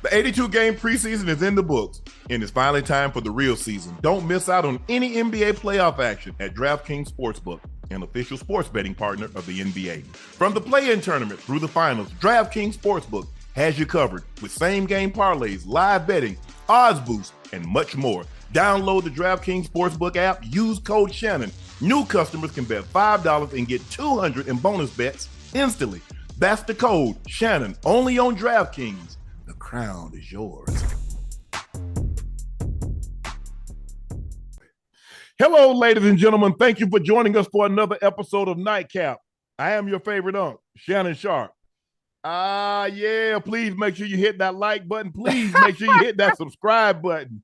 The 82-game preseason is in the books, and it's finally time for the real season. Don't miss out on any NBA playoff action at DraftKings Sportsbook, an official sports betting partner of the NBA. From the play-in tournament through the finals, DraftKings Sportsbook has you covered with same-game parlays, live betting, odds boosts, and much more. Download the DraftKings Sportsbook app, use code Shannon. New customers can bet $5 and get $200 in bonus bets instantly. That's the code Shannon, only on DraftKings. The crown is yours. Hello, ladies and gentlemen. Thank you for joining us for another episode of Nightcap. I am your favorite Unc, Shannon Sharpe. Yeah, please make sure you hit that like button. Please make sure you hit that subscribe button.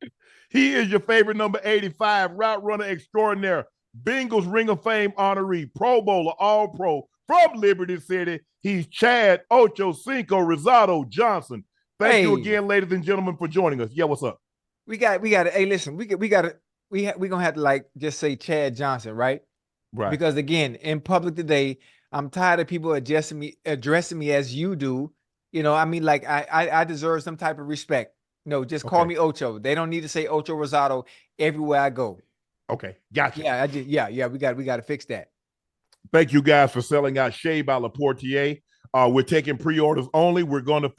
He is your favorite number 85, route runner extraordinaire, Bengals Ring of Fame honoree, Pro Bowler, All-Pro from Liberty City. He's Chad, Ochocinco, Rosado, Johnson. Thank you again, ladies and gentlemen, for joining us. Yeah, what's up? We got it. Hey, listen, we're gonna have to like just say Chad Johnson, right? Right. Because again, in public today, I'm tired of people addressing me as you do. You know, I mean, like I deserve some type of respect. No, just call me Ocho. They don't need to say Ocho Rosado everywhere I go. Okay, gotcha. Yeah, we got to fix that. Thank you guys for selling out Shea by Laportier. We're taking pre-orders only. We're going to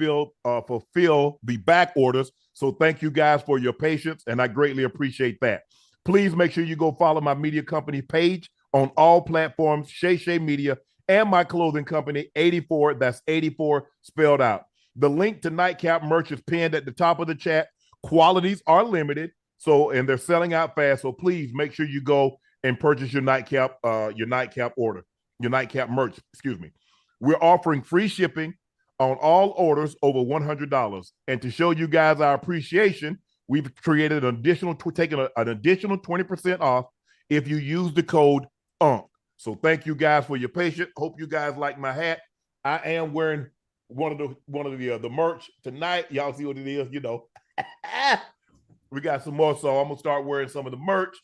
fulfill the back orders. So thank you guys for your patience, and I greatly appreciate that. Please make sure you go follow my media company page on all platforms, Shay Media, and my clothing company, 84. That's 84 spelled out. The link to Nightcap merch is pinned at the top of the chat. Qualities are limited, and they're selling out fast. So please make sure you go and purchase your nightcap merch. Excuse me. We're offering free shipping on all orders over $100. And to show you guys our appreciation, we've created an additional 20% off if you use the code UNC. So thank you guys for your patience. Hope you guys like my hat. I am wearing one of the merch tonight. Y'all see what it is, you know. We got some more, so I'm gonna start wearing some of the merch.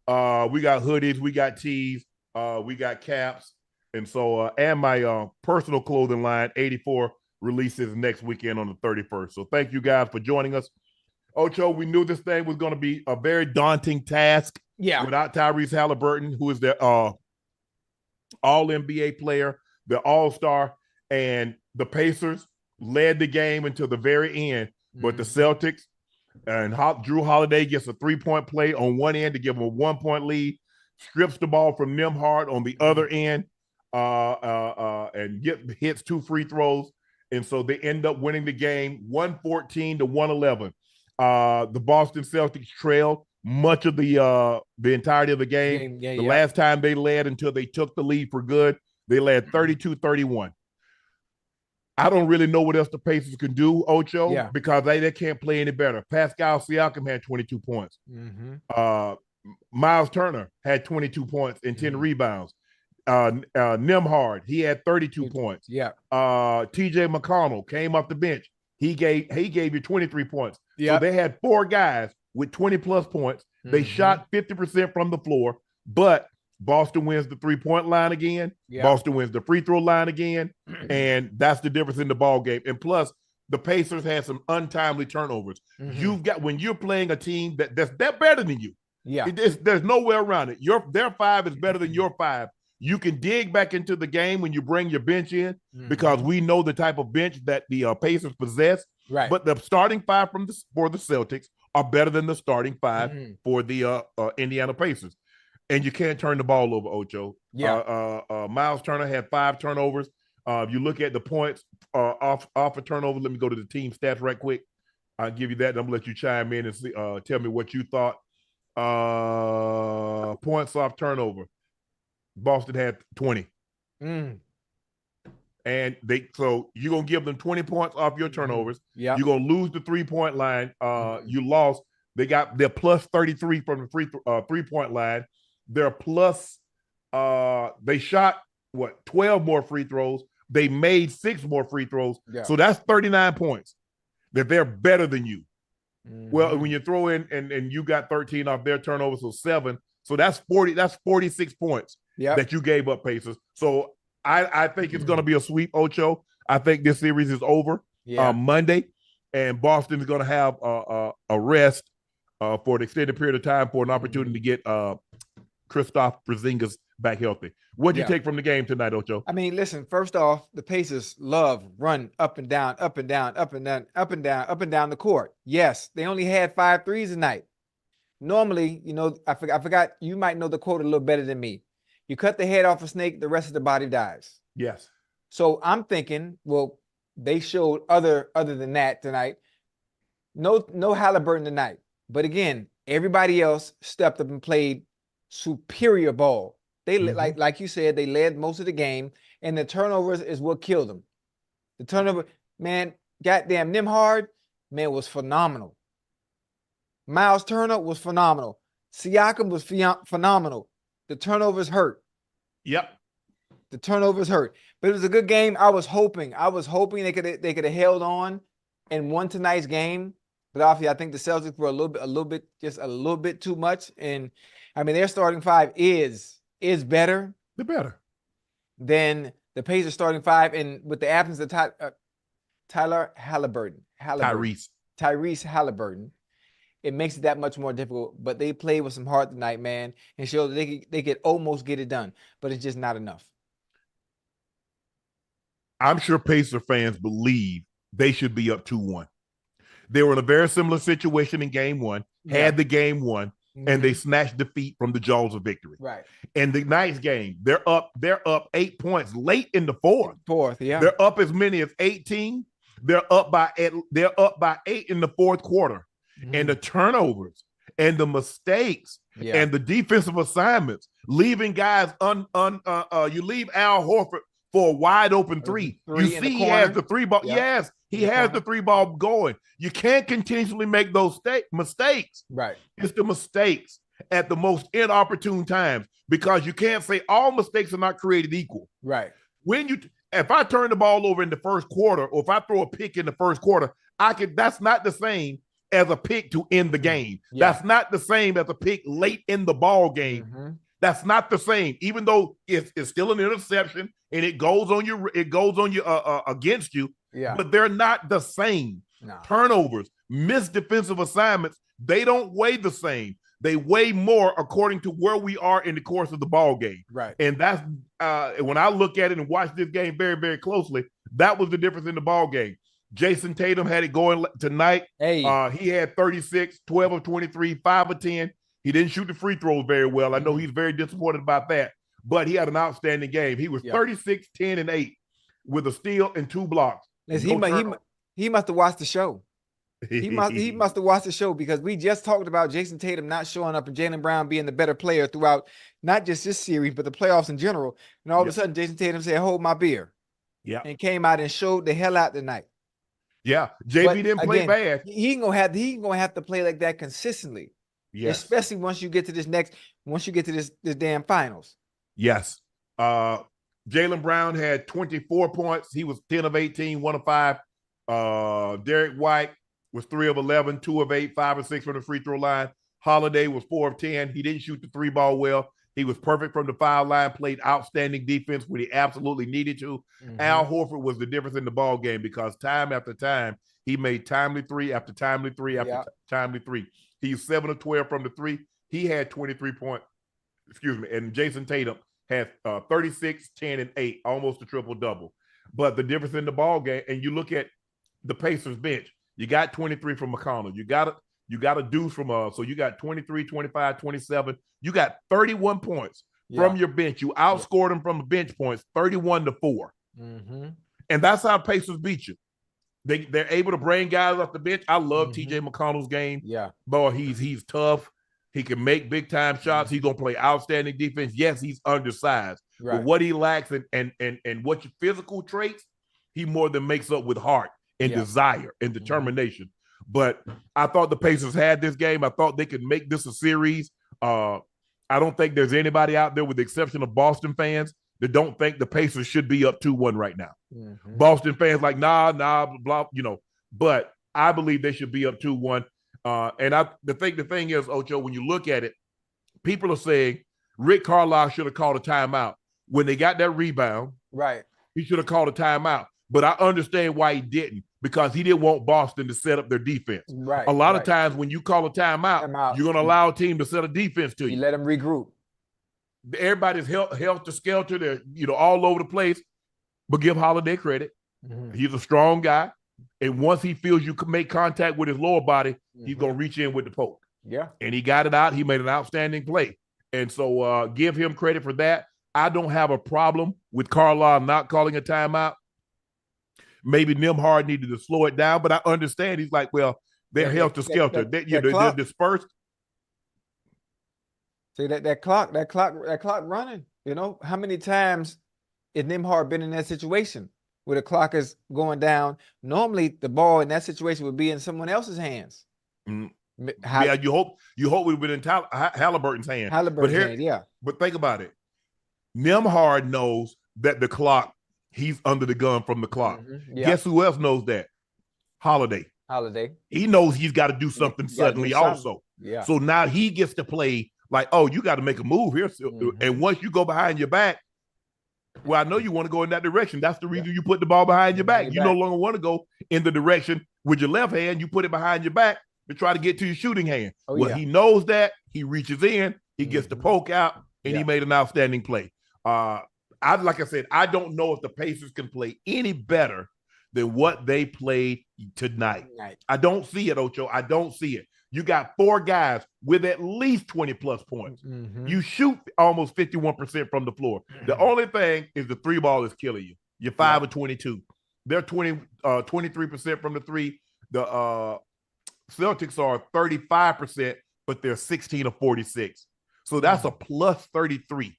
We got hoodies, we got tees, we got caps, and so and my personal clothing line, 84, releases next weekend on the 31st. So thank you guys for joining us. Ocho, we knew this thing was going to be a very daunting task. Yeah. Without Tyrese Haliburton, who is the all-NBA player, the all-star, and the Pacers led the game until the very end. But the Celtics and Drew Holiday gets a three-point play on one end to give him a one-point lead, strips the ball from Nembhard on the other end, and hits two free throws. And so they end up winning the game 114 to 111. The Boston Celtics trailed much of the entirety of the game. The last time they led until they took the lead for good, they led 32-31. I don't really know what else the Pacers can do, Ocho, because they can't play any better. Pascal Siakam had 22 points. Miles Turner had 22 points and 10 rebounds. Nembhard, he had 32 points. Yeah. TJ McConnell came off the bench. He gave you 23 points. So they had four guys with 20 plus points. They shot 50% from the floor, but Boston wins the three-point line again. Boston wins the free throw line again, and that's the difference in the ball game. And plus, the Pacers had some untimely turnovers. You've got, when you're playing a team that's better than you. There's no way around it. Their five is better than your five. You can dig back into the game when you bring your bench in, because we know the type of bench that the Pacers possess. Right. But the starting five for the Celtics are better than the starting five for the Indiana Pacers. And you can't turn the ball over, Ocho. Miles Turner had 5 turnovers. If you look at the points off a turnover, let me go to the team stats right quick. I'll give you that, and I'm going to let you chime in and see, tell me what you thought. Points off turnover. Boston had 20. And so you're going to give them 20 points off your turnovers. You're going to lose the three-point line. You lost. They're plus 33 from the three-point line. They're plus, they shot, 12 more free throws. They made 6 more free throws. So that's 39 points that they're better than you. Well, when you throw in, and you got 13 off their turnovers, so 7. So that's 46 points that you gave up, Pacers. So I think it's going to be a sweep, Ocho. I think this series is over Monday. and Boston is going to have a rest for an extended period of time for an opportunity to get Kristaps Porzingis back healthy. What do you take from the game tonight, Ocho? I mean, listen, first off, the Pacers run up and down, up and down, up and down, up and down, up and down the court. Yes, they only had 5 threes tonight. Normally, you know, I forgot, you might know the quote a little better than me. You cut the head off a snake, the rest of the body dies. Yes. So I'm thinking, well, they showed other than that tonight. No Haliburton tonight. But again, everybody else stepped up and played superior ball. They like you said, they led most of the game, and the turnovers is what killed them. The turnover, man, goddamn, Nimhard, man, was phenomenal. Miles Turner was phenomenal. Siakam was phenomenal. The turnovers hurt. Yep. The turnovers hurt. But it was a good game. I was hoping they could have held on and won tonight's game. But obviously, I think the Celtics were a little bit too much. And I mean, their starting 5 is better. They're better than the Pacers starting 5, and with the absence of Tyrese Haliburton, it makes it that much more difficult. But they played with some heart tonight, man, and showed that they could almost get it done, but it's just not enough. I'm sure Pacer fans believe they should be up 2-1. They were in a very similar situation in game 1, had the game won, and they snatched defeat from the jaws of victory. Right. And the night's game, they're up 8 points late in the fourth. Yeah. They're up as many as 18. They're up by 8 in the fourth quarter. And the turnovers and the mistakes and the defensive assignments, leaving guys you leave Al Horford for a wide open three. You see he has the 3 ball. Yes, he has the 3 ball going. You can't continuously make those mistakes. Right. It's the mistakes at the most inopportune times, because you can't say all mistakes are not created equal. Right. If I turn the ball over in the first quarter, or if I throw a pick in the first quarter, that's not the same as a pick to end the game. That's not the same as a pick late in the ball game. That's not the same, even though it's still an interception and it goes on you against you. Yeah. But they're not the same. No. Turnovers, missed defensive assignments, they don't weigh the same. They weigh more according to where we are in the course of the ball game. Right. And that's when I look at it and watch this game very, very closely, that was the difference in the ball game. Jason Tatum had it going tonight. Hey. He had 36, 12 of 23, 5 of 10. He didn't shoot the free throws very well. I know he's very disappointed about that, but he had an outstanding game. He was 36, 10, and 8 with a steal and 2 blocks. Listen, he must have watched the show. He must have watched the show, because we just talked about Jason Tatum not showing up and Jaylen Brown being the better player throughout not just this series, but the playoffs in general. And all of a sudden, Jason Tatum said, "Hold my beer." Yeah. And came out and showed the hell out tonight. Yeah. JB didn't play bad. He ain't gonna have to play like that consistently. Yes. Especially once you get to this damn finals. Yes. Jaylen Brown had 24 points. He was 10 of 18, 1 of 5. Derek White was 3 of 11, 2 of 8, 5 of 6 from the free throw line. Holiday was 4 of 10. He didn't shoot the 3 ball well. He was perfect from the foul line, played outstanding defense when he absolutely needed to. Al Horford was the difference in the ball game, because time after time, he made timely 3 after timely 3 after timely 3. He's 7 of 12 from the 3. He had 23 points. And Jason Tatum had 36, 10, and 8, almost a triple-double. But the difference in the ball game, and you look at the Pacers bench, you got 23 from McConnell. You got a deuce from so you got 23, 25, 27. You got 31 points from your bench. You outscored them from the bench points 31-4. And that's how Pacers beat you. They're able to bring guys off the bench. I love TJ McConnell's game. Yeah. Boy, he's tough. He can make big time shots. He's gonna play outstanding defense. Yes, he's undersized. But what he lacks and what your physical traits, he more than makes up with heart and desire and determination. But I thought the Pacers had this game. I thought they could make this a series. I don't think there's anybody out there, with the exception of Boston fans, that don't think the Pacers should be up 2-1 right now. Boston fans like, nah, blah, but I believe they should be up 2-1. And the thing is, Ocho, when you look at it, people are saying Rick Carlisle should have called a timeout. When they got that rebound, right, he should have called a timeout. But I understand why he didn't, because he didn't want Boston to set up their defense. Right. A lot of times when you call a timeout, you're going to allow a team to set a defense to you. You let them regroup. Everybody's helter-skelter. They're, all over the place. But give Holiday credit. Mm-hmm. He's a strong guy. And once he feels you can make contact with his lower body, he's going to reach in with the poke. Yeah. And he got it out. He made an outstanding play. And so give him credit for that. I don't have a problem with Carlisle not calling a timeout. Maybe Nembhard needed to slow it down, but I understand. He's like, well, they're helter-skelter. They're dispersed. See, that clock running. How many times has Nembhard been in that situation where the clock is going down? Normally, the ball in that situation would be in someone else's hands. Mm. Yeah, you hope we've been in Haliburton's hand. But think about it. Nembhard knows that the clock, he's under the gun from the clock. Mm-hmm. Yeah. Guess who else knows that? Holiday. He knows he's got to do something suddenly also. Yeah. So now he gets to play like, oh, you got to make a move here. Mm-hmm. And once you go behind your back, well, I know you want to go in that direction. That's the reason you put the ball behind your back. You no longer want to go in the direction with your left hand. You put it behind your back to try to get to your shooting hand. He knows that. He reaches in. He gets the poke out, and he made an outstanding play. Like I said, I don't know if the Pacers can play any better than what they played tonight. I don't see it, Ocho. I don't see it. You got 4 guys with at least 20-plus points. Mm-hmm. You shoot almost 51% from the floor. Mm-hmm. The only thing is the 3 ball is killing you. You're 5 of 22. They're 23% from the 3. The Celtics are 35%, but they're 16 of 46. So that's a plus 33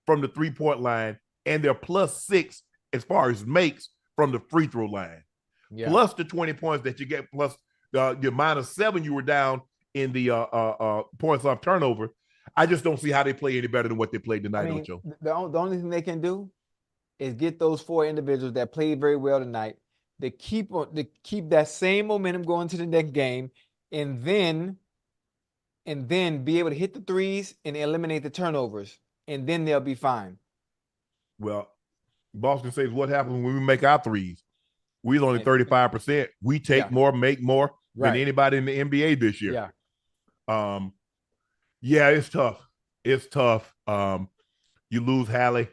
from the 3-point line, and they're plus 6 as far as makes from the free throw line. Yeah. Plus the 20 points that you get, plus your minus 7 you were down in the points off turnover. I just don't see how they play any better than what they played tonight, Ocho. The only thing they can do is get those 4 individuals that played very well tonight. They keep that same momentum going to the next game, and then be able to hit the threes and eliminate the turnovers, and then they'll be fine. Well, Boston says what happens when we make our threes? We're only 35%. We take more, make more than anybody in the NBA this year. Yeah, it's tough. It's tough. You lose Hallie,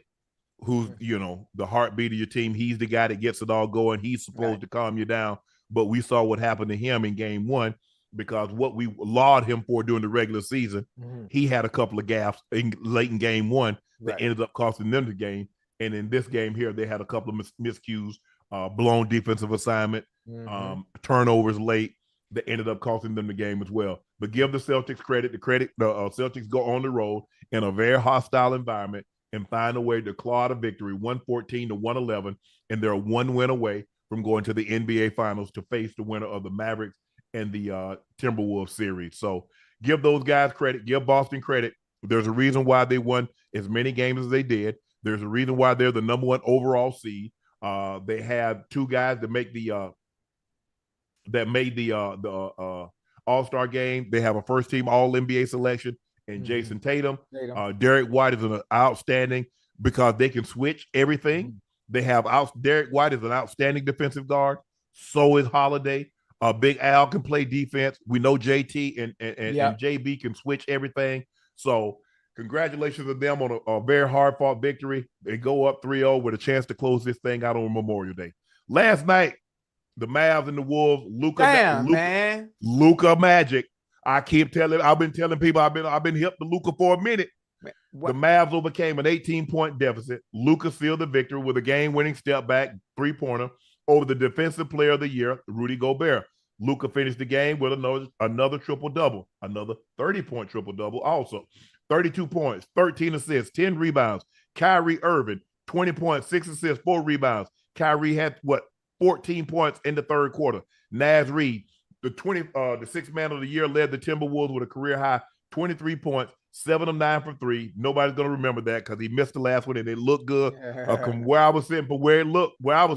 who's, the heartbeat of your team. He's the guy that gets it all going. He's supposed to calm you down. But we saw what happened to him in game 1, because what we laud him for during the regular season, he had a couple of gaffes late in game 1 that ended up costing them the game. And in this game here, they had a couple of miscues, blown defensive assignment, turnovers late that ended up costing them the game as well. But give the Celtics credit. The Celtics go on the road in a very hostile environment and find a way to claw out a victory, 114-111, and they're 1 win away from going to the NBA Finals to face the winner of the Mavericks and the Timberwolves series. So give those guys credit. Give Boston credit. There's a reason why they won as many games as they did. There's a reason why they're the number 1 overall seed. They have 2 guys that make the All-Star game. They have a first-team All-NBA selection and Jason Tatum. Derek White is an outstanding, because they can switch everything. They have Derek White is an outstanding defensive guard. So is Holiday. Big Al can play defense. We know JT and JB can switch everything. So congratulations to them on a very hard-fought victory. They go up 3-0 with a chance to close this thing out on Memorial Day. Last night, the Mavs and the Wolves, Luka Magic. I've been telling people, I've been hip to Luka for a minute. The Mavs overcame an 18-point deficit. Luka sealed the victory with a game-winning step-back 3-pointer over the Defensive Player of the Year, Rudy Gobert. Luka finished the game with another triple-double, another 30-point triple-double also. 32 points, 13 assists, 10 rebounds. Kyrie Irving, 20 points, 6 assists, 4 rebounds. Kyrie had 14 points in the third quarter. Naz Reid, the sixth man of the year, led the Timberwolves with a career high 23 points, 7 of 9 from 3. Nobody's gonna remember that because he missed the last one, and it looked good. From where I was sitting,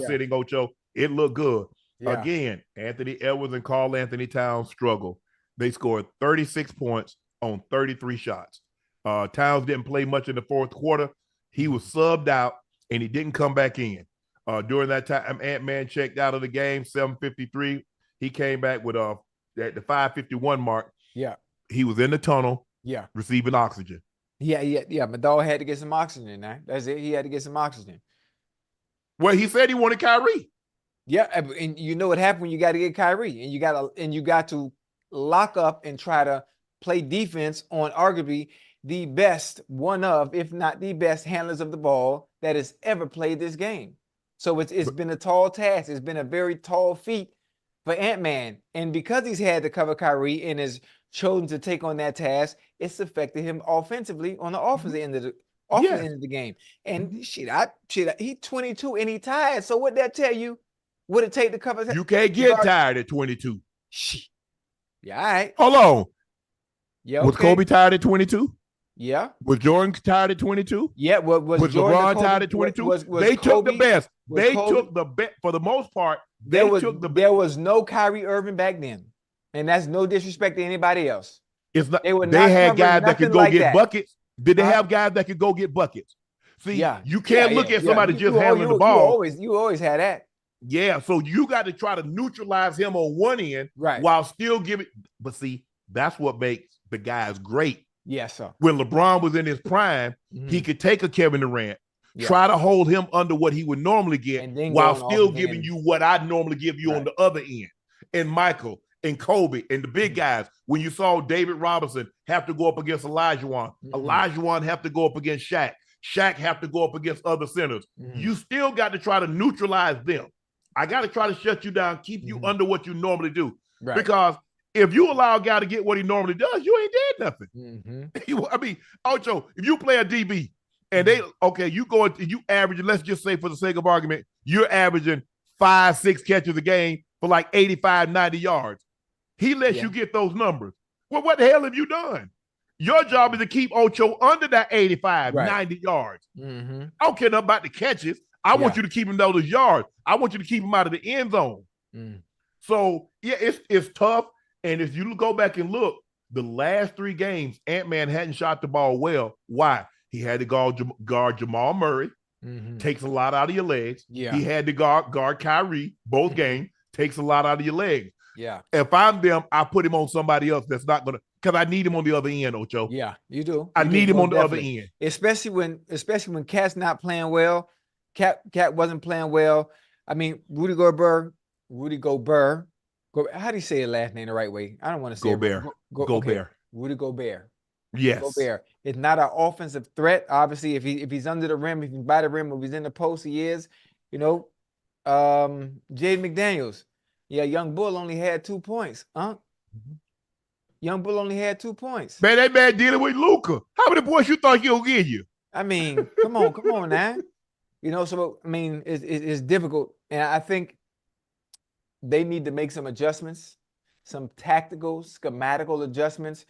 sitting, Ocho, it looked good. Again, Anthony Edwards and Karl Anthony Towns struggled. They scored 36 points on 33 shots. Towns didn't play much in the fourth quarter. He was subbed out, and he didn't come back in. During that time, Ant-Man checked out of the game, 7:53. He came back with at the 5:51 mark. Yeah. He was in the tunnel. Yeah. Receiving oxygen. Yeah. My dog had to get some oxygen now. That's it. He had to get some oxygen. Well, he said he wanted Kyrie. Yeah, and you know what happened when you got to get Kyrie, and you got to lock up and try to play defense on arguably the best, one of, if not the best handlers of the ball that has ever played this game. So it's been a tall task. It's been a very tall feat for Ant-Man. And because he's had to cover Kyrie and has chosen to take on that task, it's affected him offensively on the offensive end of the game. And he 22 and he tired. So what that tell you? What it take to cover? You can't get tired at 22. Shit. Yeah, all right. Hold on. Yeah. Okay. Was Kobe tired at 22? Yeah. Was Jordan tired at 22? Yeah. Was LeBron tired at 22? They took the best. They took the best for the most part. There was no Kyrie Irving back then, and that's no disrespect to anybody else. It's not. They had guys that could go get buckets. Did they have guys that could go get buckets? See, you can't look at somebody just handling the ball. You always had that. Yeah, so you got to try to neutralize him on one end, right, while still giving. But see, that's what makes the guys great. Yes, sir. When LeBron was in his prime, he could take a Kevin Durant, try to hold him under what he would normally get, while still giving you what I normally give you on the other end. And Michael and Kobe and the big guys, when you saw David Robinson have to go up against Olajuwon, Olajuwon have to go up against Shaq have to go up against other centers. You still got to try to neutralize them. I got to try to shut you down, keep you under what you normally do. Right. Because if you allow a guy to get what he normally does, you ain't did nothing. I mean, Ocho, if you play a DB and you average, let's just say for the sake of argument, you're averaging 5-6 catches a game for like 85, 90 yards. He lets you get those numbers. Well, what the hell have you done? Your job is to keep Ocho under that 85, 90 yards. I don't care nothing about the catches. I want you to keep him those yards. I want you to keep him out of the end zone. So, yeah, it's tough. And if you go back and look, the last 3 games, Ant-Man hadn't shot the ball well. Why? He had to guard Jamal Murray. Takes a lot out of your legs. Yeah. He had to guard Kyrie both games. Takes a lot out of your legs. Yeah. If I'm them, I put him on somebody else that's not going to, because I need him on the other end, Ocho. Yeah, you do. I need him on the other end. Especially when Cat's not playing well. Cat wasn't playing well. I mean, Rudy Gobert. How do you say his last name the right way? I don't want to say Gobert. Gobert. Okay. Rudy Gobert. Yes. Gobert. It's not an offensive threat. Obviously, if he's under the rim, if he's by the rim, if he's in the post, he is. You know, Jaden McDaniels. Yeah, Young Bull only had 2 points. Young Bull only had 2 points. Man, that man dealing with Luka. How many points you thought he'll give you? I mean, come on now. You know, so I mean, it's difficult, and I think they need to make some adjustments, some tactical, schematical adjustments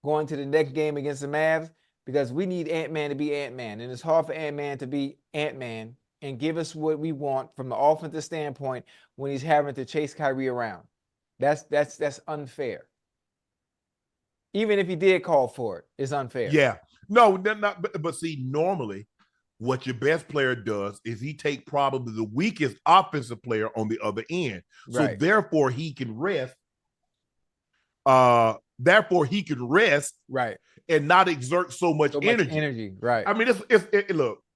going to the next game against the Mavs, because we need Ant-Man to be Ant-Man, and it's hard for Ant-Man to be Ant-Man and give us what we want from the offensive standpoint when he's having to chase Kyrie around. That's unfair. Even if he did call for it, it's unfair. Yeah. No, not, but see, normally what your best player does is he take probably the weakest offensive player on the other end. So therefore he can rest. Right. And not exert so much energy. Right. I mean,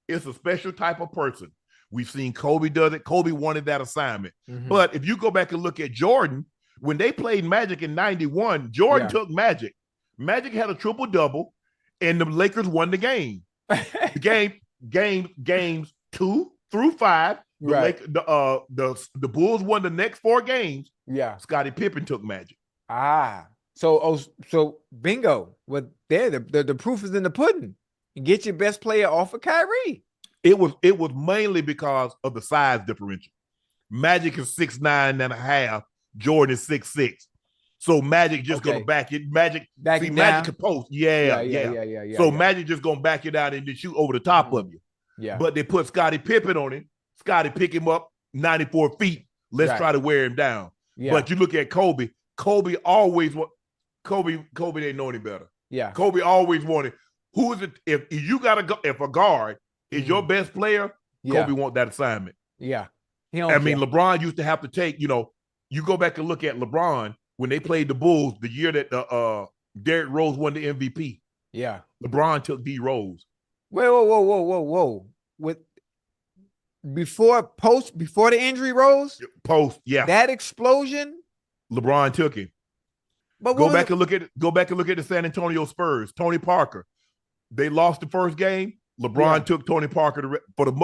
it's a special type of person. We've seen Kobe does it. Kobe wanted that assignment. But if you go back and look at Jordan, when they played Magic in 91, Jordan took Magic. Magic had a triple-double, and the Lakers won the game. Games 2 through 5. The Bulls won the next 4 games. Yeah. Scottie Pippen took Magic. So bingo. Well, there the proof is in the pudding. You get your best player off of Kyrie. It was mainly because of the size differential. Magic is 6'9.5. Jordan is 6'6". So Magic just gonna back it. Magic can post. Yeah. So Magic just gonna back it out and then shoot over the top of you. Yeah. But they put Scottie Pippen on him. Scottie pick him up 94 feet. Let's try to wear him down. Yeah. But you look at Kobe. Kobe always Kobe didn't know any better. Yeah. Kobe always wanted. Who is it? If you gotta go, if a guard is your best player, Kobe want that assignment. Yeah. He don't I mean, care. LeBron used to have to take, you go back and look at LeBron when they played the Bulls the year that Derrick Rose won the MVP. Yeah. LeBron took D Rose. Wait, whoa. Before the injury, Rose? Post, yeah. That explosion? LeBron took him. But Go back and look at the San Antonio Spurs. Tony Parker. They lost the first game. LeBron took Tony Parker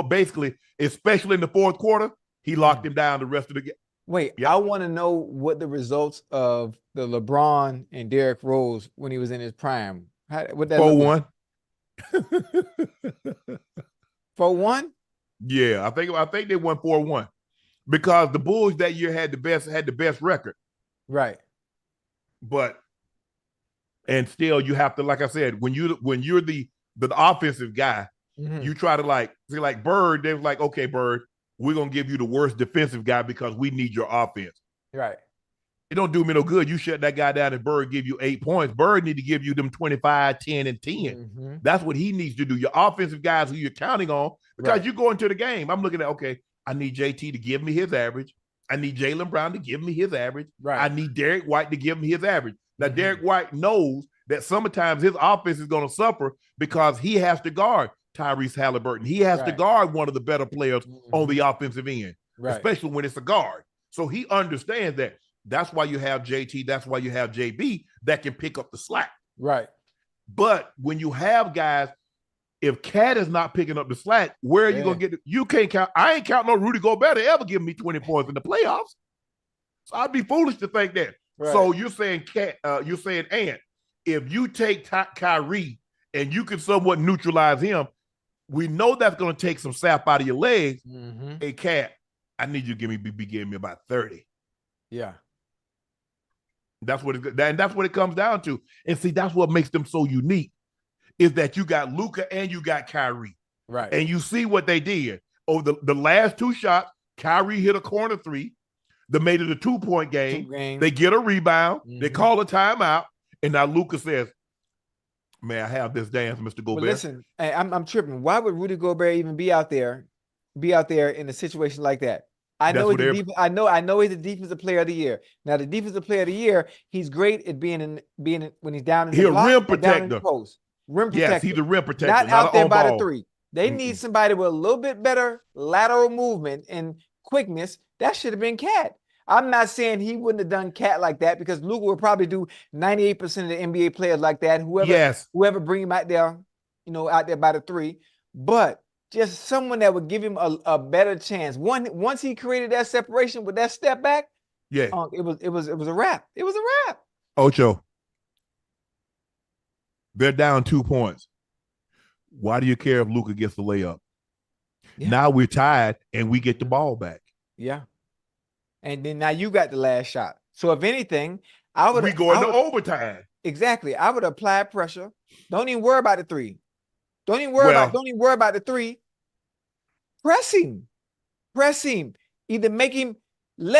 basically, especially in the fourth quarter, he locked him down the rest of the game. Wait, I want to know what the results of the LeBron and Derrick Rose when he was in his prime. What that 4-1. 4-1? Yeah, I think they won 4-1 because the Bulls that year had the best record. Right. And still you have to, like I said, when you're the offensive guy, you try to like Bird, they was like, okay, Bird, we're gonna give you the worst defensive guy because we need your offense. Right. It don't do me no good. You shut that guy down and Bird give you 8 points. Bird need to give you them 25, 10, and 10. That's what he needs to do. Your offensive guys who you're counting on, because you go into the game. I'm looking at, okay, I need JT to give me his average. I need Jaylen Brown to give me his average. Right. I need Derek White to give me his average. Now, Derek White knows that sometimes his offense is going to suffer because he has to guard Tyrese Haliburton. He has to guard one of the better players on the offensive end, especially when it's a guard. So he understands that. That's why you have JT. That's why you have JB that can pick up the slack. Right. But when you have guys, if Cat is not picking up the slack, where are you going to get it? You can't count. I ain't counting on Rudy Gobert to ever give me 20 points in the playoffs. So I'd be foolish to think that. Right. So you're saying you're saying Ant, if you take Kyrie and you can somewhat neutralize him, we know that's going to take some sap out of your legs. Hey, Cat, I need you to be giving me about 30. Yeah. That's what it comes down to. And see, that's what makes them so unique, is that you got Luka and you got Kyrie. Right. And you see what they did. Over the last 2 shots, Kyrie hit a corner 3. They made it a 2-point game. They get a rebound. They call a timeout. And now Luka says, may I have this dance, Mr. Gobert? But listen, I'm tripping. Why would Rudy Gobert even be out there in a situation like that? I know he's the defensive player of the year. Now, the defensive player of the year, he's great at being when he's down in the block, rim protector. down in the post. Rim protector. Yes, he's a rim protector. Not out there by the 3. They need somebody with a little bit better lateral movement and quickness. That should have been Cat. I'm not saying he wouldn't have done Cat like that, because Luka would probably do 98% of the NBA players like that. Whoever bring him out there, out there by the 3. But just someone that would give him a better chance. Once he created that separation with that step back, it was a wrap. It was a wrap. Ocho, they're down 2 points. Why do you care if Luka gets the layup? Yeah. Now we're tied and we get the ball back. Yeah. And then now you got the last shot. So if anything, we go into overtime. Exactly. I would apply pressure. Don't even worry about the 3. Don't even worry about the 3. Press him. Either make him, in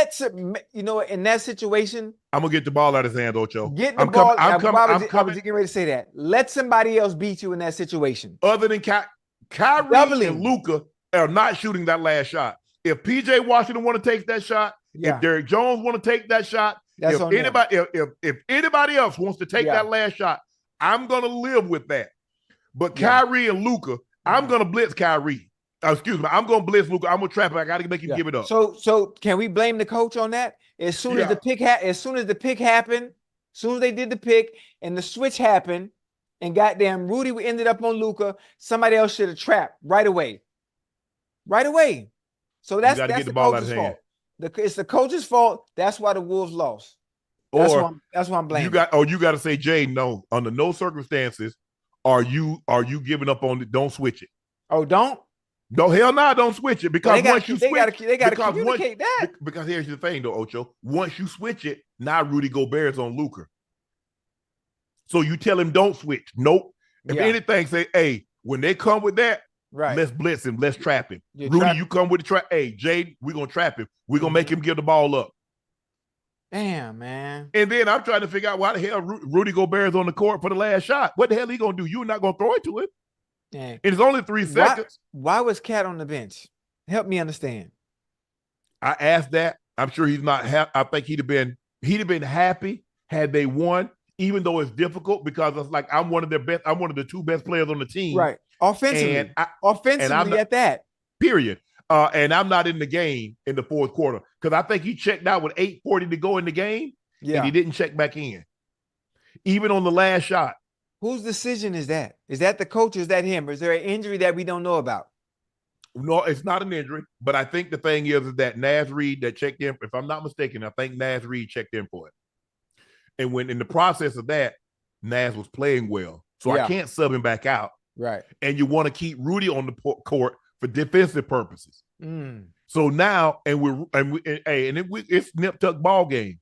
that situation. I'm gonna get the ball out of his hand, Ocho. Get the ball. I was getting ready to say that. Let somebody else beat you in that situation. Other than Kyrie and Luka are not shooting that last shot. If PJ Washington want to take that shot, if Derrick Jones want to take that shot, if anybody else wants to take that last shot, I'm gonna live with that. But Kyrie and Luka, I'm gonna blitz Kyrie. I'm gonna blitz Luka. I'm gonna trap him. I gotta make him give it up. So can we blame the coach on that? As soon as the pick happened, as soon as they did the pick and the switch happened, and goddamn Rudy ended up on Luka, somebody else should have trapped right away. So that's the coach's fault. It's the coach's fault. That's why the Wolves lost. That's why I'm blaming. You got to say, Jay, no, under no circumstances are you giving up on it. Don't switch it. Oh, don't? No, hell no, don't switch it, because once you switch, they got to communicate that. Because here's the thing, though, Ocho. Once you switch it, now Rudy Gobert's on Luka. So you tell him don't switch. Nope. If anything, say, hey, when they come with that, let's blitz him. Let's trap him. Rudy, you come with the trap. Hey, Jay, we're going to trap him. We're going to make him give the ball up. Damn, man. And then I'm trying to figure out why the hell Rudy Gobert's on the court for the last shot. What the hell he going to do? You're not going to throw it to him. Dang. It's only 3 seconds. Why was Cat on the bench? Help me understand. I asked that. I'm sure he's not happy. I think he'd have been happy had they won, even though it's difficult because it's like I'm one of their best. I'm one of the two best players on the team. Right. Offensively. Offensively at that. Period. And I'm not in the game in the fourth quarter because I think he checked out with 8:40 to go in the game, and he didn't check back in, even on the last shot. Whose decision is that? Is that the coach or is that him? Or is there an injury that we don't know about? No, it's not an injury, but I think the thing is that Naz Reid that checked in, if I'm not mistaken, I think Naz Reid checked in for it. And when in the process of that, Naz was playing well. So I can't sub him back out. Right. And you want to keep Rudy on the court for defensive purposes. So now, it's nip tuck ball game.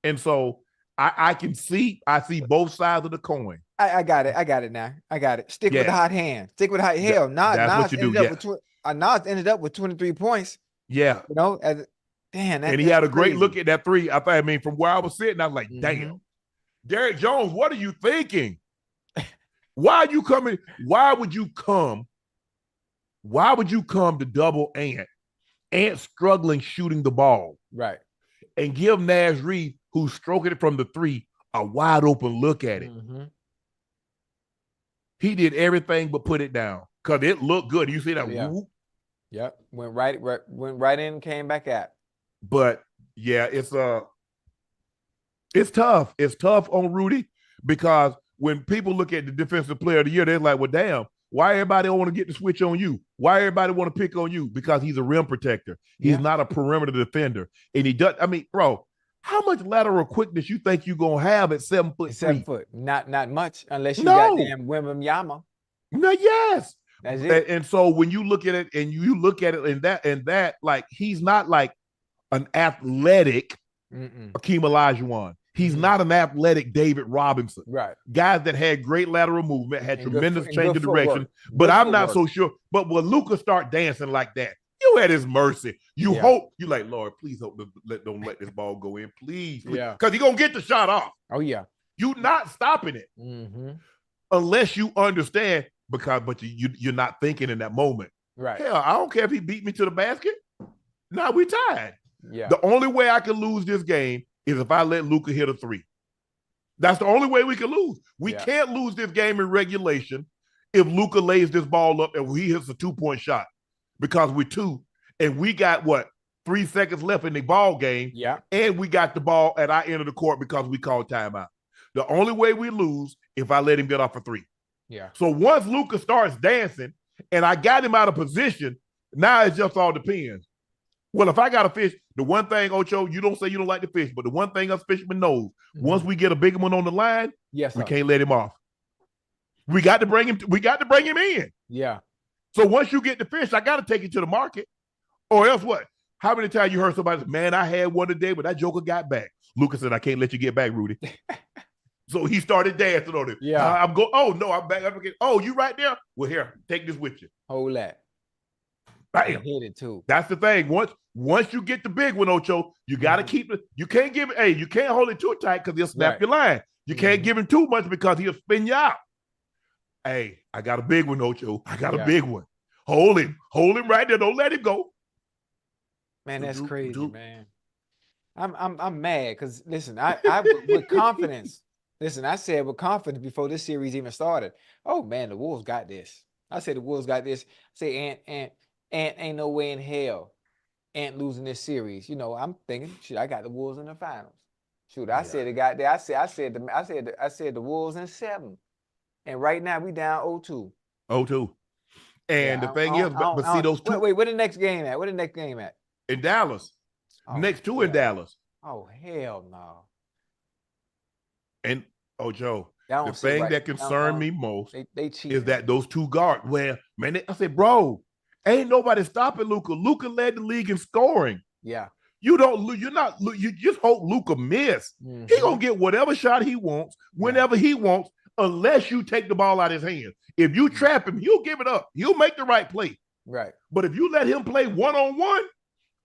And so I see both sides of the coin. I got it. I got it now. I got it. Stick with the hot hand. Stick with hot hell. Nas ended up with 23 points. Yeah. You know, and he had a great look at that three. I mean, from where I was sitting, I was like, damn. Derek Jones, what are you thinking? Why are you coming? Why would you come to double Ant? Ant struggling shooting the ball. Right. And give Naz Reid, who's stroking it from the three, a wide open look at it. He did everything but put it down because it looked good. You see that? Whoop? Yep. Went right in, came back out. But yeah, it's tough. It's tough on Rudy because when people look at the defensive player of the year, they're like, well, damn, why everybody want to get the switch on you? Why everybody want to pick on you? Because he's a rim protector. He's not a perimeter defender. And he does, I mean, bro, how much lateral quickness you think you're going to have at 7 foot? 7 foot. Not much unless you got damn Wembanyama. No, yes. That's it. And so when you look at it and you look at it in that, like, he's not like an athletic Akeem Olajuwon. He's not an athletic David Robinson. Right. Guys that had great lateral movement, had tremendous change of direction. But I'm not so sure. But when Luka start dancing like that, you at his mercy. You hope, you like, Lord, please don't let this ball go in. Please. Yeah. Because he's going to get the shot off. Oh, yeah. You're not stopping it. Unless you understand, but you're not thinking in that moment. Right. Hell, I don't care if he beat me to the basket. Now we tied. Yeah. The only way I can lose this game is if I let Luka hit a three. That's the only way we can lose. We can't lose this game in regulation if Luka lays this ball up and he hits a 2-point shot because we're 2 and we got 3 seconds left in the ball game. Yeah. And we got the ball at our end of the court because we called timeout. The only way we lose if I let him get off a 3. Yeah. So once Luka starts dancing and I got him out of position, now it just all depends. Well, if I got a fish, the one thing, Ocho, you don't say you don't like to fish, but the one thing us fishermen knows, once we get a big one on the line, we can't let him off. We got to bring him in. Yeah. So once you get the fish, I got to take it to the market. Or else what? How many times you heard somebody say, man, I had one today, but that joker got back. Luka said, I can't let you get back, Rudy. So he started dancing on it. Yeah. I'm going, oh, no, I'm back. Oh, you right there? Well, here, take this with you. Hold that. Bam. Hit it too. That's the thing. Once you get the big one, Ocho, you got to keep it. You can't give it. You can't hold it too tight because he'll snap your line. You can't give him too much because he'll spin you out. Hey, I got a big one, Ocho. I got a big one. Hold him right there. Don't let him go. Man, that's crazy, man. I'm mad because listen, I with confidence. Listen, I said with confidence before this series even started. Oh man, the Wolves got this. I said the Wolves got this. I say Ant ain't no way in hell Ant losing this series. You know, I'm thinking, shit, I got the Wolves in the finals. Shoot, I said it got there. I said the Wolves in 7. And right now we down 0-2. 0-2. And the thing is, but see those two. Wait, where the next game at? Where the next game at? In Dallas. Next two in Dallas. Oh, hell no. And Ocho, the thing that concerned me most is that those two guards. Well, man, I said, bro, ain't nobody stopping Luka. Luka led the league in scoring. Yeah. You just hope Luka miss. He gonna get whatever shot he wants, whenever he wants, unless you take the ball out of his hands. If you trap him, he'll give it up. He'll make the right play. Right. But if you let him play one-on-one,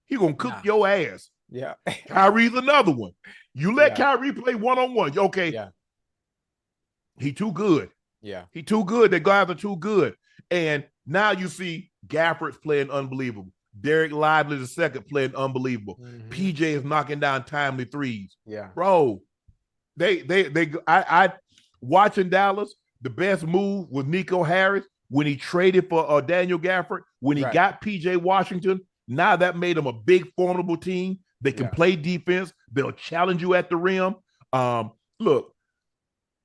he gonna cook your ass. Yeah. Kyrie's another one. You let Kyrie play one-on-one. Okay. Yeah. He too good. Yeah. He too good. The guys are too good. And now you see Gafford's playing unbelievable. Derek Lively the second playing unbelievable. Mm-hmm. PJ is knocking down timely threes. Yeah, bro. I watching Dallas. The best move was Nico Harris when he traded for Daniel Gafford. When he got PJ Washington, now that made them a big, formidable team. They can play defense. They'll challenge you at the rim. Look,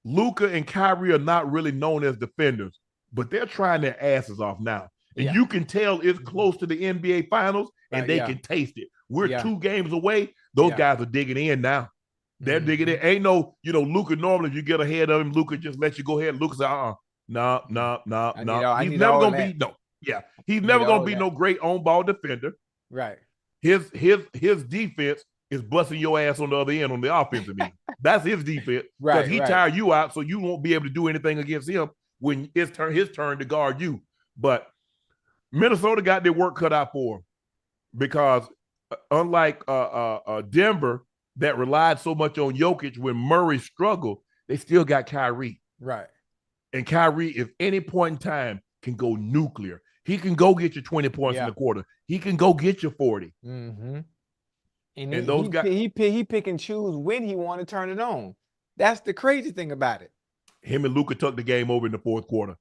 Luka and Kyrie are not really known as defenders, but they're trying their asses off now. And you can tell it's close to the NBA Finals, and they can taste it. We're 2 games away. Those guys are digging in now. They're digging in. Ain't no, Luka normally, if you get ahead of him, Luka just lets you go ahead. Luka said, no. He's never going to be, he's never going to be no great on-ball defender. Right. His defense is busting your ass on the other end on the offensive end. That's his defense. Because he tire you out, so you won't be able to do anything against him when it's his turn to guard you. But Minnesota got their work cut out for him because unlike Denver that relied so much on Jokic when Murray struggled, they still got Kyrie. Right. And Kyrie, if any point in time, can go nuclear. He can go get you 20 points in the quarter. He can go get you 40. Mm-hmm. And those guys, he pick and choose when he want to turn it on. That's the crazy thing about it. Him and Luka took the game over in the fourth quarter.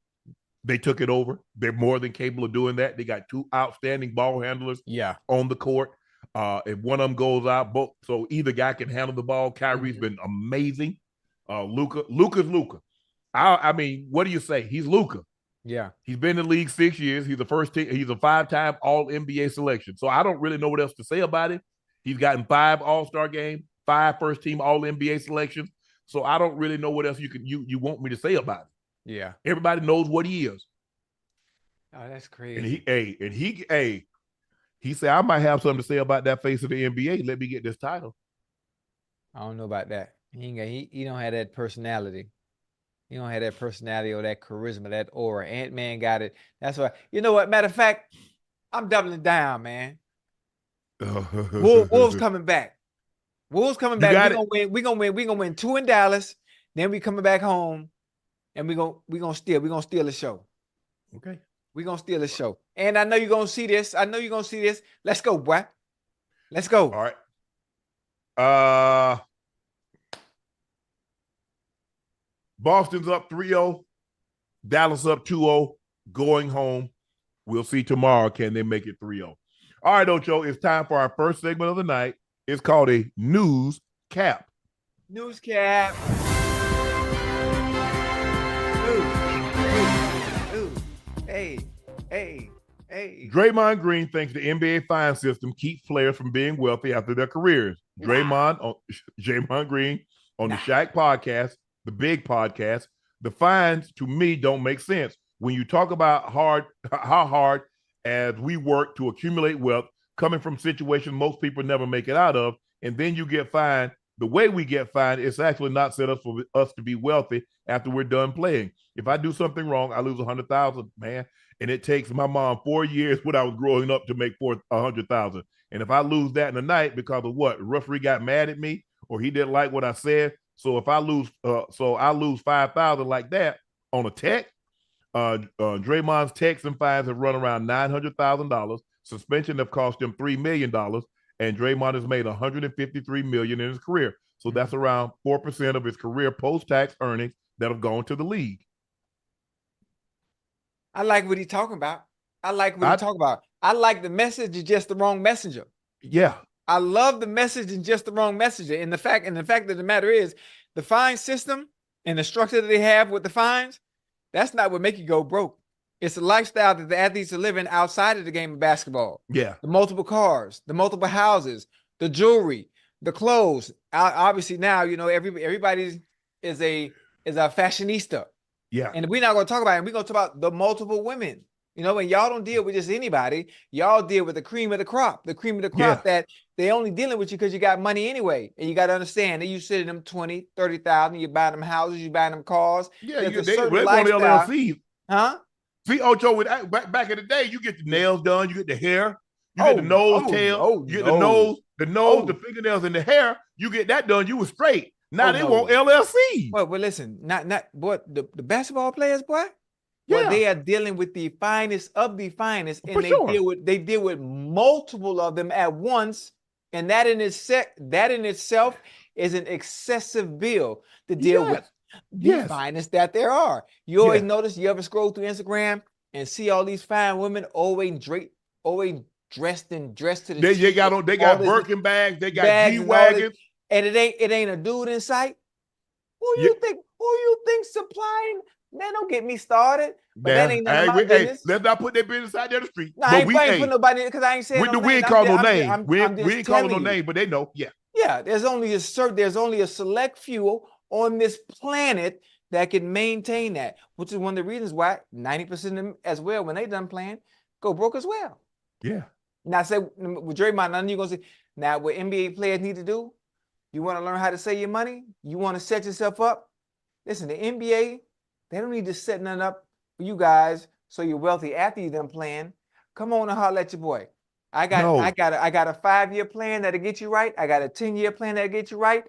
They took it over. They're more than capable of doing that. They got 2 outstanding ball handlers on the court. If one of them goes out, so either guy can handle the ball. Kyrie's been amazing. Luka's Luka. I mean, what do you say? He's Luka. Yeah. He's been in the league 6 years. He's a 5-time All NBA selection. So I don't really know what else to say about him. He's gotten 5 All-Star games, 5 first-team All NBA selections. So I don't really know what else you want me to say about him. Yeah. Everybody knows what he is. Oh, that's crazy. And he said, I might have something to say about that face of the NBA. Let me get this title. I don't know about that. He don't have that personality. He don't have that personality or that charisma, that aura. Ant-Man got it. That's why. You know what? Matter of fact, I'm doubling down, man. Wolves coming back. Wolves coming back. We're gonna win 2 in Dallas. Then we coming back home, and we're gonna steal the show. Okay. We're gonna steal the show. And I know you're gonna see this. Let's go, boy. Let's go. All right. Boston's up 3-0. Dallas up 2-0. Going home. We'll see tomorrow. Can they make it 3-0? All right, Ocho, it's time for our first segment of the night. It's called a News Cap. News Cap. Ooh. Hey. Draymond Green thinks the NBA fine system keeps players from being wealthy after their careers. Draymond Green on the Shaq podcast, the big podcast. The fines, to me, don't make sense. When you talk about how hard as we work to accumulate wealth, coming from situations most people never make it out of, and then you get fined. The way we get fined, it's actually not set up for us to be wealthy after we're done playing. If I do something wrong, I lose $100,000, man. And it takes my mom 4 years when I was growing up to make $100,000. And if I lose that in a night because of what? The referee got mad at me or he didn't like what I said. So if I lose, I lose $5,000 like that on a tech. Draymond's techs and fines have run around $900,000. Suspension have cost him $3 million. And Draymond has made $153 million in his career. So that's around 4% of his career post-tax earnings that have gone to the league. I like what he's talking about. I like the message is just the wrong messenger. Yeah. I love the message and just the wrong messenger. And the fact of the matter is, the fine system and the structure that they have with the fines, that's not what make you go broke. It's a lifestyle that the athletes are living outside of the game of basketball. Yeah. The multiple cars, the multiple houses, the jewelry, the clothes. Obviously now, everybody is a fashionista. Yeah. And we're not going to talk about it. We're going to talk about the multiple women. And y'all don't deal with just anybody. Y'all deal with the cream of the crop. The cream of the crop that they only dealing with you because you got money anyway. And you got to understand that you sit in them 20, 30,000, you buy them houses, you buy them cars. Yeah, they want LLCs. Huh? See, Ocho, back in the day, you get the nails done, you get the hair, you get the nose, tail, you get the nose, the fingernails, and the hair. You get that done, you were straight. Now they want LLC. Well, listen, not boy, the basketball players, boy. Well, they are dealing with the finest of the finest, and they deal with multiple of them at once, and that in itself is an excessive bill to deal with the finest that there are. You always notice, you ever scroll through Instagram and see all these fine women always dressed to the they got Birkin bags, they got G-Wagons, and it ain't a dude in sight. Who you think supplying? Man, don't get me started. But that ain't none of my business. Let's not put their business out there the street. No, I ain't putting nobody because I ain't saying no name. We ain't calling no name. We ain't calling no name, but they know. Yeah. Yeah, there's only a select few on this planet that can maintain that, which is one of the reasons why 90% of them as well, when they done playing, go broke as well. Yeah. Now I said with Draymond, none of you gonna say, now what NBA players need to do, you want to learn how to save your money? You want to set yourself up? Listen, the NBA, they don't need to set nothing up for you guys so you're wealthy after you done playing. Come on and holler at your boy. I got a 5-year plan that'll get you right. I got a 10-year plan that'll get you right.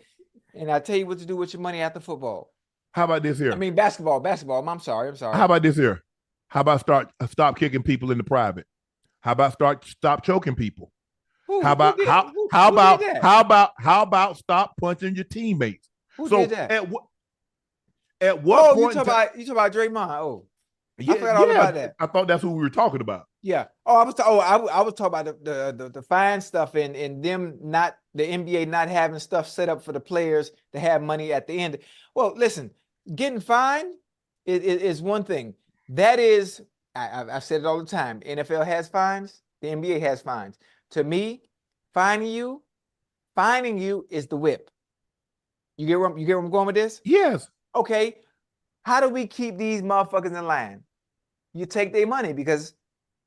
And I'll tell you what to do with your money after football. How about this here? I mean basketball. I'm sorry. How about this here? How about stop kicking people in the private? How about stop choking people? How about stop punching your teammates? Who did that? At what point? You talking about Draymond? Oh, I forgot all about that. I thought that's who we were talking about. Yeah. I was talking about the fine stuff and them not, the NBA not having stuff set up for the players to have money at the end. Well, listen, getting fined is one thing. That is, I've said it all the time. NFL has fines. The NBA has fines. To me, fining you is the whip. You get where I'm going with this? Yes. Okay. How do we keep these motherfuckers in line? You take their money, because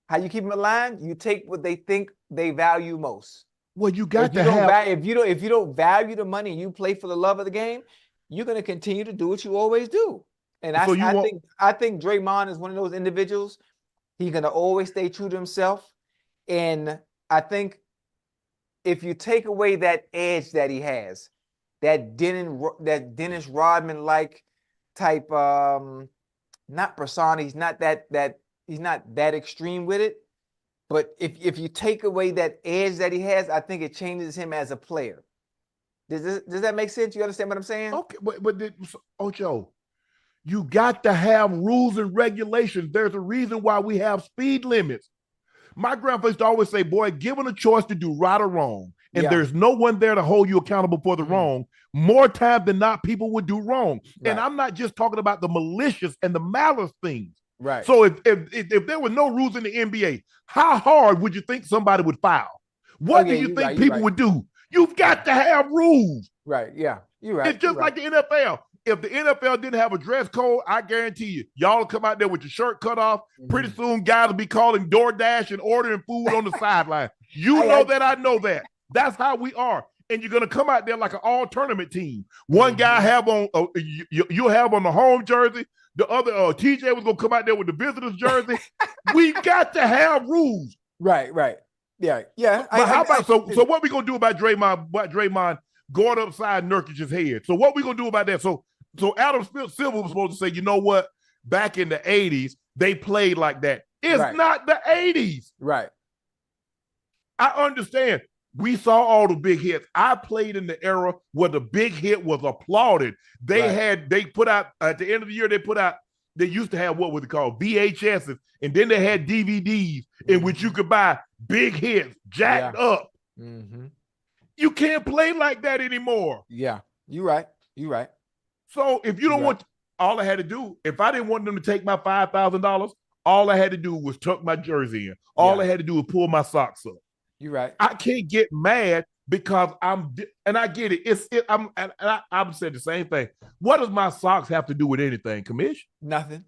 how you keep them in line? You take what they think they value most. Well, you got to have. If you don't value the money, and you play for the love of the game, you're going to continue to do what you always do. And I think Draymond is one of those individuals. He's going to always stay true to himself. And I think if you take away that edge that he has, that Dennis Rodman-like type, not persona, he's not that extreme with it. But if you take away that edge that he has, I think it changes him as a player. Does that make sense? You understand what I'm saying? Okay, but Ocho, you got to have rules and regulations. There's a reason why we have speed limits. My grandpa used to always say, boy, given a choice to do right or wrong, and there's no one there to hold you accountable for the wrong, more time than not, people would do wrong. Right. And I'm not just talking about the malicious and the malice things. Right. So if there were no rules in the NBA, how hard would you think somebody would foul? What do you think people would do? You've got to have rules. Right. Yeah. You're right. It's just like the NFL. If the NFL didn't have a dress code, I guarantee you, y'all will come out there with your shirt cut off. Pretty soon, guys will be calling DoorDash and ordering food on the sideline. You know that, I know that. That's how we are. And you're going to come out there like an all-tournament team. One guy have on, you'll have on the home jersey. The other, TJ was going to come out there with the visitor's jersey. We got to have rules. Right. Yeah. But how about, so what we going to do about Draymond going upside Nurkic's head? So what we going to do about that? So Adam Silver was supposed to say, you know what? Back in the 80s, they played like that. It's not the 80s. Right. I understand. We saw all the big hits. I played in the era where the big hit was applauded. They put out, at the end of the year, they used to have what was it called? VHSs. And then they had DVDs in which you could buy big hits, jacked up. Mm-hmm. You can't play like that anymore. Yeah, you're right. So if you don't want, all I had to do, if I didn't want them to take my $5,000, all I had to do was tuck my jersey in. All I had to do was pull my socks up. You're right. I can't get mad because and I get it. I'm saying the same thing. What does my socks have to do with anything, Commish? Nothing.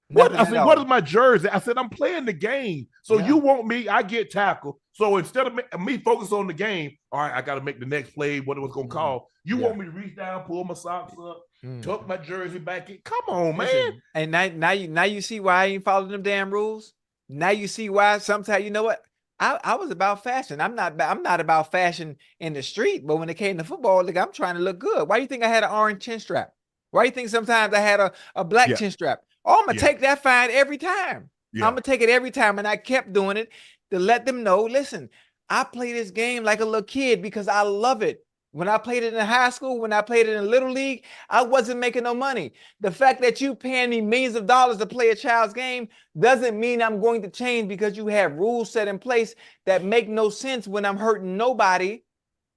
What is my jersey? I said, I'm playing the game. So you want me, I get tackled. So instead of me focus on the game, all right, I got to make the next play, what it was going to call. You want me to reach down, pull my socks up, tuck my jersey back in. Come on, man. And now you see why I ain't following them damn rules. Now you see why sometimes, you know what? I was about fashion. I'm not about fashion in the street, but when it came to football, like, I'm trying to look good. Why do you think I had an orange chin strap? Why do you think sometimes I had a black chin strap? Oh, I'm gonna take that fine every time. Yeah. I'm gonna take it every time. And I kept doing it to let them know, listen, I play this game like a little kid because I love it. When I played it in high school, when I played it in Little League, I wasn't making no money. The fact that you paying me millions of dollars to play a child's game doesn't mean I'm going to change because you have rules set in place that make no sense when I'm hurting nobody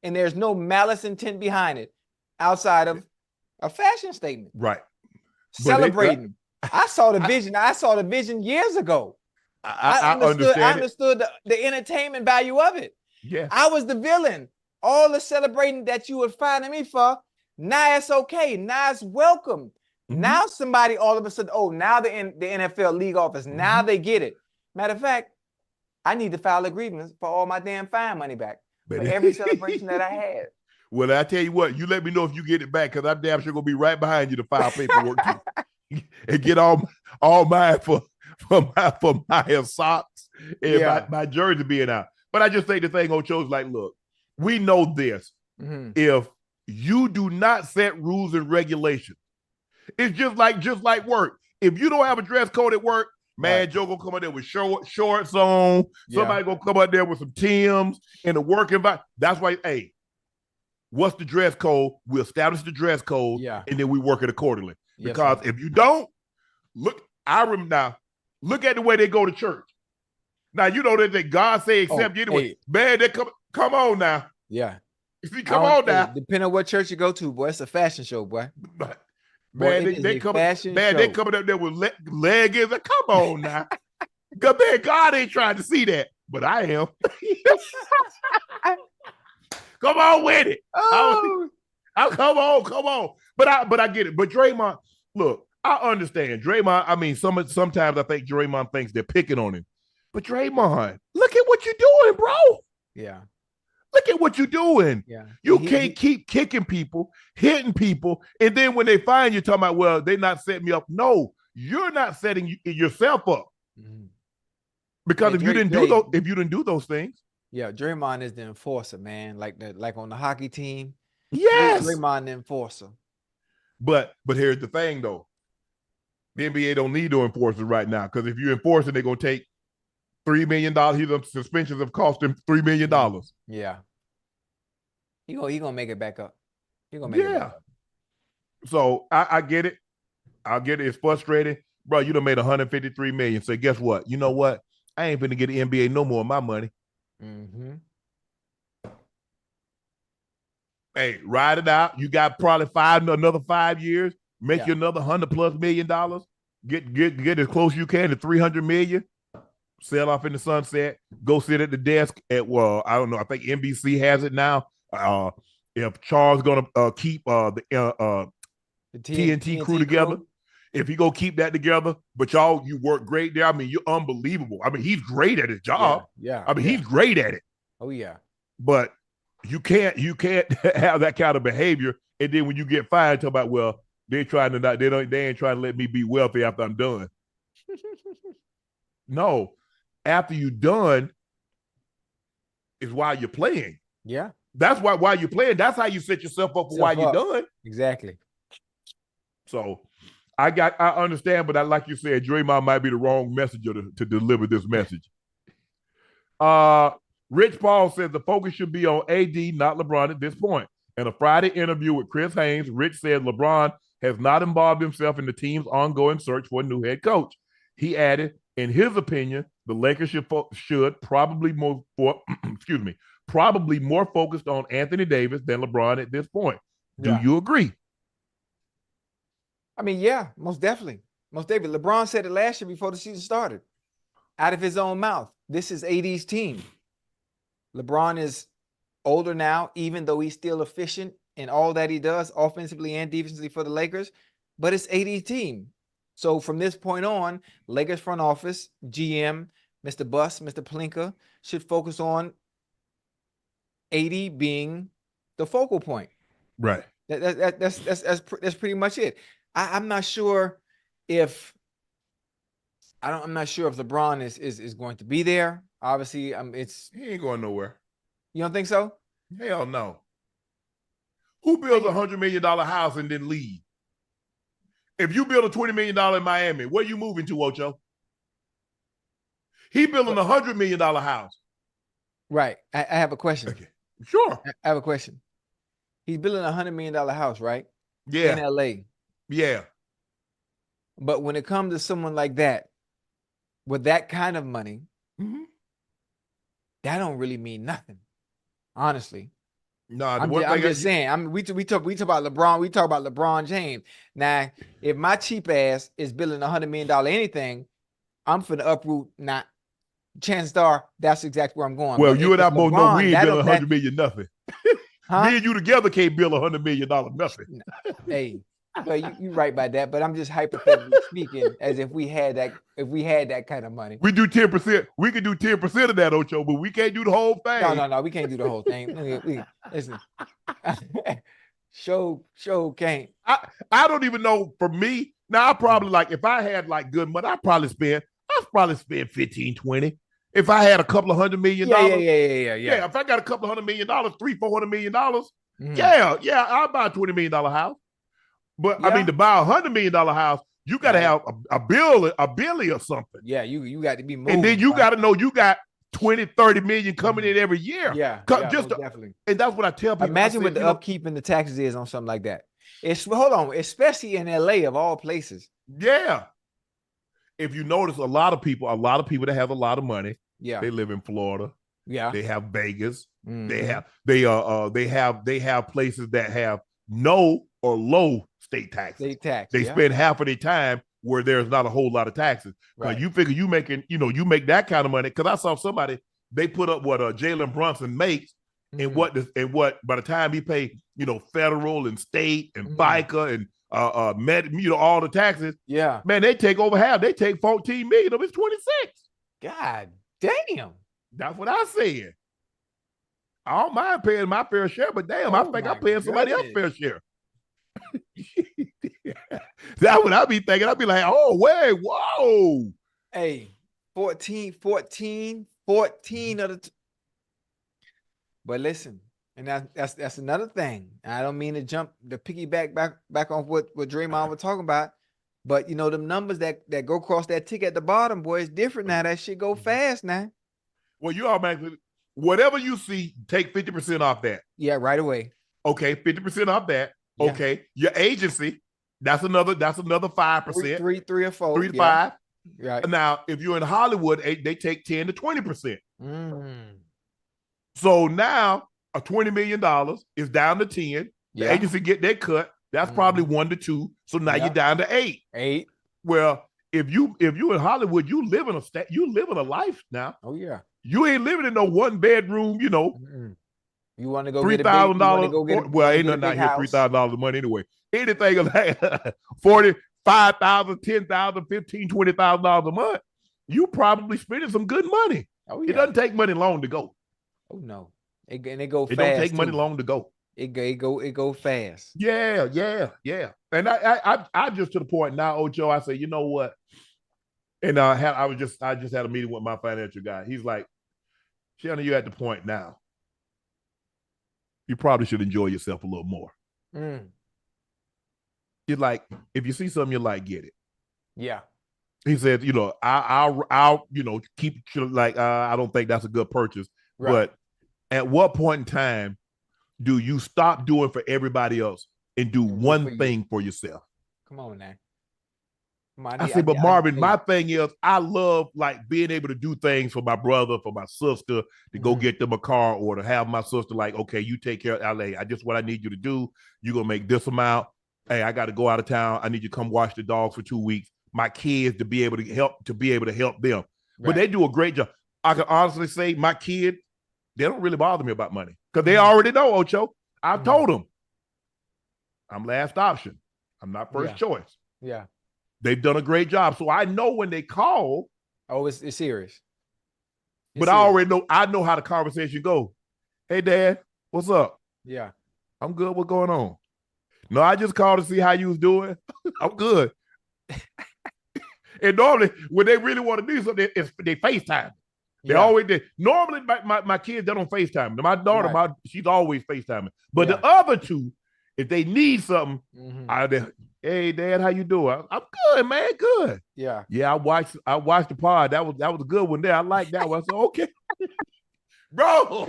and there's no malice intent behind it outside of a fashion statement. Right. Celebrating. I saw the vision. I saw the vision years ago. I understood the entertainment value of it. Yeah. I was the villain. All the celebrating that you were finding me for, now it's okay. Now it's welcome. Now somebody all of a sudden, oh, now the NFL league office, now they get it. Matter of fact, I need to file a grievance for all my damn fine money back for every celebration that I had. Well, I tell you what, you let me know if you get it back because I'm damn sure going to be right behind you to file paperwork and get all mine for my socks and my jersey being out. But I just think the thing Ocho's like, look, we know this. If you do not set rules and regulations, it's just like work. If you don't have a dress code at work, man, Joe gonna come out there with shorts on. Somebody gonna come out there with some Timbs in the work environment. That's why, hey, what's the dress code? We establish the dress code, and then we work it accordingly. Because if you don't, look at the way they go to church. Now, you know that God say accept you anyway. Man, they come on now. Yeah. If you come on now. Depending on what church you go to, boy, it's a fashion show, boy. Man, they coming up there with leggings. Come on now. Man, God ain't trying to see that, but I am. Come on with it. Oh. Come on. But I get it. But Draymond, look, I understand. Draymond, I mean, sometimes I think Draymond thinks they're picking on him. But Draymond, look at what you're doing, bro. Yeah. Look at what you're doing. Yeah. You can't keep kicking people, hitting people, and then when they find you, talking about, well, they're not setting me up. No, you're not setting yourself up. Because if you didn't do those things. Yeah, Draymond is the enforcer, man. Like on the hockey team. Yes. Draymond the enforcer. But here's the thing, though. The NBA don't need no enforcers right now because if you enforce it, they're going to take $3 million. His suspensions have cost him $3 million. Yeah. He gonna make it back up. He gonna make it back up. So I get it. I get it. It's frustrating. Bro, you done made $153 million. So guess what? You know what? I ain't finna get the NBA no more of my money. Hey, ride it out. You got probably another 5 years. Make you another $100+ million. Get as close as you can to $300 million. Sell off in the sunset. Go sit at the desk at I don't know. I think NBC has it now. If Charles gonna keep the TNT crew together, if he gonna keep that together, but you work great there. I mean, you're unbelievable. I mean, he's great at his job. I mean, he's great at it. Oh yeah. But you can't have that kind of behavior, and then when you get fired, talk about, well, they ain't trying to let me be wealthy after I'm done. No, after you're done is while you're playing. Yeah. That's why while you're playing, that's how you set yourself up for while you're done. Exactly. So I understand, but like you said, Draymond might be the wrong messenger to deliver this message. Rich Paul says the focus should be on AD, not LeBron at this point. In a Friday interview with Chris Haynes, Rich said LeBron has not involved himself in the team's ongoing search for a new head coach. He added, in his opinion, the Lakers should probably more focused on Anthony Davis than LeBron at this point. Do you agree? I mean, yeah, most definitely. Most definitely. LeBron said it last year before the season started. Out of his own mouth. This is AD's team. LeBron is older now, even though he's still efficient in all that he does, offensively and defensively for the Lakers. But it's AD's team. So from this point on, Lakers front office, GM, Mr. Buss, Mr. Pelinka should focus on AD being the focal point. Right. That's pretty much it. I'm not sure if LeBron is going to be there. Obviously, he ain't going nowhere. You don't think so? Hell no. Who builds $100 million house and then leave? If you build a $20 million in Miami, where you moving to, Ocho? He building a $100 million house. Right. I have a question. Okay. Sure. I have a question. He's building a $100 million house, right? Yeah. In LA. Yeah. But when it comes to someone like that, with that kind of money, that don't really mean nothing. Honestly. No, I'm just saying. We talk about LeBron. We talk about LeBron James. Now, if my cheap ass is building $100 million anything, I'm finna uproot. Not chances are that's exactly where I'm going. Well, but you and I both know we ain't building $100 million nothing. Huh? Me and you together can't build $100 million nothing. Hey, well, you right by that, but I'm just hypothetically speaking, as if we had that kind of money. We do 10%. We can do 10% of that, Ocho, but we can't do the whole thing. No, we can't do the whole thing. Listen, show can't. I don't even know. For me, now I probably like if I had like good money, I'd probably spend 15, 20. If I had a couple of $100 million, yeah. If I got a couple of $100 million, $300-400 million, yeah, I'll buy a $20 million house. But I mean, to buy a $100 million house, you got to have a billy or something. Yeah, you got to be moving. And then you got to know you got 20-30 million coming in every year. Yeah, definitely. And that's what I tell people. Imagine what the upkeep and the taxes is on something like that. Especially in LA of all places. Yeah. If you notice, a lot of people that have a lot of money, they live in Florida. Yeah. They have Vegas. They have places that have no or low state taxes. They spend half of their time where there's not a whole lot of taxes. Because you figure you make that kind of money. Because I saw somebody, they put up what Jalen Brunson makes and what by the time he paid, federal and state and FICA and all the taxes. Yeah. Man, they take over half. They take 14 million of his 26. God damn. That's what I said. I don't mind paying my fair share, but damn, I think I'm paying somebody else's fair share. That's what I be thinking. I'd be like, oh, wait, whoa. Hey, 14 of the but listen, and that's another thing. I don't mean to piggyback back on what Draymond was talking about, but them numbers that go across that tick at the bottom, boy, it's different now. That shit go fast now. Well, you automatically, whatever you see, take 50% off that. Yeah, right away. Okay, 50% off that. Yeah. Okay, your agency, that's another 5%. Three or four. 3 to 5. Right. Now, if you're in Hollywood, they take 10 to 20%. So now a $20 million is down to 10. The agency get their cut. That's probably 1 to 2. So now you're down to 8. 8. Well, if you in Hollywood, you live in a life now. Oh yeah. You ain't living in no 1 bedroom, You want to go $3,000. Well, ain't nothing out here $3,000 of money anyway. Anything like $45,000, $10,000, $15,000, $20,000 a month, you probably spending some good money. Oh yeah. It doesn't take money long to go. Oh no, it go fast. It don't take money long to go. It go fast. Yeah. And I just to the point now, Ocho. I say, you know what? And I just had a meeting with my financial guy. He's like, Shannon, you're at the point now. You probably should enjoy yourself a little more. You're like, if you see something you like, get it. Yeah. He said, I'll keep I don't think that's a good purchase. Right. But at what point in time do you stop doing for everybody else and do one thing for yourself? Come on now. I said, but Marvin, my thing is I love being able to do things for my brother, for my sister, to go get them a car or to have my sister okay, you take care of LA. What I need you to do. You're going to make this amount. Hey, I got to go out of town. I need you to come watch the dogs for 2 weeks. My kids to be able to help them. Right. But they do a great job. I can honestly say my kid, they don't really bother me about money because they already know, Ocho. I've told them I'm last option. I'm not first choice. Yeah. They've done a great job. So I know when they call. Oh, it's serious. But I know how the conversation goes. Hey, Dad, what's up? Yeah. I'm good. What's going on? No, I just called to see how you was doing. I'm good. And normally, when they really want to do something, they FaceTime. They always did. Normally, my kids, they don't FaceTime. My daughter, she's always FaceTiming. But the other two, if they need something, Hey, Dad, how you doing? I'm good, man. Good. Yeah. Yeah, I watched the pod. That was a good one there. I like that one. I said, okay, bro.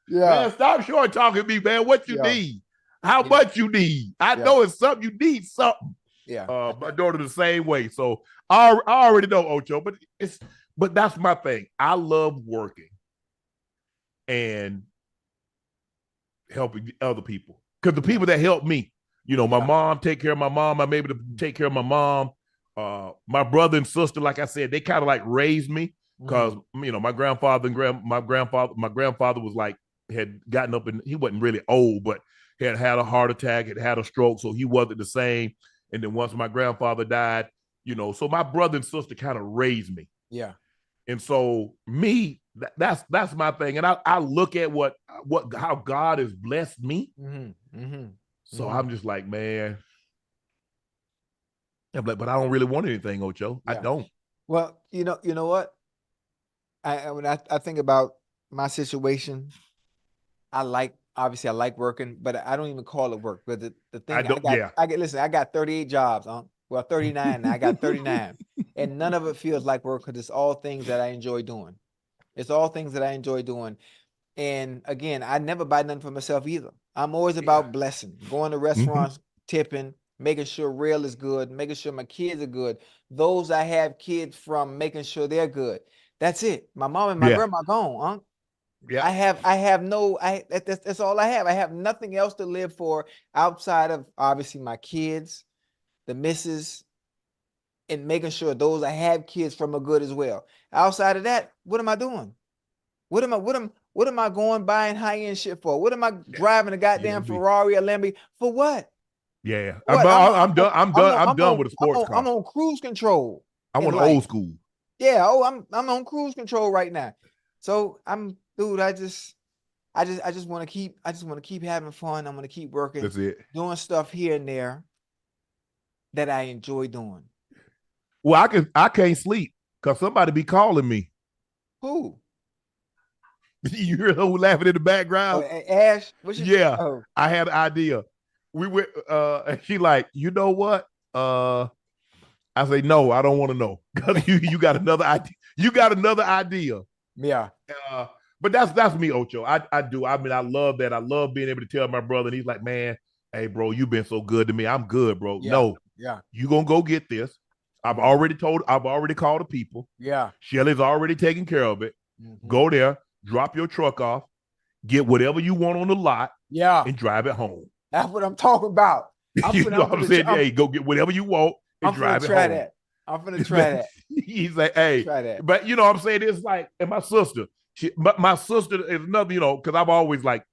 Yeah. Man, stop short talking to me, man. What you Yeah. need? How You know, much you need? I yeah. know it's something you need something. Yeah. My daughter the same way. So I already know Ocho, but that's my thing. I love working and helping other people. Because the Yeah. people that help me, my Yeah. mom, take care of my mom. I'm able to take care of my mom. My brother and sister, like I said, they kind of like raised me because my grandfather my grandfather was like had gotten up and he wasn't really old, but had a heart attack, had a stroke, so he wasn't the same. And then once my grandfather died, so my brother and sister kind of raised me. Yeah. And so me, that's my thing. And I look at how God has blessed me. So I'm just like, man. I'm like, but I don't really want anything, Ocho. I don't. Well, you know what? When I think about my situation, obviously I like working, but I don't even call it work. But the thing I don't. Yeah. listen, I got 38 jobs, well, 39 now. I got 39. And none of it feels like work because it's all things that I enjoy doing. It's all things that I enjoy doing. And again, I never buy nothing for myself either. I'm always about blessing, going to restaurants, tipping, making sure real is good, making sure my kids are good. Those I have kids from, making sure they're good. That's it. My mom and my grandma gone, Yeah. That's all I have. I have nothing else to live for outside of obviously my kids, the missus, and making sure those I have kids from are good as well. Outside of that, what am I doing? What am I going buying high-end shit for? What am I driving a goddamn Ferrari or Lamborghini for? What? Yeah. What? I'm done. I'm done with a sports car. I'm on cruise control. I want old school. Yeah. I'm on cruise control right now. So dude. I just want to keep having fun. I'm gonna keep working. That's it. Doing stuff here and there that I enjoy doing. Well, I can't sleep because somebody be calling me. Who? You hear who laughing in the background? Oh, Ash? Yeah. Oh. I had an idea. We went, she like, you know what? I say, no, I don't want to know. Because you got another idea. You got another idea. Yeah. But that's me, Ocho. I do. I mean, I love that. I love being able to tell my brother, and he's like, man, hey, bro, you've been so good to me. I'm good, bro. Yeah. No. Yeah. You gonna go get this. I've already called the people. Yeah. Shelly's already taking care of it. Go there, drop your truck off, get whatever you want on the lot, and drive it home. That's what I'm talking about. You know what I'm saying? Hey, go get whatever you want and drive it home. I'm gonna try that. He's like, hey, but you know what I'm saying? It's like, and my sister, my sister is another, because I've always like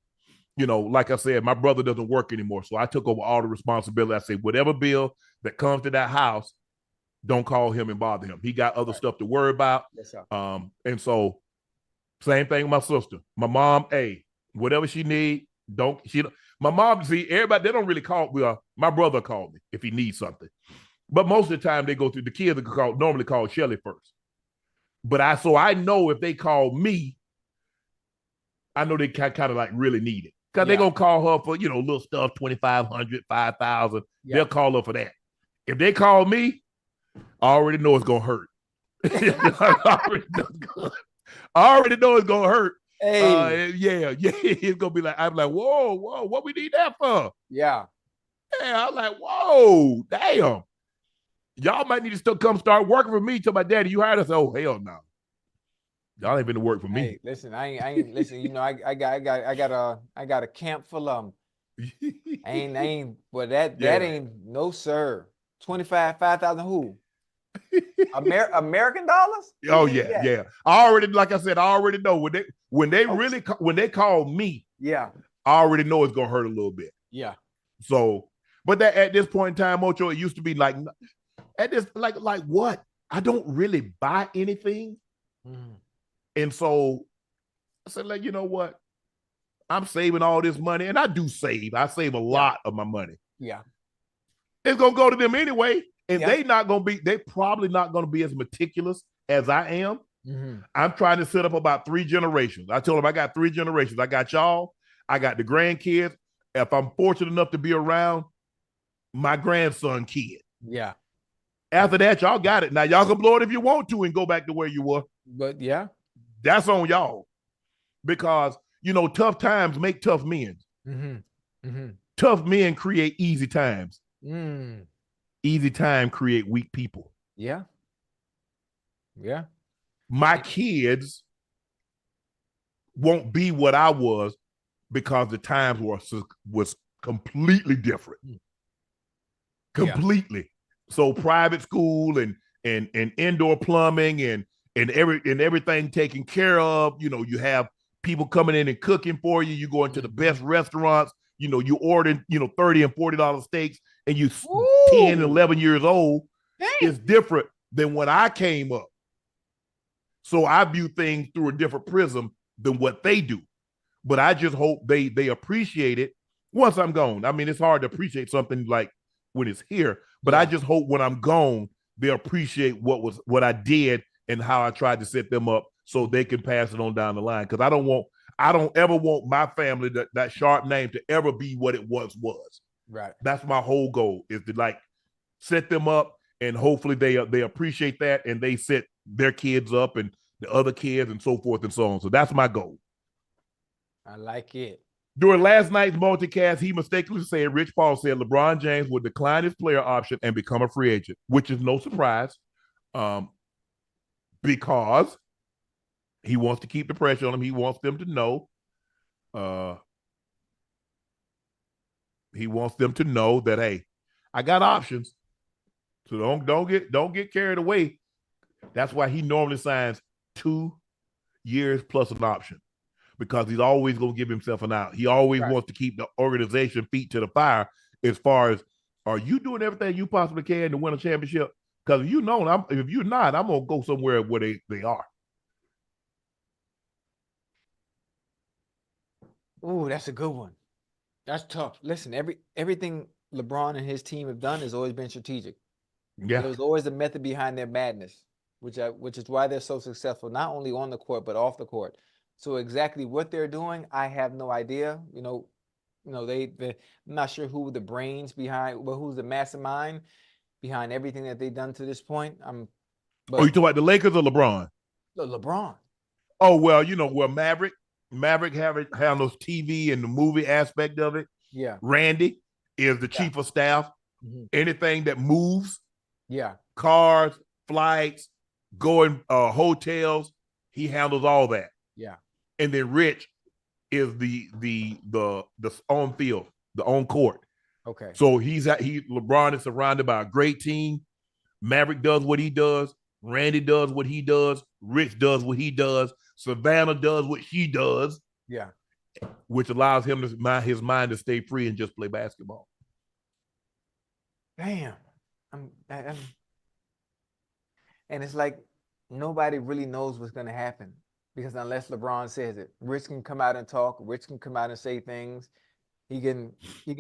I said, my brother doesn't work anymore. So I took over all the responsibility. I said, whatever bill that comes to that house, don't call him and bother him. He got other stuff to worry about. Yes, sir. And so same thing with my sister. My mom, hey, whatever she need, my mom, see, everybody, they don't really call. My brother called me if he needs something. But most of the time they go through, the kids normally call Shelly first. But I know if they call me, I know they kind of like really need it. Because they're going to call her for, little stuff, $2,500, $5,000. They'll call her for that. If they call me, I already know it's going to hurt. I already know it's going to hurt. Hey. It's going to be like, I'm like, whoa, what we need that for? Yeah. Yeah, I'm like, whoa, damn. Y'all might need to still come start working for me. Tell my daddy, you hired us. Oh, hell no. Y'all ain't been to work for me. Hey, listen, I ain't listen, I got a camp full of them. That ain't, no sir. 5,000 who? American dollars? Oh yeah. I already know when they call me. Yeah. I already know it's gonna hurt a little bit. Yeah. So, but that at this point in time, Ocho, it used to be like at this like what? I don't really buy anything. And so I said, like, you know what? I'm saving all this money, and I do save. I save a lot of my money. Yeah. It's gonna go to them anyway. And they probably not gonna be as meticulous as I am. I'm trying to set up about 3 generations. I told them I got 3 generations. I got y'all, I got the grandkids. If I'm fortunate enough to be around, my grandson kid. Yeah. After that, y'all got it. Now y'all can blow it if you want to and go back to where you were. But yeah, that's on y'all. Because tough times make tough men. Tough men create easy times. Easy time create weak people. Yeah. Yeah. My kids won't be what I was because the times was completely different. Completely. Yeah. So private school and indoor plumbing and everything taken care of. You have people coming in and cooking for you. You go into the best restaurants. You ordering $30 and $40 steaks, and you 10 and 11 years old. Dang. It's different than when I came up. So I view things through a different prism than what they do. But I just hope they appreciate it once I'm gone. I mean, it's hard to appreciate something like when it's here, but I just hope when I'm gone, they appreciate what I did and how I tried to set them up so they can pass it on down the line. Because I don't ever want my family, that Sharpe name, to ever be what it was. Right. That's my whole goal, is to set them up, and hopefully they appreciate that, and they set their kids up and the other kids and so forth and so on. So that's my goal. I like it. During last night's multicast, he mistakenly said Rich Paul said LeBron James would decline his player option and become a free agent, which is no surprise, because he wants to keep the pressure on him. He wants them to know. He wants them to know that, hey, I got options. So don't get carried away. That's why he normally signs 2 years plus an option, because he's always going to give himself an out. He always wants to keep the organization feet to the fire as far as, are you doing everything you possibly can to win a championship? Because if you're not, I'm going to go somewhere where they are. Oh, that's a good one. That's tough. Listen, everything LeBron and his team have done has always been strategic. Yeah. There was always a method behind their madness, which is why they're so successful, not only on the court, but off the court. So exactly what they're doing, I have no idea. I'm not sure who the brains behind, well, who's the mastermind behind everything that they've done to this point. You talking about the Lakers or LeBron? LeBron. Oh, well, where Maverick handles TV and the movie aspect of it. Yeah. Randy is the chief of staff. Anything that moves. Yeah. Cars, flights, going hotels, he handles all that. Yeah. And then Rich is the on field, the on court. Okay. So LeBron is surrounded by a great team. Maverick does what he does. Randy does what he does. Rich does what he does. Savannah does what she does. Yeah. Which allows him his mind to stay free and just play basketball. Damn. And it's like nobody really knows what's going to happen, because unless LeBron says it, Rich can come out and talk. Rich can come out and say things. He can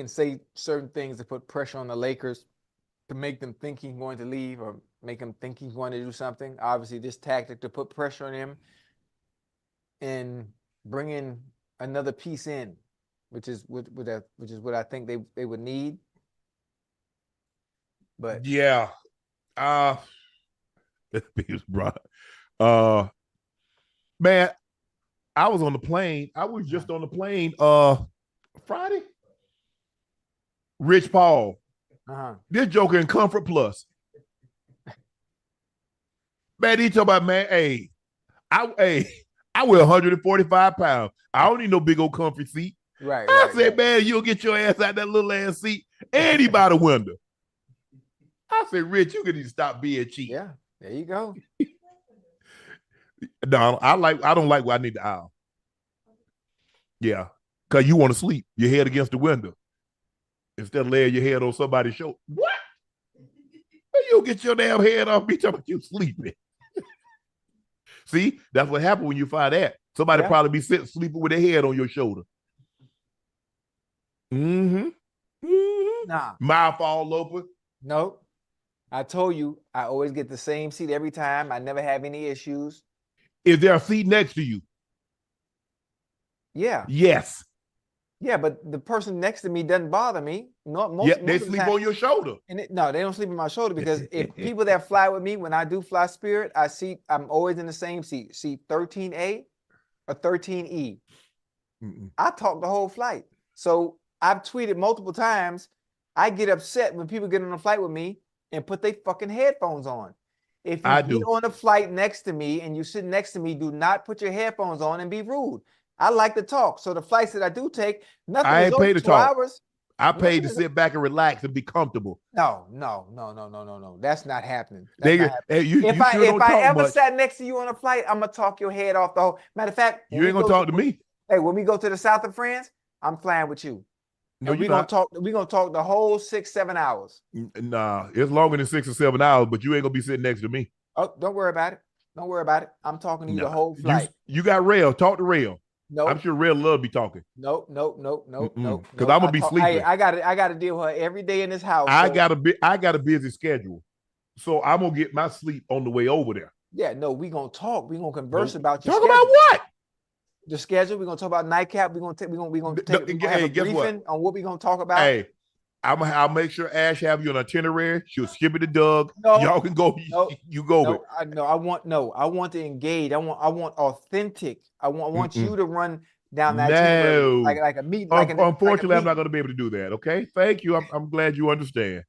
say certain things to put pressure on the Lakers to make them think he's going to leave, or make them think he's going to do something. Obviously, this tactic to put pressure on him and bring in another piece in, which is what I think they would need. But yeah, man, I was on the plane. I was just on the plane Friday. Rich Paul. This joker in Comfort Plus. Man, he talking about, man, I weigh 145 pounds. I don't need no big old comfy seat. Right. I said, man, you'll get your ass out that little ass seat, and he by the window. I said, Rich, you need to stop being cheap. Yeah, there you go. No, I don't like where I need the aisle. Yeah, because you want to sleep, your head against the window, instead of laying your head on somebody's shoulder. What? You'll get your damn head off me talking about you sleeping. See, that's what happened when you find that. Somebody probably be sleeping with their head on your shoulder. Nah. Mouth all open. Nope. I told you, I always get the same seat every time. I never have any issues. Is there a seat next to you? Yeah. Yes. Yeah, but the person next to me doesn't bother me. No, Yeah, most they of the sleep time, on your shoulder. and no, they don't sleep on my shoulder because if people that fly with me, when I do fly Spirit, I'm always in the same seat 13A or 13E. I talk the whole flight. So I've tweeted multiple times. I get upset when people get on a flight with me and put their fucking headphones on. If you I get do. on a flight next to me and you sit next to me, do not put your headphones on and be rude. I like to talk. So the flights that I do take, nothing I is ain't over paid to 2 talk. hours. I paid Nothing to is sit back and relax and be comfortable. no. That's not happening. That's not Nigga, happening. hey, you sure If don't I talk ever much. sat next to you on a flight, I'm gonna talk your head off the whole. Matter of fact, You ain't gonna talk to me. hey, when we go to the south of France, I'm flying with you. No, And you're not. we're gonna talk the whole 6-7 hours. Nah, it's longer than 6 or 7 hours, but you ain't gonna be sitting next to me. Oh, don't worry about it. Don't worry about it. I'm talking to you the Nah, whole flight. you got Rail. Talk to Rail. I'm Nope. sure Rail love to be talking. Nope. Because I'm gonna be sleeping. I got to deal with her every day in this house. I got a busy schedule, so I'm gonna get my sleep on the way over there. Yeah, no, we gonna talk. We gonna converse about your talk schedule. about what? The schedule. We're gonna talk about Nightcap. We're gonna have a briefing on what we're gonna talk about. Hey, I'll make sure Ash have you an itinerary. She'll ship it to Doug. No, y'all can go. No, you go no, with. I want to engage. I want authentic. I want you to run down that itinerary like a meet. Unfortunately, I'm not going to be able to do that. Okay, thank you. I'm glad you understand.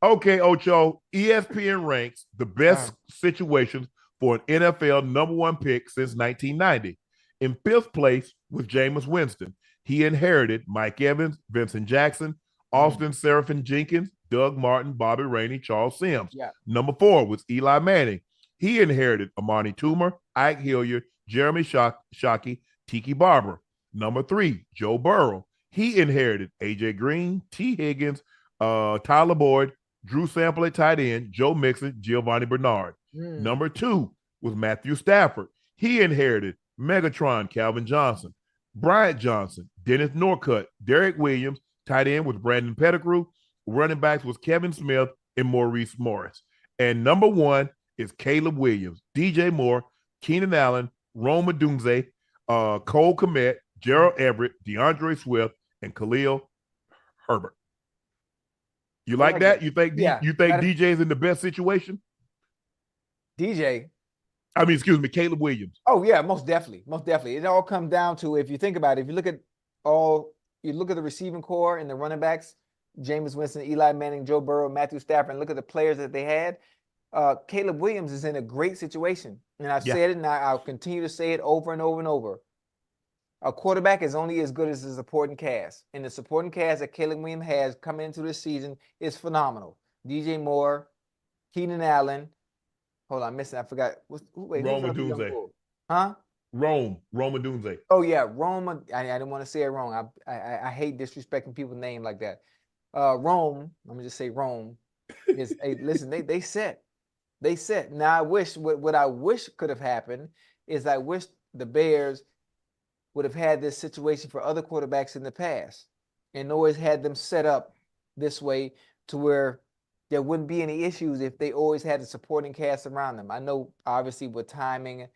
Okay, Ocho. ESPN ranks the best situations for an NFL number one pick since 1990. In fifth place was Jameis Winston. He inherited Mike Evans, Vincent Jackson, Austin Seraphim Jenkins, Doug Martin, Bobby Rainey, Charles Sims. Yeah. Number 4 was Eli Manning. He inherited Amani Toomer, Ike Hilliard, Jeremy Shockey, Tiki Barber. Number 3, Joe Burrow. He inherited AJ Green, T. Higgins, Tyler Boyd, Drew Sample at tight end, Joe Mixon, Giovanni Bernard. Number 2 was Matthew Stafford. He inherited Megatron, Calvin Johnson, Bryant Johnson, Dennis Norcutt, Derek Williams. Tight end was Brandon Pettigrew. Running backs was Kevin Smith and Maurice Morris. And number 1 is Caleb Williams, DJ Moore, Keenan Allen, Rome Odunze, Cole Kmet, Gerald Everett, DeAndre Swift, and Khalil Herbert. You like that? You think DJ's in the best situation? DJ. I mean, excuse me, Caleb Williams. Oh yeah, most definitely. It all comes down to, if you think about it, if you look at the receiving core and the running backs, Jameis Winston, Eli Manning, Joe Burrow, Matthew Stafford, and look at the players that they had. Caleb Williams is in a great situation. And I've said it, and I'll continue to say it over and over and over. A quarterback is only as good as the supporting cast. And the supporting cast that Caleb Williams has coming into this season is phenomenal. DJ Moore, Keenan Allen. Hold on, I forgot. Rome Odunze. Huh? Rome Odunze. Oh yeah, Rome. I didn't want to say it wrong. I hate disrespecting people's name like that. Rome. Let me just say Rome. Is hey, listen. They set. Now I wish what I wish could have happened is I wish the Bears would have had this situation for other quarterbacks in the past and always had them set up this way to where there wouldn't be any issues if they always had a supporting cast around them. I know obviously with timing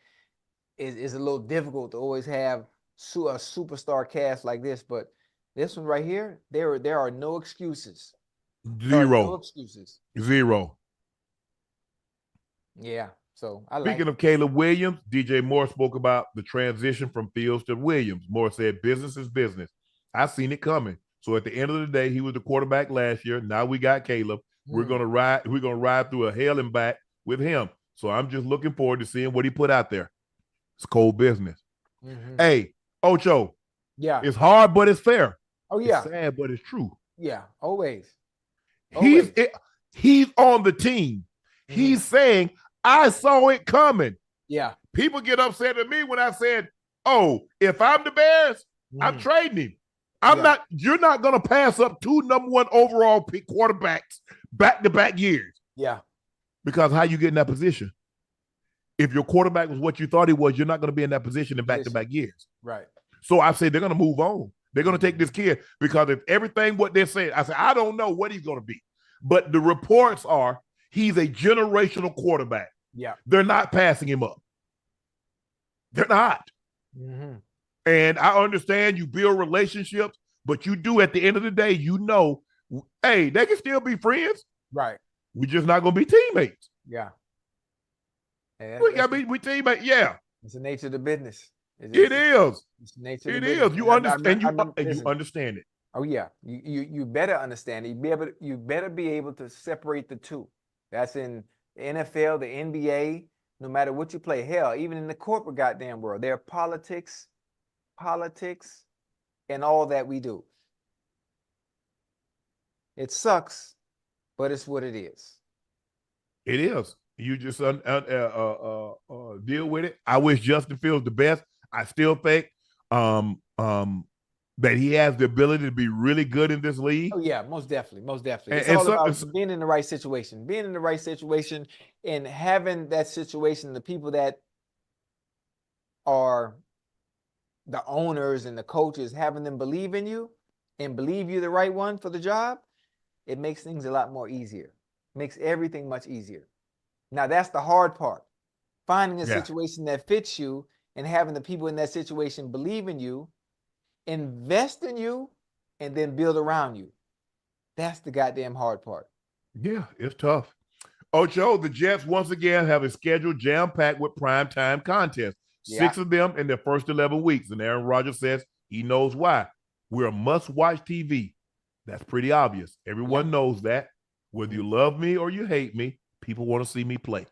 is a little difficult to always have a superstar cast like this, but this one right here, there are no excuses. Zero. No excuses. Zero. Yeah. So Speaking of Caleb Williams, DJ Moore spoke about the transition from Fields to Williams. Moore said, business is business. I seen it coming. So at the end of the day, he was the quarterback last year. Now we got Caleb. We're gonna ride through a hell and back with him. So I'm just looking forward to seeing what he put out there. It's cold business. Hey, Ocho. Yeah. It's hard, but it's fair. Oh yeah. It's sad, but it's true. Yeah. Always. He's on the team. He's saying, I saw it coming. Yeah. People get upset at me when I said, oh, if I'm the Bears, I'm trading him. You're not going to pass up 2 number 1 overall pick quarterbacks back-to-back years. Yeah. Because how you get in that position? If your quarterback was what you thought he was, you're not going to be in that position in back-to-back years. Right. So I say they're going to move on. They're going to take this kid because if everything what they're saying, I say, I don't know what he's going to be. But the reports are he's a generational quarterback. Yeah. They're not passing him up. They're not. And I understand you build relationships, but you do at the end of the day, hey, they can still be friends. Right. We're just not going to be teammates. Yeah. We got to be teammates. Yeah. It's the nature of the business. It is. It's the nature of it the business. is. You understand. You understand it. Oh yeah. You better understand it. You better be able to separate the two. That's in the NFL, the NBA, no matter what you play. Hell, even in the corporate goddamn world, there are politics, and all that we do. It sucks, but it's what it is. It is. You just deal with it. I wish Justin Fields the best. I still think that he has the ability to be really good in this league. Oh yeah, most definitely. It's all about being in the right situation, and having that situation. The people that are the owners and the coaches, having them believe in you and believe you're the right one for the job, it makes things a lot more easier. Makes everything much easier. Now that's the hard part. Finding a situation that fits you and having the people in that situation believe in you, invest in you, and then build around you. That's the goddamn hard part. Yeah, it's tough. Ocho, the Jets once again have a schedule jam-packed with primetime contests. 6 of them in their first 11 weeks. And Aaron Rodgers says he knows why. We're a must-watch TV. That's pretty obvious. Everyone knows that. Whether you love me or you hate me, people want to see me play.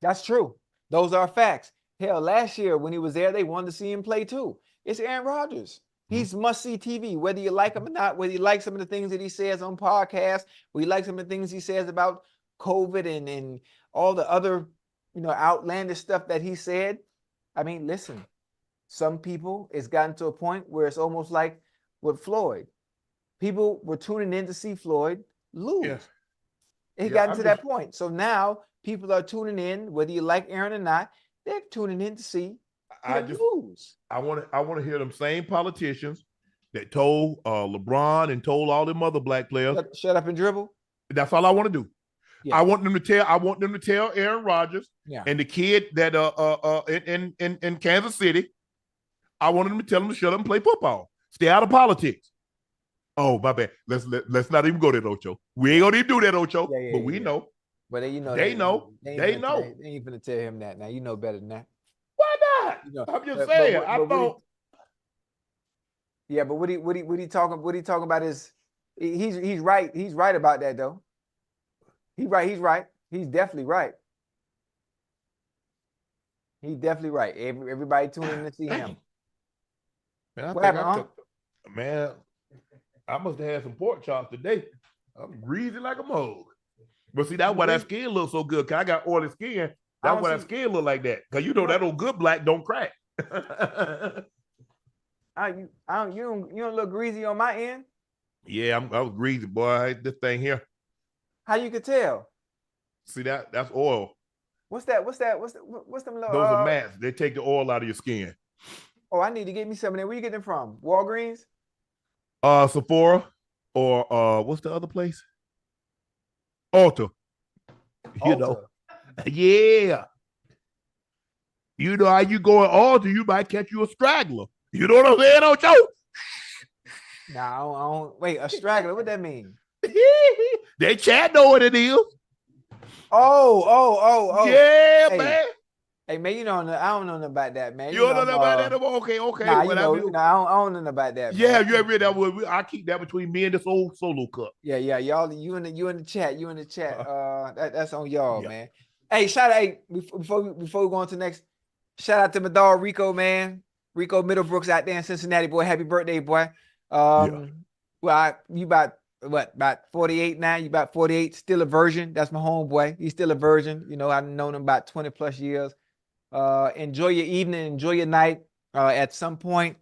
That's true. Those are facts. Hell, last year when he was there, they wanted to see him play too. It's Aaron Rodgers. He's must-see TV, whether you like him or not, whether you like some of the things that he says on podcasts, whether you like some of the things he says about COVID and all the other, outlandish stuff that he said. I mean, listen, some people, it's gotten to a point where it's almost like with Floyd. People were tuning in to see Floyd lose. Yes. It got to that point. So now people are tuning in, whether you like Aaron or not, they're tuning in to see him lose. I want to hear them same politicians that told LeBron and told all them other black players, shut up and dribble. That's all I want to do. Yeah. I want them to tell Aaron Rodgers and the kid that in Kansas City, I want them to tell them to shut up and play football. Stay out of politics. Oh, my bad. Let's not even go there, Ocho. We ain't gonna even do that, Ocho. But we know. But they know. They know. They ain't gonna tell him that. Now you know better than that. Why not? I'm just saying. I thought. Yeah, but what he talking about is he's right. He's right about that though. He's right. He's definitely right. He's definitely right. Everybody tuning in to see him. Man, what happened, man, I must have had some pork chops today. I'm greasy like a mug. But see, that's why that skin looks so good. Cause I got oily skin. That's why that skin look like that. Cause that old good black don't crack. You don't look greasy on my end. Yeah, I was greasy, boy. This thing here. How you could tell? See that's oil. What's them little? Those are mats. They take the oil out of your skin. Oh, I need to get me some of that. Where you get them from? Walgreens? Sephora, or what's the other place? Ulta. Yeah. You know how you go at Ulta, you might catch you a straggler. You know what I'm saying, Ocho? Nah, I don't. Wait, a straggler? What that mean? They Chad know what it is. Oh. Yeah, hey, man. Hey, man, I don't know nothing about that, man. You don't know nothing about that? Okay. Nah, I don't know nothing about that. Yeah, man. you ever read that? I keep that between me and this old solo cup. Yeah, y'all, you in the chat. That's on y'all, man. Hey, shout out, before we go on to next, shout out to my dog Rico, man. Rico Middlebrooks out there in Cincinnati, boy. Happy birthday, boy. Well, you about 48 now? You about 48? Still a virgin? That's my homeboy. He's still a virgin. I've known him about 20 plus years. Enjoy your evening, enjoy your night. At some point,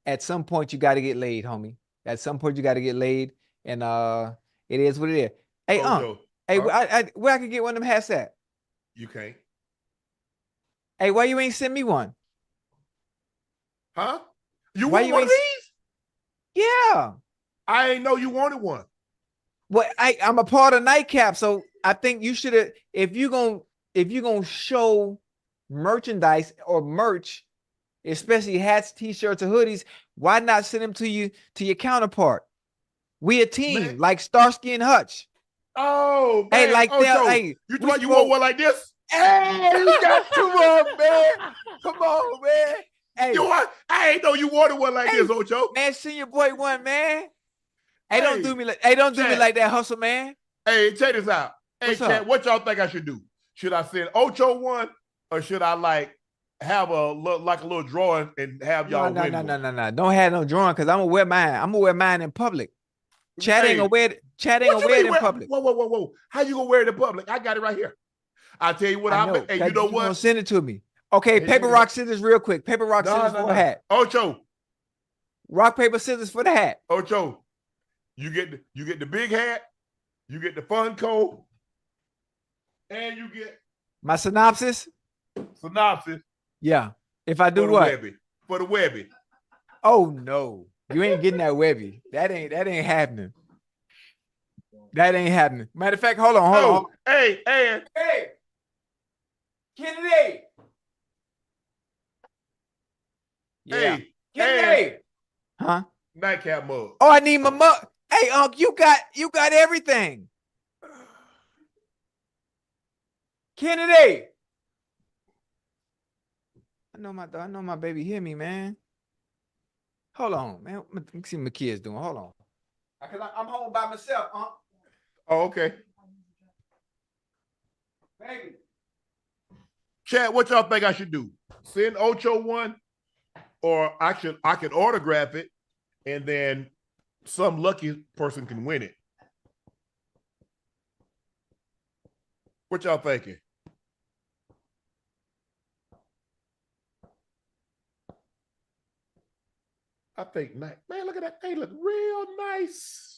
you got to get laid, homie. At some point, you got to get laid, and it is what it is. Hey, where I can get one of them hats at? You can't. Hey, why you ain't send me one? Huh? You want one of these? Yeah. I ain't know you wanted one. Well, I'm a part of Nightcap, so I think you should have. If you gonna show merchandise or merch, especially hats, t-shirts, or hoodies, why not send them to your counterpart? We a team, Man. like Starsky and Hutch. Oh man, Hey, like Ocho, hey, you want one like this? Hey, you got come on, man. Come on, man. Hey, I ain't know you wanted one like this, Ocho. Man, send your boy one, man. Hey, don't do me like that, hustle, man. Hey, check this out. Hey, Chad, what y'all think I should do? Should I send Ocho one, or should I like have a little drawing and have y'all win? No. Don't have no drawing because I'm gonna wear mine. I'm gonna wear mine in public. Chad ain't gonna wear it. Chad ain't gonna wear it in public. Whoa. How you gonna wear it in public? I got it right here. I'll tell you what. Hey, you know what? Gonna send it to me. Okay, paper, rock, scissors, real quick. Paper, rock, scissors for a hat. Ocho. Rock, paper, scissors for the hat. Ocho. You get the big hat. You get the Funko. And you get my synopsis. Yeah. If I do what? For the Webby. Oh no. You ain't getting that Webby. That ain't happening. That ain't happening. Matter of fact, hold on. Hey. Kennedy. Yeah. Hey. Kennedy. Huh? Nightcap mug. Oh, I need my mug. Hey, Unc, you got everything. Kennedy. I know my baby hear me, man. Hold on, man. Let me see what my kids doing. Hold on. Because I'm home by myself, Unc. Oh, okay. Baby. Chad, what y'all think I should do? Send Ocho one, or I can autograph it, and then some lucky person can win it. What y'all thinking? I think, man, look at that. They look real nice.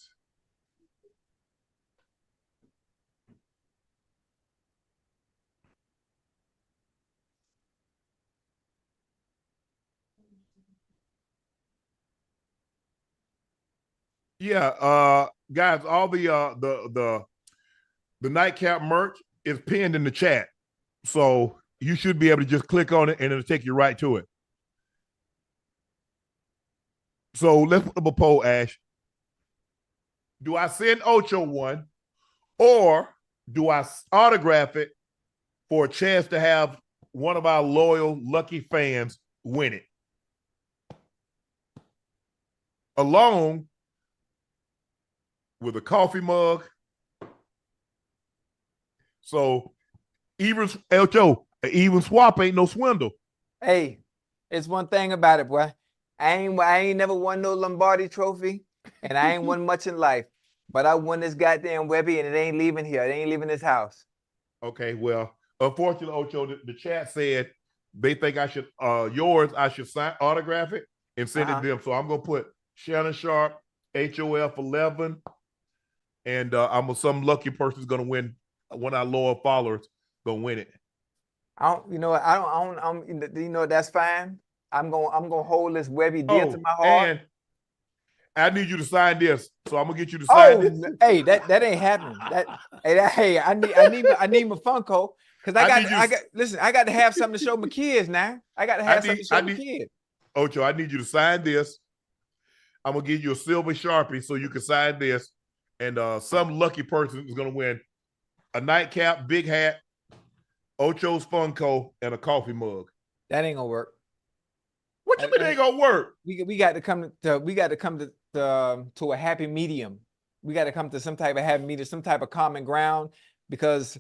Yeah, guys, all the Nightcap merch is pinned in the chat. So you should be able to just click on it and it'll take you right to it. So let's put up a poll, Ash. Do I send Ocho one, or do I autograph it for a chance to have one of our loyal, lucky fans win it? Along with a coffee mug. So even even swap ain't no swindle. Hey, it's one thing about it, boy. I ain't never won no Lombardi trophy, and I ain't won much in life. But I won this goddamn Webby, and it ain't leaving here. It ain't leaving this house. Okay, well, unfortunately, Ocho, the chat said they think I should I should autograph it and send it to them. So I'm gonna put Shannon Sharpe, HOF 11, and some lucky person's gonna win. One of our loyal followers gonna win it. That's fine. I'm gonna hold this Webby dear to my heart. And I need you to sign this, so I'm gonna get you to sign this. Hey, that ain't happening. I need my Funko because I got to have something to show my kids now. I got to have something to show my kids. Ocho, I need you to sign this. I'm gonna give you a silver Sharpie so you can sign this, and some lucky person is gonna win a nightcap, big hat, Ocho's Funko, and a coffee mug. That ain't gonna work. What you mean ain't gonna work? We got to come to a happy medium. We got to come to some type of happy medium, some type of common ground, because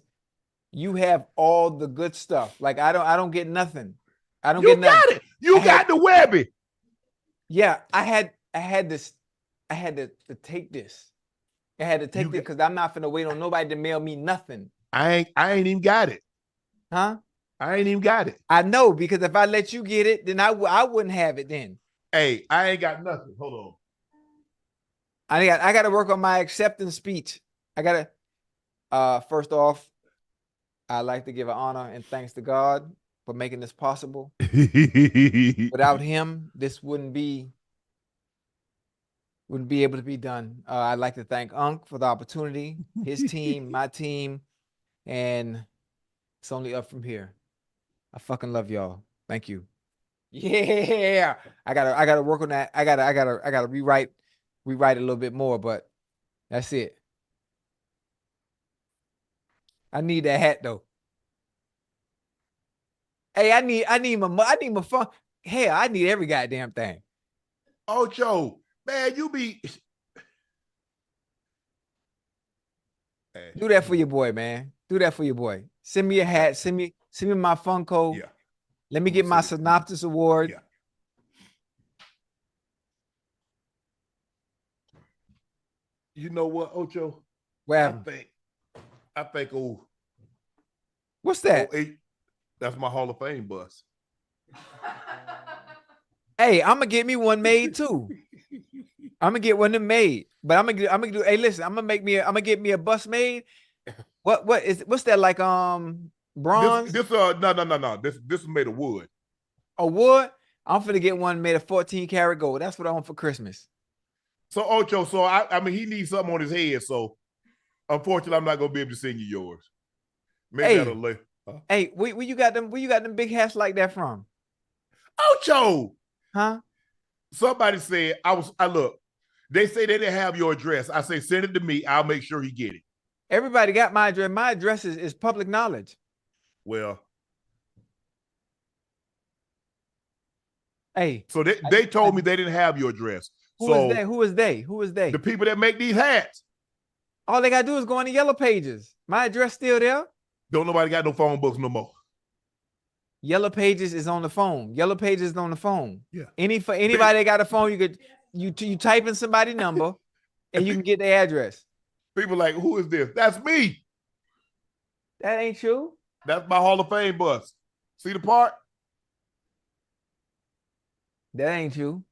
you have all the good stuff. Like I don't get nothing. I don't get nothing. You got it. You got the Webby. Yeah, I had to take this. I had to take it because I'm not finna wait on nobody to mail me nothing. I ain't even got it. Huh? I ain't even got it. I know, because if I let you get it, then I wouldn't have it then. Hey, I ain't got nothing. Hold on. I got to work on my acceptance speech. I got to, first off, I'd like to give an honor and thanks to God for making this possible. Without him, this wouldn't be able to be done. I'd like to thank Unc for the opportunity, his team, my team, and it's only up from here. I fucking love y'all. Thank you. Yeah. I gotta work on that. I gotta rewrite it a little bit more, but that's it. I need that hat though. Hey, I need my phone. Hell, I need every goddamn thing. Ocho, man, you be Do that for your boy, man. Do that for your boy. Send me a hat. Send me my Funko. Yeah. Let me get my Synopsis Award. Yeah. You know what, Ocho? Well, I think what's that? 08, that's my Hall of Fame bus. Hey, I'm gonna get me one made too. I'm gonna get one of them made, but I'm gonna do. Hey, listen, I'm gonna get me a bus made. What's that like? Bronze? No. This is made of wood. A wood? I'm finna get one made of 14 karat gold. That's what I want for Christmas. So Ocho, so I mean he needs something on his head. So unfortunately, I'm not gonna be able to send you yours. Maybe that'll later. Hey, where you got them? Where you got them big hats like that from? Ocho, huh? Somebody said I look. They say they didn't have your address. I say send it to me. I'll make sure he get it. Everybody got my address. My address is public knowledge. Well, hey. So they told me they didn't have your address. Who is they? Who is they? Who is they? The people that make these hats. All they gotta do is go on the Yellow Pages. My address still there. Don't nobody got no phone books no more. Yellow Pages is on the phone. Yellow Pages is on the phone. Yeah. Anybody that got a phone, you type in somebody's number and you can get their address. People like, who is this? That's me. That ain't you. That's my Hall of Fame bus. See the part? That ain't you.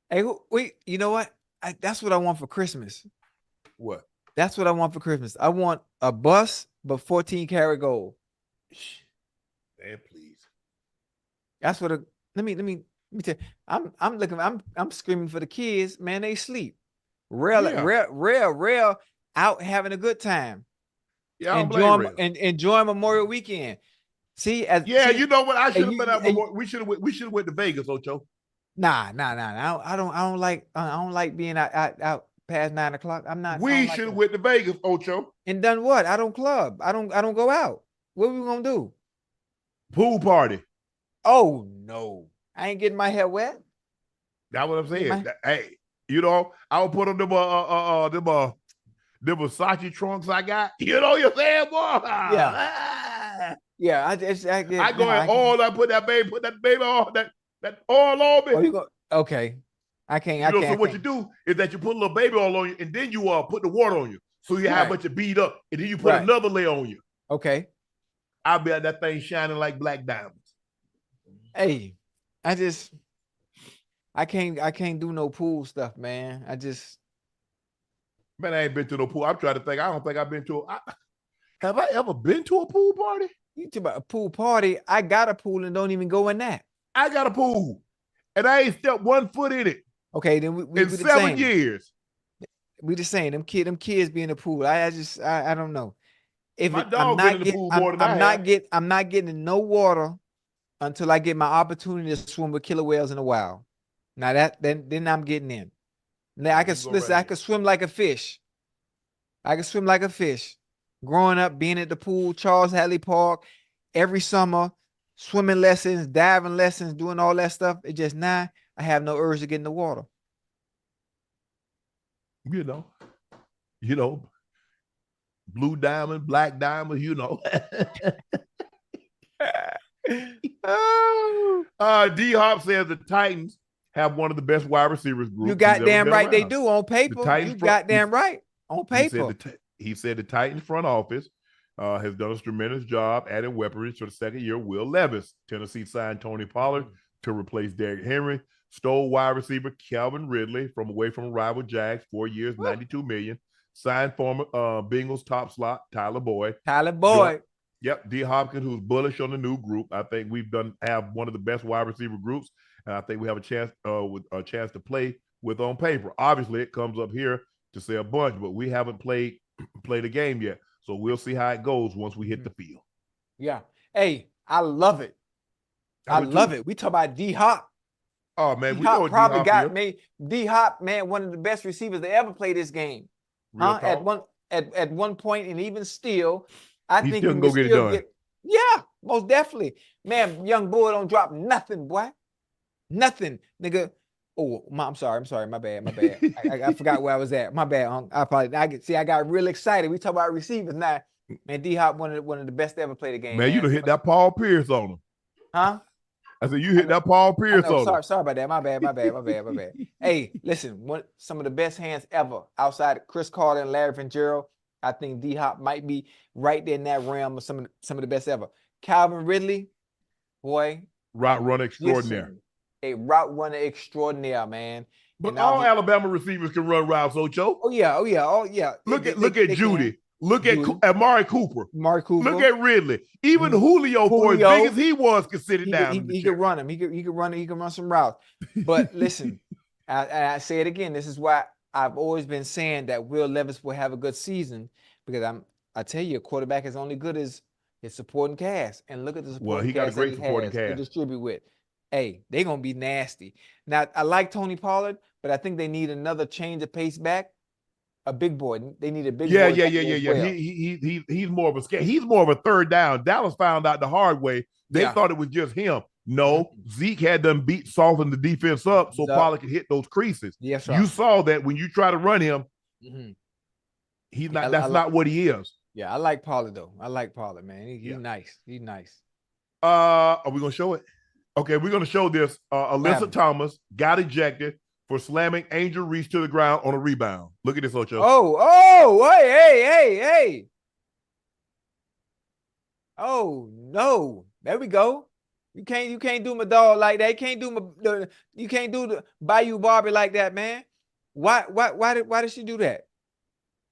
Hey, wait, you know what? That's what I want for Christmas. What? That's what I want for Christmas. I want a bus, but 14 karat gold. Man, please. That's what let me tell you. I'm screaming for the kids, man. They sleep. Real out having a good time. Yeah, enjoying Memorial Weekend. See, you know what? I should have been at Memorial. We should have went to Vegas, Ocho. Nah. I don't like being out past 9 o'clock. I'm not. We should have went to Vegas, Ocho. And done what? I don't club. I don't go out. What we gonna do? Pool party. Oh no. I ain't getting my hair wet. That's what I'm saying. Hey, you know, I'll put on them Versace trunks I got. You know what you're saying, boy? Yeah. Yeah, I put that baby on that oil on me. Okay. I can't. So what you do is that you put a little baby oil on you, and then you put the water on you, so you have much to beat up, and then you put another layer on you. Okay. I'll be at that thing shining like black diamonds. Hey, I can't do no pool stuff, man. Man, I ain't been to no pool. I'm trying to think. I don't think I've been to have I ever been to a pool party? You talk about a pool party. I got a pool and don't even go in that. I got a pool and I ain't stepped 1 foot in it. Okay, then we in 7 years. We just saying them kids be in the pool. I don't know. If my dog get in the pool more than I'm not getting in no water until I get my opportunity to swim with killer whales in the wild. Now then I'm getting in. Now I can swim like a fish. I can swim like a fish. Growing up, being at the pool, Charles Hadley Park, every summer, swimming lessons, diving lessons, doing all that stuff. It just I have no urge to get in the water. You know, blue diamond, black diamond, you know. D-Hop says the Titans have one of the best wide receivers groups. You goddamn right they do on paper. You goddamn right on paper. He said the Titans front office has done a tremendous job adding weaponry for the second year. Will Levis, Tennessee signed Tony Pollard to replace Derrick Henry. Stole wide receiver Calvin Ridley from rival Jags, 4 years, $92 million. Signed former Bengals top slot Tyler Boyd. Yep, D. Hopkins, who's bullish on the new group. I think have one of the best wide receiver groups, and I think we have a chance to play with on paper. Obviously, it comes up here to say a bunch, but we haven't played a game yet, so we'll see how it goes once we hit the field. Yeah. Hey, I love it. I love it. We talk about D-Hop. Oh, man, we D-Hop know probably D-Hop got is. me. D-Hop, man, one of the best receivers to ever play this game. Real talk. At one point, and even still, I He think still you can can go get it still done. get. Yeah, most definitely, man. Young boy don't drop nothing, boy. Nothing, nigga. Oh, I'm sorry. My bad. I forgot where I was at. My bad, Unc. I got real excited. We talk about receivers now. Man, D-Hop one of the best to ever play the game, Man, you man. done hit that Paul Pierce on him. Huh? I said, you hit that Paul I Pierce know. on him. Sorry about that. My bad. Hey, listen, some of the best hands ever outside of Chris Carter and Larry Fitzgerald. I think D-Hop might be right there in that realm of some of the best ever. Calvin Ridley, boy. Route runner extraordinaire. A route runner extraordinaire, man. But all Alabama receivers can run routes, Ocho. Oh yeah. Look at Judy. Look at Amari Cooper. Cooper. Look at Ridley. Even Julio, for as big as he was, could sit it down. He could run him. He could run some routes. But listen, I say it again. This is why I've always been saying that Will Levis will have a good season, because I tell you, a quarterback is only good as his supporting cast. And look at the supporting cast. Well, he got a great supporting cast to distribute with. Hey, they're gonna be nasty. Now, I like Tony Pollard, but I think they need another change of pace back. A big boy. They need a big boy. Yeah. Well. He's more of a scare. He's more of a third down. Dallas found out the hard way. They thought it was just him. No, Zeke had them soften the defense up so Pollard could hit those creases. Yes, you saw that when you try to run him. He's not. That's not what he is. Yeah, I like Pollard though. I like Pollard, man. He's nice. He's nice. Are we gonna show it? Okay, we're gonna show this. Alyssa Thomas got ejected for slamming Angel Reese to the ground on a rebound. Look at this, Ocho. Hey. Oh, no. There we go. You can't do my dog like that. You can't do the Bayou Barbie like that, man. Why did she do that?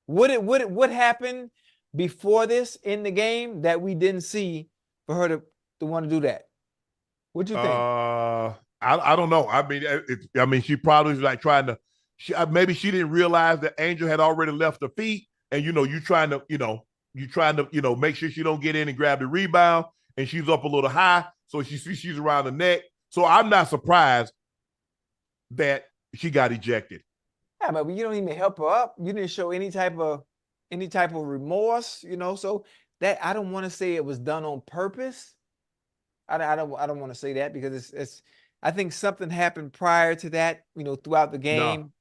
What happened before this in the game that we didn't see for her to want to do that? What you think? I don't know. I mean, she probably was like trying to. Maybe she didn't realize that Angel had already left her feet, and you trying to make sure she don't get in and grab the rebound, and she's up a little high, so she's around the neck. So I'm not surprised that she got ejected. Yeah, but you don't even help her up. You didn't show any type of remorse, So that I don't want to say it was done on purpose. I don't want to say that because it's. I think something happened prior to that, throughout the game. No.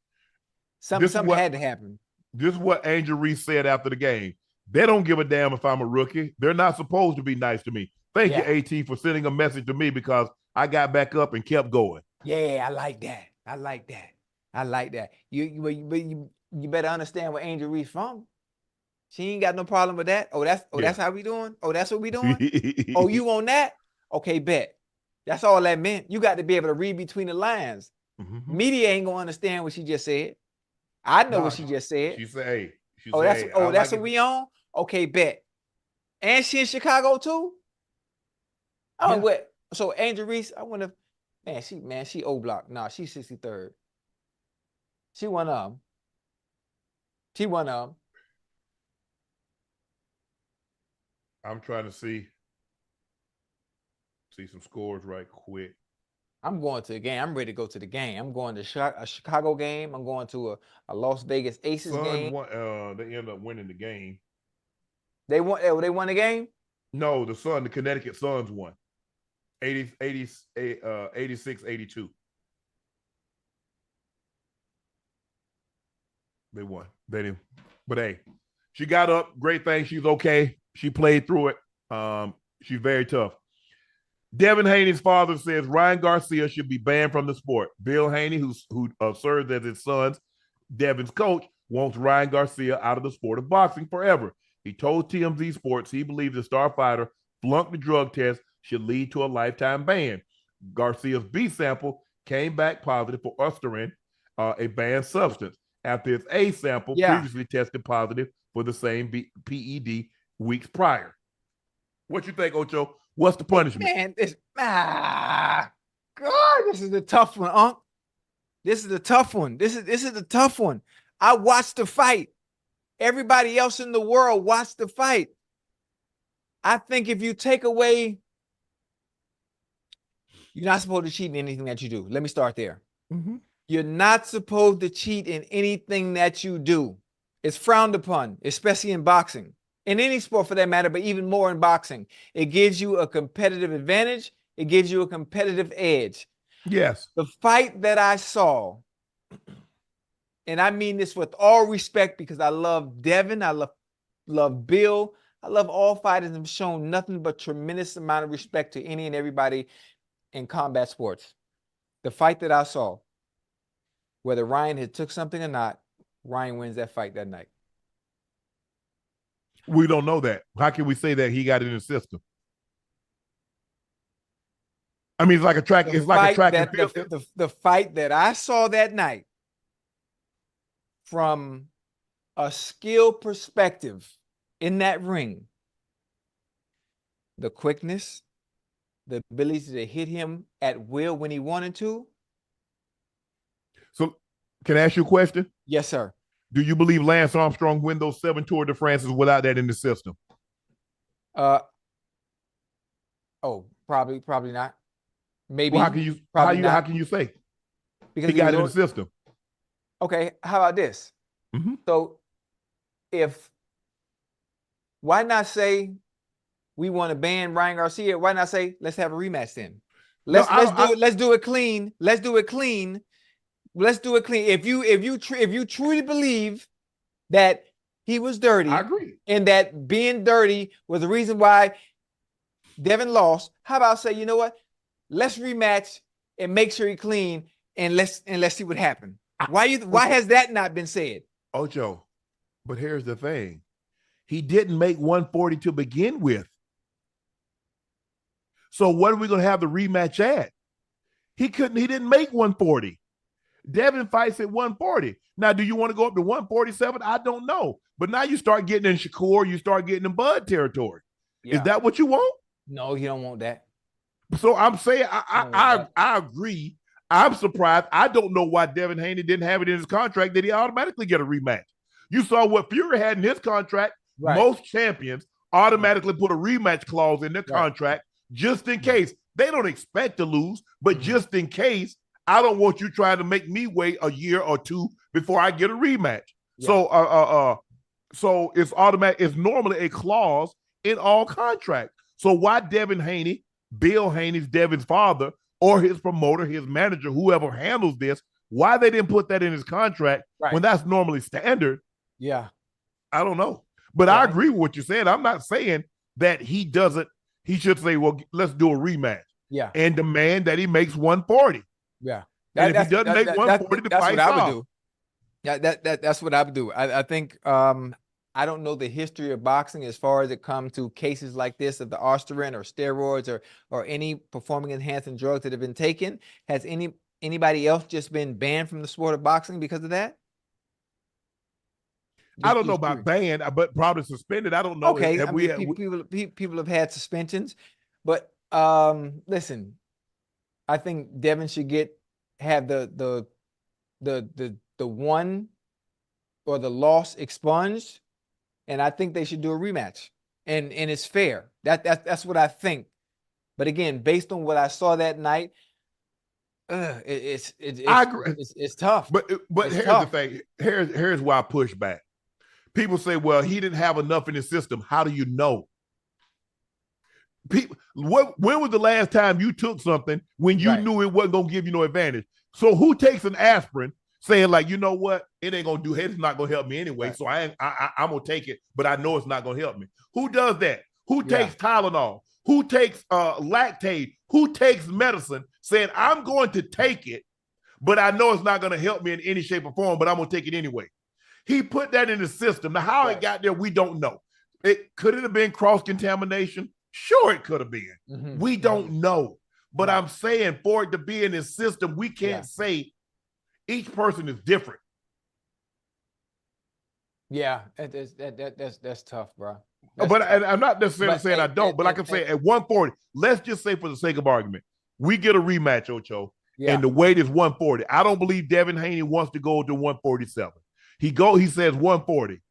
Something had to happen. This is what Angel Reese said after the game. They don't give a damn if I'm a rookie. They're not supposed to be nice to me. Thank you, AT, for sending a message to me because I got back up and kept going. Yeah, I like that. You better understand where Angel Reese from. She ain't got no problem with that. That's how we doing? Oh, that's what we doing? Oh, you on that? Okay, bet. That's all that meant. You got to be able to read between the lines. Media ain't gonna understand what she just said. I know what she just said. She said, "Hey." That's what we on. Okay, bet. And she in Chicago too. Oh, what? So Angel Reese, I wonder. She O block. Nah, she's 63rd. She one of them. I'm trying to see some scores right quick. I'm going to the game. I'm ready to go to the game. I'm going to a Chicago game. I'm going to a Las Vegas Aces game. They ended up winning the game. They won the game? No, the Connecticut Suns won. 86-82. They won. They didn't. But hey, she got up. Great thing. She's okay. She played through it. She's very tough. Devin Haney's father says Ryan Garcia should be banned from the sport. Bill Haney, who served as his son's Devin's coach, wants Ryan Garcia out of the sport of boxing forever. He told TMZ Sports he believes the star fighter flunked the drug test should lead to a lifetime ban. Garcia's B sample came back positive for Usterin, a banned substance, after his A sample previously tested positive for the same PED weeks prior. What you think, Ocho? What's the punishment? Man, this is a tough one, Unc. This is a tough one. This is a tough one. I watched the fight. Everybody else in the world watched the fight. I think if you take away You're not supposed to cheat in anything that you do. Let me start there. Mm-hmm. You're not supposed to cheat in anything that you do. It's frowned upon, especially in boxing. In any sport for that matter, but even more in boxing. It gives you a competitive advantage. It gives you a competitive edge. Yes. The fight that I saw, and I mean this with all respect because I love Devin, I love Bill, I love all fighters and have shown nothing but tremendous amount of respect to any and everybody in combat sports. The fight that I saw, whether Ryan had took something or not, Ryan wins that fight that night. We don't know that. How can we say that he got it in the system? I mean, it's like a track. It's like a track and field. The fight that I saw that night, from a skill perspective in that ring, the quickness, the ability to hit him at will when he wanted to. So, can I ask you a question? Yes, sir. Do you believe Lance Armstrong win those 7 Tour de France's without that in the system? Probably not. Maybe. Well, how can you say? Because he got it in the system. Okay, how about this? Mm-hmm. So, why not say we want to ban Ryan Garcia? Why not say let's have a rematch then? Let's do it clean. Let's do it clean. If you truly believe that he was dirty, I agree, and that being dirty was the reason why Devin lost, how about say, you know what? Let's rematch and make sure he's clean, and let's see what happened. Why has that not been said? Ocho, but here's the thing. He didn't make 140 to begin with. So what are we going to have the rematch at? He didn't make 140. Devin fights at 140. Now, do you want to go up to 147? I don't know. But now you start getting in Shakur, you start getting in Bud territory. Yeah. Is that what you want? No, you don't want that. So I'm saying I agree. I'm surprised. I don't know why Devin Haney didn't have it in his contract that he automatically get a rematch. You saw what Fury had in his contract. Right. Most champions automatically put a rematch clause in their contract just in case. They don't expect to lose, but just in case, I don't want you trying to make me wait a year or two before I get a rematch. Yeah. So it's automatic. It's normally a clause in all contracts. So why Devin Haney, Bill Haney's Devin's father, or his promoter, his manager, whoever handles this, why they didn't put that in his contract when that's normally standard? Yeah. I don't know. But I agree with what you said. I'm not saying that he should say, well, let's do a rematch. Yeah. And demand that he makes 140. Yeah. And if he doesn't make 140, the fight's off. Would do. Yeah, that's what I would do. I think I don't know the history of boxing as far as it comes to cases like this of the Osterin or steroids or any performing enhancing drugs that have been taken. Has anybody else just been banned from the sport of boxing because of that? I don't know about banned, but probably suspended. I don't know. Okay, people have had suspensions, but listen, I think Devin should have the one or the loss expunged, and I think they should do a rematch, and it's fair. That's what I think. But again, based on what I saw that night, I agree. It's tough. But here's the thing. Here's why I push back. People say, well, he didn't have enough in his system. How do you know? When was the last time you took something when you knew it wasn't going to give you no advantage? So who takes an aspirin saying like, you know what, it ain't going to do, it's not going to help me anyway. So I'm going to take it, but I know it's not going to help me. Who does that? Who takes Tylenol? Who takes Lactaid? Who takes medicine saying I'm going to take it, but I know it's not going to help me in any shape or form, but I'm going to take it anyway. He put that in the system. Now, how it got there, we don't know. Could it have been cross-contamination? Sure, it could have been. Mm-hmm. We don't know. But I'm saying for it to be in his system, we can't say each person is different. Yeah, that's tough, bro. I'm not necessarily saying I don't, but I can say at 140, let's just say for the sake of argument, we get a rematch, Ocho, and the weight is 140. I don't believe Devin Haney wants to go to 147. He says 140.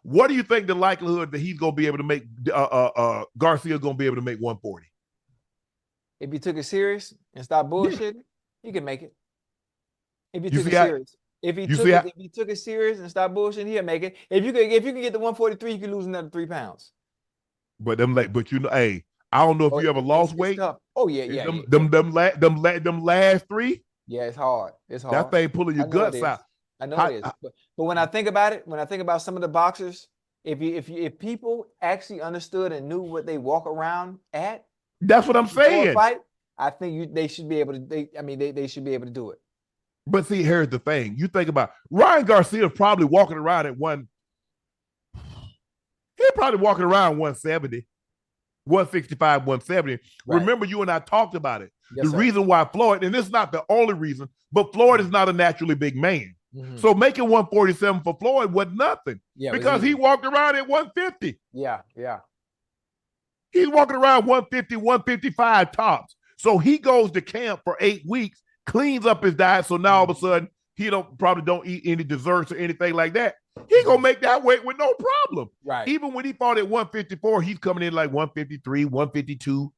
What do you think the likelihood that he's going to be able to make Garcia going to be able to make 140? If he took it serious and stopped bullshitting, he can make it. If he You took see it how- serious. If he you took see it, how- if he took it serious and stopped bullshitting, he'll make it. If you can get the 143, you can lose another 3 pounds. But hey, I don't know if Oh, you ever lost weight. Tough. Oh yeah, And yeah, yeah. them last 3, Yeah, it's hard. It's that hard. thing pulling your I know it guts is. out. I know it is. But when I think about it, when I think about some of the boxers, if people actually understood and knew what they walk around at That's what I'm before a saying. fight, I think they should be able to. They should be able to do it. But see, here's the thing. You think about Ryan Garcia probably walking around at he's probably walking around 170, 165, 170. Right. Remember, you and I talked about it. Yes, the sir. reason why Floyd, and this is not the only reason, but Floyd is not a naturally big man. Mhm. So making 147 for Floyd was nothing. Yeah, because he walked around at 150. Yeah, yeah. He's walking around 150, 155 tops. So he goes to camp for 8 weeks, cleans up his diet. So now all of a sudden he probably don't eat any desserts or anything like that. He gonna make that weight with no problem. Right. Even when he fought at 154, he's coming in like 153, 152.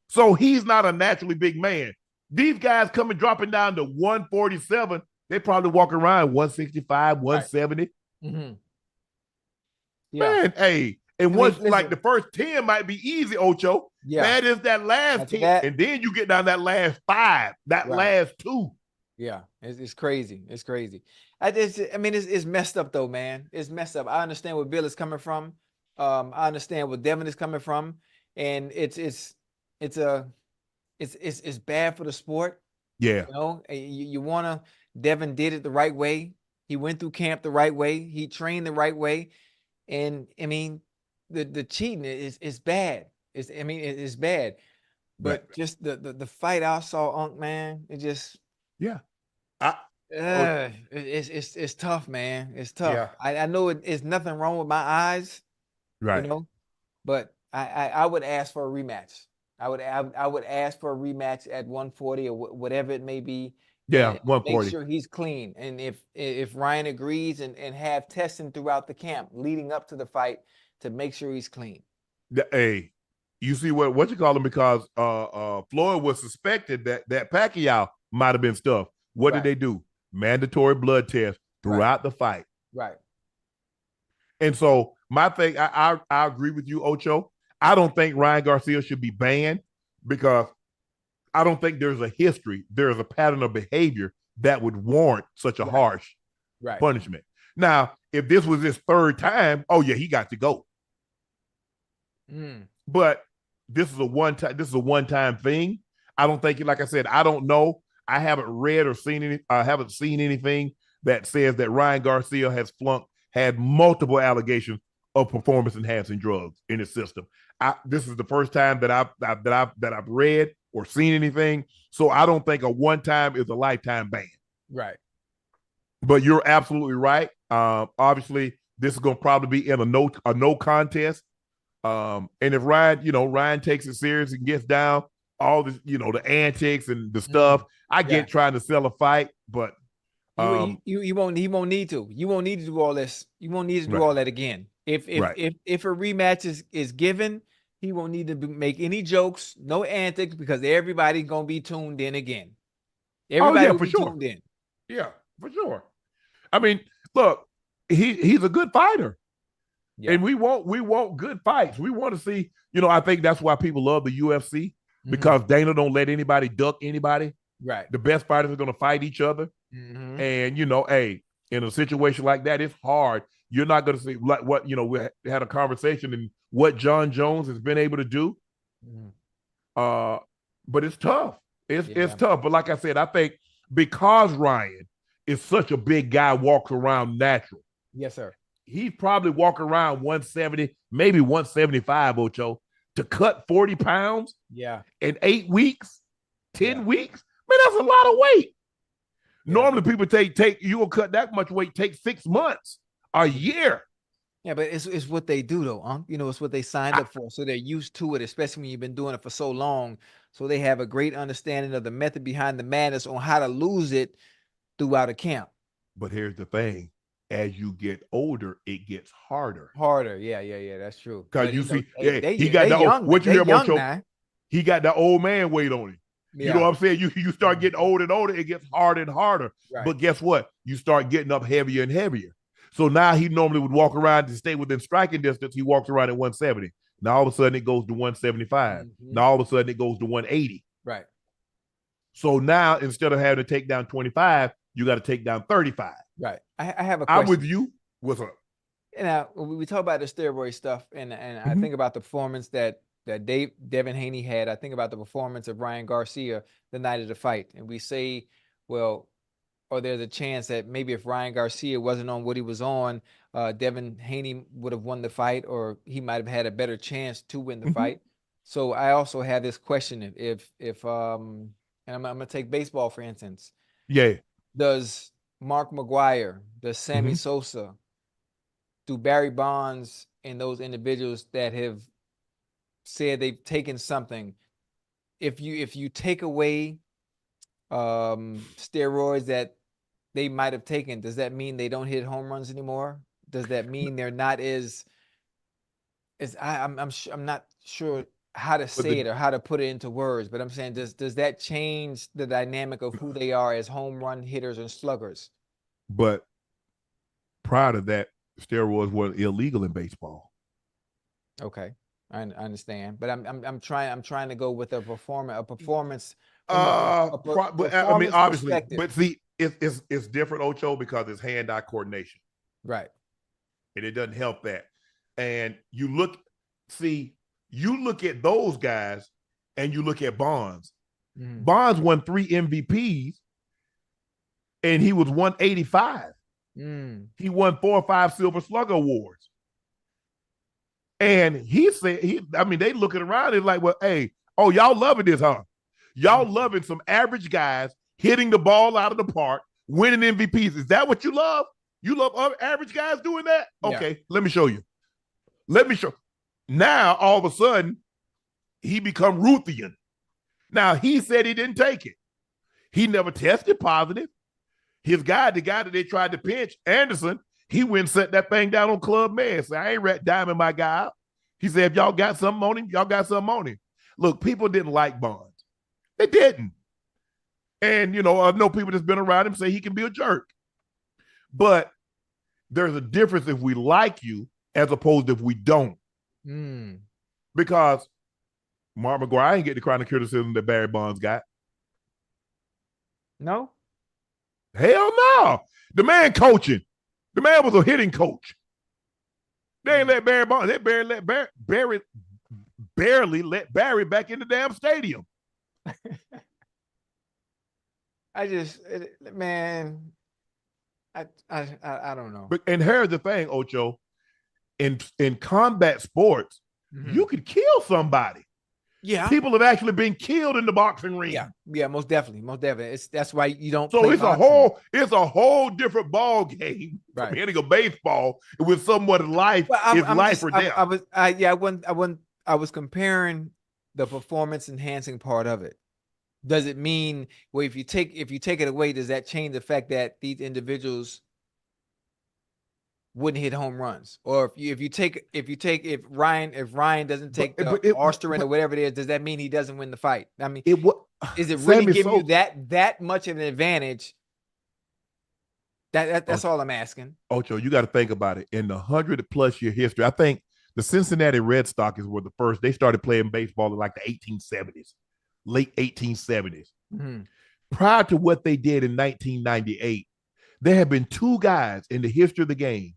So he's not a naturally big man. These guys coming dropping down to 147, they probably walk around 165, 170. Right. Mm-hmm. Yeah. Man, hey, and once listen, like the first 10 might be easy, Ocho. Yeah. That is that last 10. And then you get down that last 5, that last 2. Yeah, it's crazy. It's crazy. It's messed up though, man. It's messed up. I understand where Bill is coming from. I understand where Devin is coming from, and it's bad for the sport. Yeah, you know, you wanna. Devin did it the right way. He went through camp the right way. He trained the right way, and I mean, the cheating is bad. It's bad. But just the fight I saw, Unc, man, it just it's tough, man. It's tough. Yeah. I know it's nothing wrong with my eyes, right. You know, but I would ask for a rematch. I would ask for a rematch at 140 or whatever it may be. Yeah, 140. Make sure he's clean. And if Ryan agrees and have testing throughout the camp leading up to the fight to make sure he's clean. Hey, you see what you call him, because Floyd was suspected that Pacquiao might have been stuffed. What did they do? Mandatory blood test throughout the fight. Right. And so my thing, I agree with you, Ocho. I don't think Ryan Garcia should be banned because I don't think there's a history, there's a pattern of behavior that would warrant such a harsh punishment. Now, if this was his 3rd time, oh yeah, he got to go. But this is a one-time thing. I don't think, like I said, I don't know. I haven't read or haven't seen anything that says that Ryan Garcia has had multiple allegations of performance-enhancing drugs in his system. This is the first time that I've read or seen anything. So I don't think a one-time is a lifetime ban. Right. But you're absolutely right. Obviously, this is going to probably be in a no contest. And if Ryan takes it serious and gets down all this, the antics and the stuff, I get trying to sell a fight, but you won't need to. You won't need to do all this. You won't need to do all that again. If a rematch is given, he won't need to make any jokes, no antics, because everybody's gonna be tuned in again. Everybody will be tuned in. Yeah, for sure. I mean, look, he's a good fighter. Yeah. And we want good fights. We want to see, I think that's why people love the UFC, because Dana don't let anybody duck anybody. Right. The best fighters are going to fight each other. And, hey, in a situation like that, it's hard. You're not going to see like what, we had a conversation and what John Jones has been able to do. But it's tough. It's tough. But like I said, I think because Ryan is such a big guy, walks around natural. Yes, sir. He's probably walking around 170, maybe 175, Ocho, to cut 40 pounds in 8 weeks, 10 weeks. Man, that's a lot of weight. Normally people you will cut that much weight, take 6 months, a year. Yeah, but it's what they do though, Unc. It's what they signed up for. So they're used to it, especially when you've been doing it for so long. So they have a great understanding of the method behind the madness on how to lose it throughout a camp. But here's the thing. As you get older, it gets harder. Yeah, that's true. Because you see, he got young, what you hear about Ocho? now. he got that old man weight on him. Yeah. You know what I'm saying? You start getting older and older, it gets harder and harder. Right. But guess what? You start getting up heavier and heavier. So now he normally would walk around to stay within striking distance. He walks around at 170. Now all of a sudden it goes to 175. Now all of a sudden it goes to 180. Right. So now instead of having to take down 25, you got to take down 35. Right. I have a question. I'm with you. What's up? Now, when we talk about the steroid stuff, and I think about the performance that Devin Haney had, I think about the performance of Ryan Garcia the night of the fight. And we say, well, or there's a chance that maybe if Ryan Garcia wasn't on what he was on, Devin Haney would have won the fight, or he might have had a better chance to win the fight. So I also have this question: if and I'm gonna take baseball for instance. Yeah. Does Mark McGwire, does Sammy Sosa, do Barry Bonds, and those individuals that have said they've taken something, if you take away steroids that they might have taken, does that mean they don't hit home runs anymore? Does that mean they're not as I'm not sure how to say it or how to put it into words, but I'm saying does that change the dynamic of who they are as home run hitters and sluggers? But prior to that, steroids were illegal in baseball. Okay, I understand, but I'm trying to go with a performance. I mean, obviously, but see, it's different, Ocho, because it's hand-eye coordination, right? And it doesn't help that. And you look at those guys, and you look at Bonds. Bonds won 3 MVPs, and he was 185. He won 4 or 5 Silver Slugger awards. And he said, they looking around and like, well, hey, y'all loving this, huh? Y'all loving some average guys hitting the ball out of the park, winning MVPs. Is that what you love? You love other average guys doing that? Okay, let me show you. Now, all of a sudden, he become Ruthian. Now, he said he didn't take it. He never tested positive. His guy, the guy that they tried to pinch, Anderson, he went and set that thing down on Club Med. Said, I ain't diming my guy out. He said, if y'all got something on him, y'all got something on him. Look, people didn't like Bonds. They didn't. And, I know people that's been around him say he can be a jerk. But there's a difference if we like you as opposed to if we don't. Because Mark McGwire ain't get the kind of criticism that Barry Bonds got. No? Hell no. The man coaching. The man was a hitting coach. They ain't let Barry Bonds. They barely let Barry back in the damn stadium. I don't know. And here's the thing, Ocho. In combat sports, you could kill somebody. Yeah, people have actually been killed in the boxing ring. Yeah, most definitely. That's why you don't. So it's a whole different ball game from hitting a baseball with someone's life. Life or death. I was comparing the performance enhancing part of it. Does it mean, well, if you take it away, does that change the fact that these individuals wouldn't hit home runs? Or if Ryan doesn't take the Osterman or whatever it is, does that mean he doesn't win the fight? I mean, is it really giving you that much of an advantage? That's all I'm asking. Ocho, you got to think about it. In the 100+ year history, I think the Cincinnati Red Stockings were the first. They started playing baseball in like the 1870s, late 1870s. Prior to what they did in 1998, there have been 2 guys in the history of the game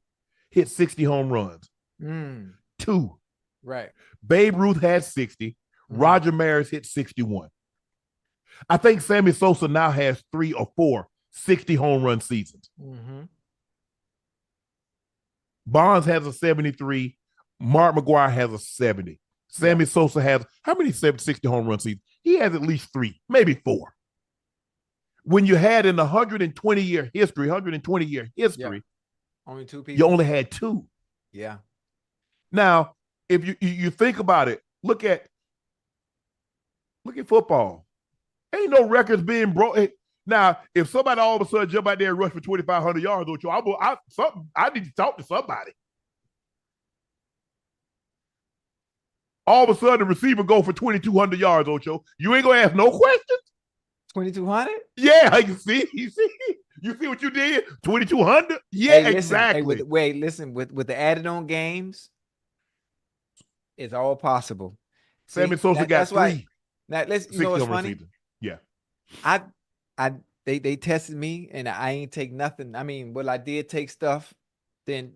hit 60 home runs. 2. Right. Babe Ruth had 60. Roger Maris hit 61. I think Sammy Sosa now has 3 or 4 60 home run seasons. Bonds has a 73. Mark McGwire has a 70. Sammy Sosa has how many 60 home run seasons? He has at least 3, maybe 4. When you had in the 120-year history, only 2 people. You only had 2. Yeah. Now, if you think about it, look at football. Ain't no records being broken. Now, if somebody all of a sudden jump out there and rush for 2,500 yards, I need to talk to somebody. All of a sudden, the receiver go for 2,200 yards, Ocho. You ain't going to ask no questions? 2,200? Yeah, you see? You see what you did? 2,200? Yeah, Hey, listen, exactly. listen, with the added on games, it's all possible. Sammy See, Sosa got that's why. three. Now let's, you know 60 what's on funny? receivers. Yeah. They tested me and I ain't take nothing. I mean, well, I did take stuff. Then,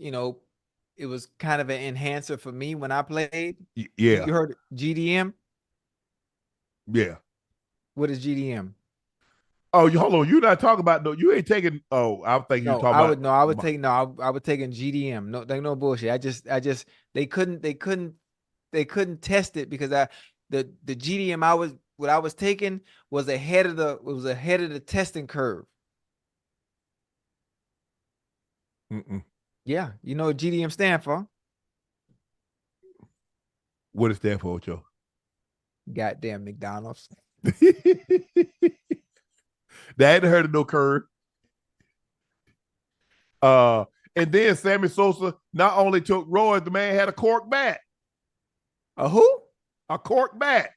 it was kind of an enhancer for me when I played. Yeah. You heard GDM? Yeah. What is GDM? Oh, hold on. You're not talking about you ain't taking. Oh, I think you're talking about. I would take in GDM. No, like no bullshit. They couldn't test it because the GDM what I was taking was ahead of the testing curve. Yeah, you know what GDM stand for? What does it stand for, Ocho? Goddamn McDonald's. They hadn't heard of no curve. And then Sammy Sosa not only took Roy, the man had a cork bat. A who? A cork bat.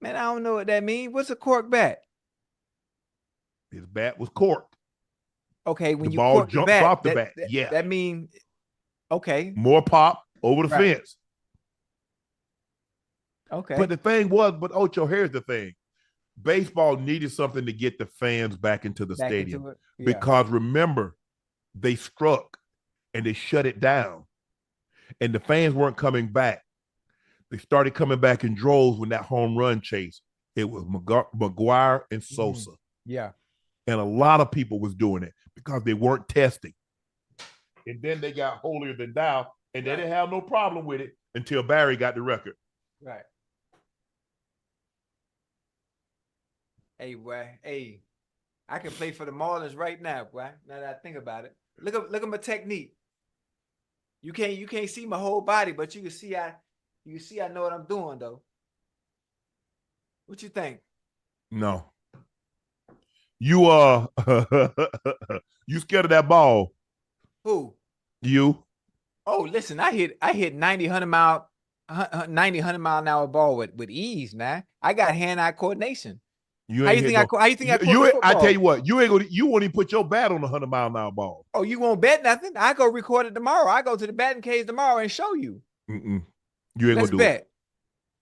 Man, I don't know what that means. What's a cork bat? His bat was corked. Okay, when the you ball cork jumps the bat, off the bat. Yeah. That means okay. More pop over the fence. Okay. But the thing was, Ocho, here's the thing. Baseball needed something to get the fans back into the stadium. Because remember, they struck and they shut it down. And the fans weren't coming back. They started coming back in droves when that home run chase. It was McGuire and Sosa. Yeah. And a lot of people was doing it because they weren't testing. And then they got holier than thou, and they didn't have no problem with it until Barry got the record. Right. Hey, boy. Hey, I can play for the Marlins right now, boy. Now that I think about it. Look at my technique. You can't see my whole body, but you can see I know what I'm doing though. What you think? No. You you scared of that ball. Who? You. Oh, listen, I hit 90, 100 mile an hour ball with ease, man. I got hand-eye coordination. How you think I tell you what, you won't even put your bat on a 100-mile-an-hour ball. Oh, you won't bet nothing? I go record it tomorrow. I go to the batting cage tomorrow and show you. You ain't gonna do it.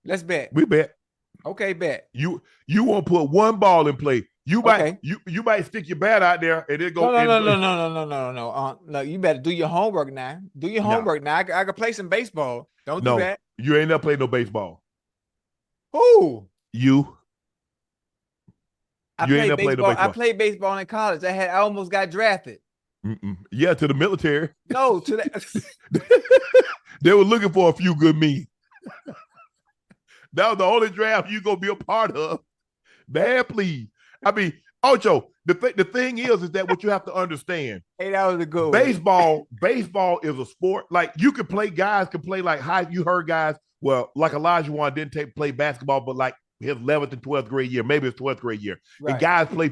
Let's bet. We bet. Okay, bet. You won't put one ball in play. You might stick your bat out there and it go. No. You better do your homework now. Do your homework now. I can play some baseball. Don't do that. You ain't never played no baseball. Who? You. I played baseball in college. I almost got drafted. Yeah, to the military. No, to that. They were looking for a few good men. That was the only draft you gonna be a part of. Man, please. I mean, Ocho, the thing is that what you have to understand. Hey, that was a good one. Baseball is a sport. Like you can play, guys can play like high. You heard guys, well, like Elijah Wan didn't play basketball, but like his 11th and 12th grade year, maybe his 12th grade year. Right. And guys play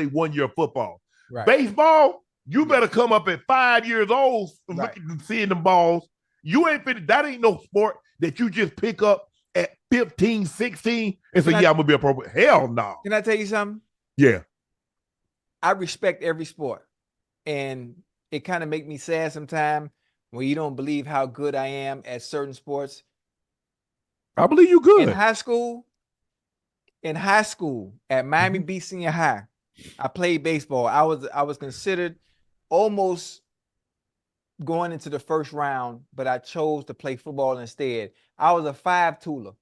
1 year of football. Right. Baseball, you better come up at 5 years old looking and seeing them balls. You ain't fit. That ain't no sport that you just pick up at 15, 16 and say, I'm gonna be appropriate. Hell no. Can I tell you something? Yeah. I respect every sport. And it kind of make me sad sometimes when you don't believe how good I am at certain sports. I believe you good. In high school at Miami Beach Senior High, I played baseball. I was considered almost going into the first round, but I chose to play football instead. I was a 5-tooler.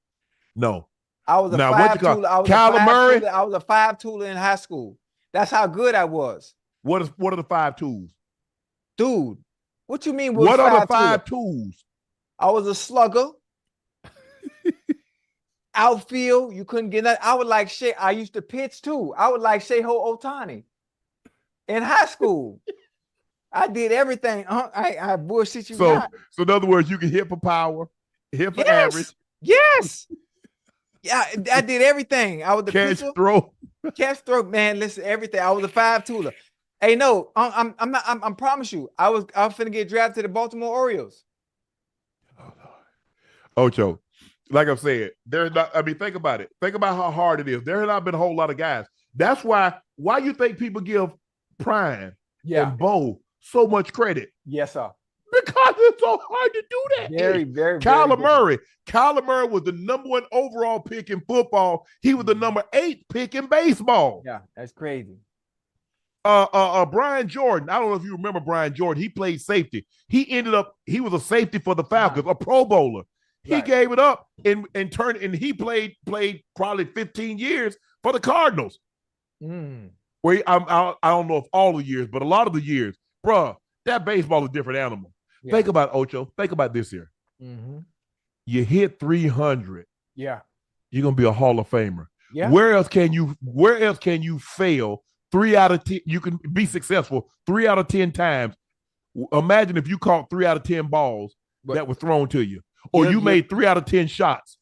No. I was a 5-tooler. I was a 5-tooler in high school. That's how good I was. What are the 5 tools? Dude, what you mean? What are the 5 tools? I was a slugger. Outfield, you couldn't get that. I would like Shea. I used to pitch too. I would like Shohei Ohtani in high school. I did everything. I bullshit you. So in other words, you can hit for power, hit for average. Yes. Yeah, I did everything. I was the catch throw. Catch throw, man. Listen, everything. I was a 5-tooler. Hey, no, I'm not. I promise you, I was finna get drafted to the Baltimore Orioles. Oh, Lord. Ocho, like I said, there's not. I mean, think about it. Think about how hard it is. There have not been a whole lot of guys. That's why you think people give Prime and Bo so much credit? Yes, sir. Because it's so hard to do that. Very. Kyler Murray. Kyler Murray was the #1 overall pick in football. He was the #8 pick in baseball. Yeah, that's crazy. Brian Jordan. I don't know if you remember Brian Jordan. He played safety. He was a safety for the Falcons, a Pro Bowler. He gave it up and turned, and he played probably 15 years for the Cardinals. Where I don't know if all the years, but a lot of the years, bruh, that baseball is a different animal. Yeah. Think about Ocho. Think about this here. You hit 300. Yeah. You're gonna be a Hall of Famer. Yeah. Where else can you fail 3 out of 10? You can be successful 3 out of 10 times. Imagine if you caught 3 out of 10 balls that were thrown to you, or you made 3 out of 10 shots.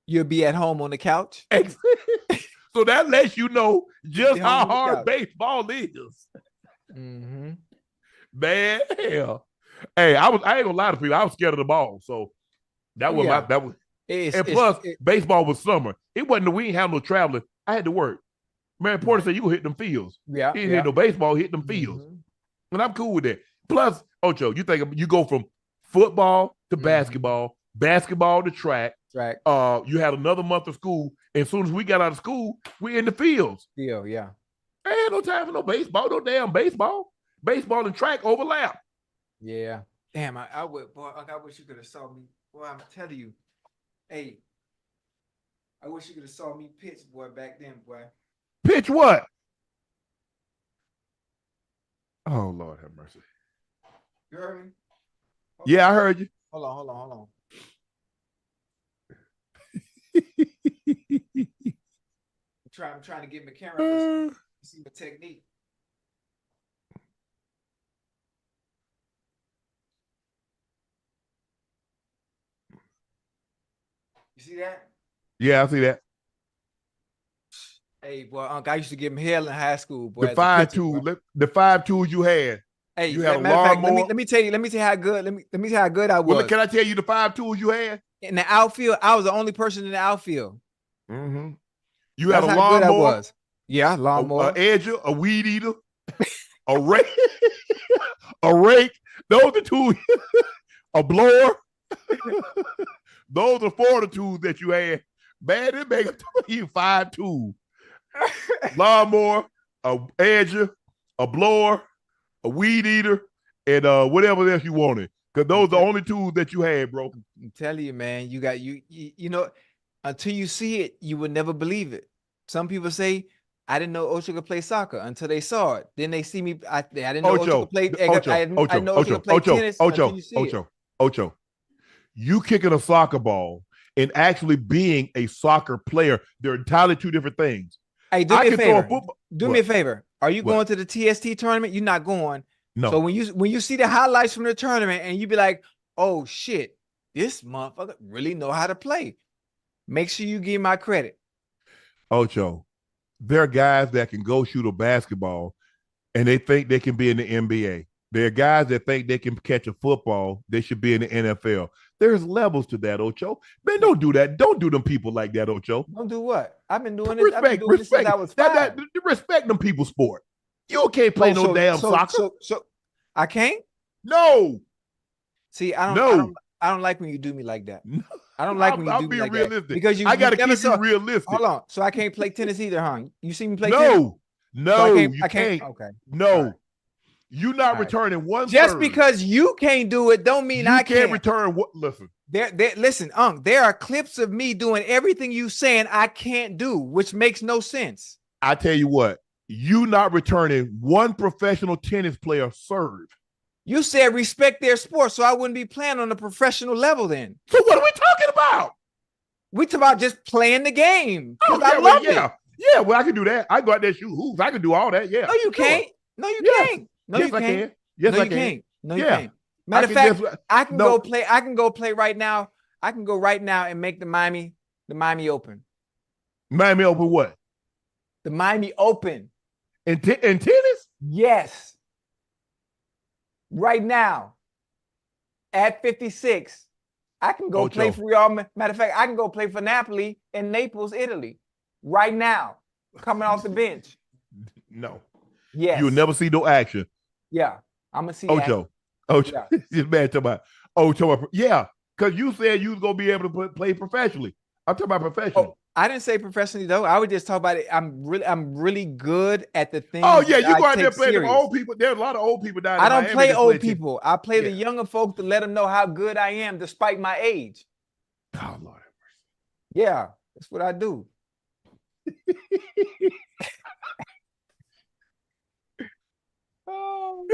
You'll be at home on the couch. So that lets you know just how hard baseball is. Man, hell. Hey, I ain't gonna lie to people. I was scared of the ball, so that was baseball was summer. It wasn't. We ain't have no traveling. I had to work. Man, Porter said you hit them fields. Yeah, he didn't hit no baseball. Hit them fields, and I'm cool with that. Plus, Ocho, you think you go from football to basketball to track. Right. You had another month of school, and as soon as we got out of school, we in the fields. Yeah. I had no time for no baseball. No damn baseball. Baseball and track overlap. Yeah. Damn, I would, boy. I wish you could have saw me. Boy, I'm telling you. Hey, I wish you could have saw me pitch, boy, back then, boy. Pitch what? Oh, Lord have mercy. You heard me? Yeah, I heard you. Hold on. I'm trying to get my camera to see the technique. You see that? Yeah, I see that. Hey, boy, Unc, I used to give him hell in high school, boy. The 5 tools you had. Hey, you had a lawnmower. Let me tell you how good. Let me tell you how good I was. Well, can I tell you the 5 tools you had? In the outfield, I was the only person in the outfield. You had a lawnmower. Yeah, lawnmower. An edger, a weed eater, a rake, a rake. Those are the tools. A blower. Those are 4 of the tools that you had. Man, it make you 5 tools. Lawnmower, a edger, a blower, a weed eater, and whatever else you wanted. Because those are the only tools that you had, bro. I'm telling you, man, you know, until you see it, you would never believe it. Some people say, I didn't know Ocho could play soccer until they saw it. Then they see me. I didn't know Ocho could play. I know Ocho could play tennis. Ocho, you kicking a soccer ball and actually being a soccer player, they're entirely 2 different things. Hey, do me a favor. Do me a favor. Are you going to the TST tournament? You're not going. No. So when you see the highlights from the tournament and you be like, oh shit, this motherfucker really know how to play. Make sure you give my credit. Ocho, there are guys that can go shoot a basketball and they think they can be in the NBA. There are guys that think they can catch a football. They should be in the NFL. There's levels to that, Ocho. Man, don't do that. Don't do them people like that, Ocho. Don't do what? I've been doing this. Since I was 5. Respect them people's sport. You can't play damn soccer. So I can't? No. See, I don't like when you do me like that. I don't like when you do me like realistic. That. Because I gotta keep you realistic. Hold on. So I can't play tennis either, huh? You see me play tennis? No, so you can't. Okay. No. Right. You're not returning one Just third. Because you can't do it don't mean I can't. Return what? Listen. Listen, Unc, there are clips of me doing everything you saying I can't do, which makes no sense. I tell you what, you not returning one professional tennis player serve. You said respect their sport, so I wouldn't be playing on a professional level then. So what are we talking about? We talk about just playing the game. Oh, yeah, I love it. Yeah, well, I can do that. I go out there, shoot hoops. I can do all that, yeah. No, you can't. No, you can't. No, yes, you can't. I can. Yes, no, I can. Can't. No, you can't. Matter of fact, I can go play. I can go play right now. I can go right now and make the Miami Open. Miami Open what? The Miami Open. In tennis? Yes. Right now, at 56, I can go play for Real. Matter of fact, I can go play for Napoli in Naples, Italy, right now, coming off the bench. No. Yes. You'll never see no action. Yeah. I'm going to see Ocho. Yeah. This man talking about Ocho. Yeah, because you said you was going to be able to play professionally. I'm talking about professionally. Oh, I didn't say professionally, though. I would just talk about it. I'm really good at the things. Oh, yeah, you go out there play them old people. There's a lot of old people down there. I don't play old people. I play the younger folk to let them know how good I am despite my age. Oh, Lord. Yeah, that's what I do. Oh,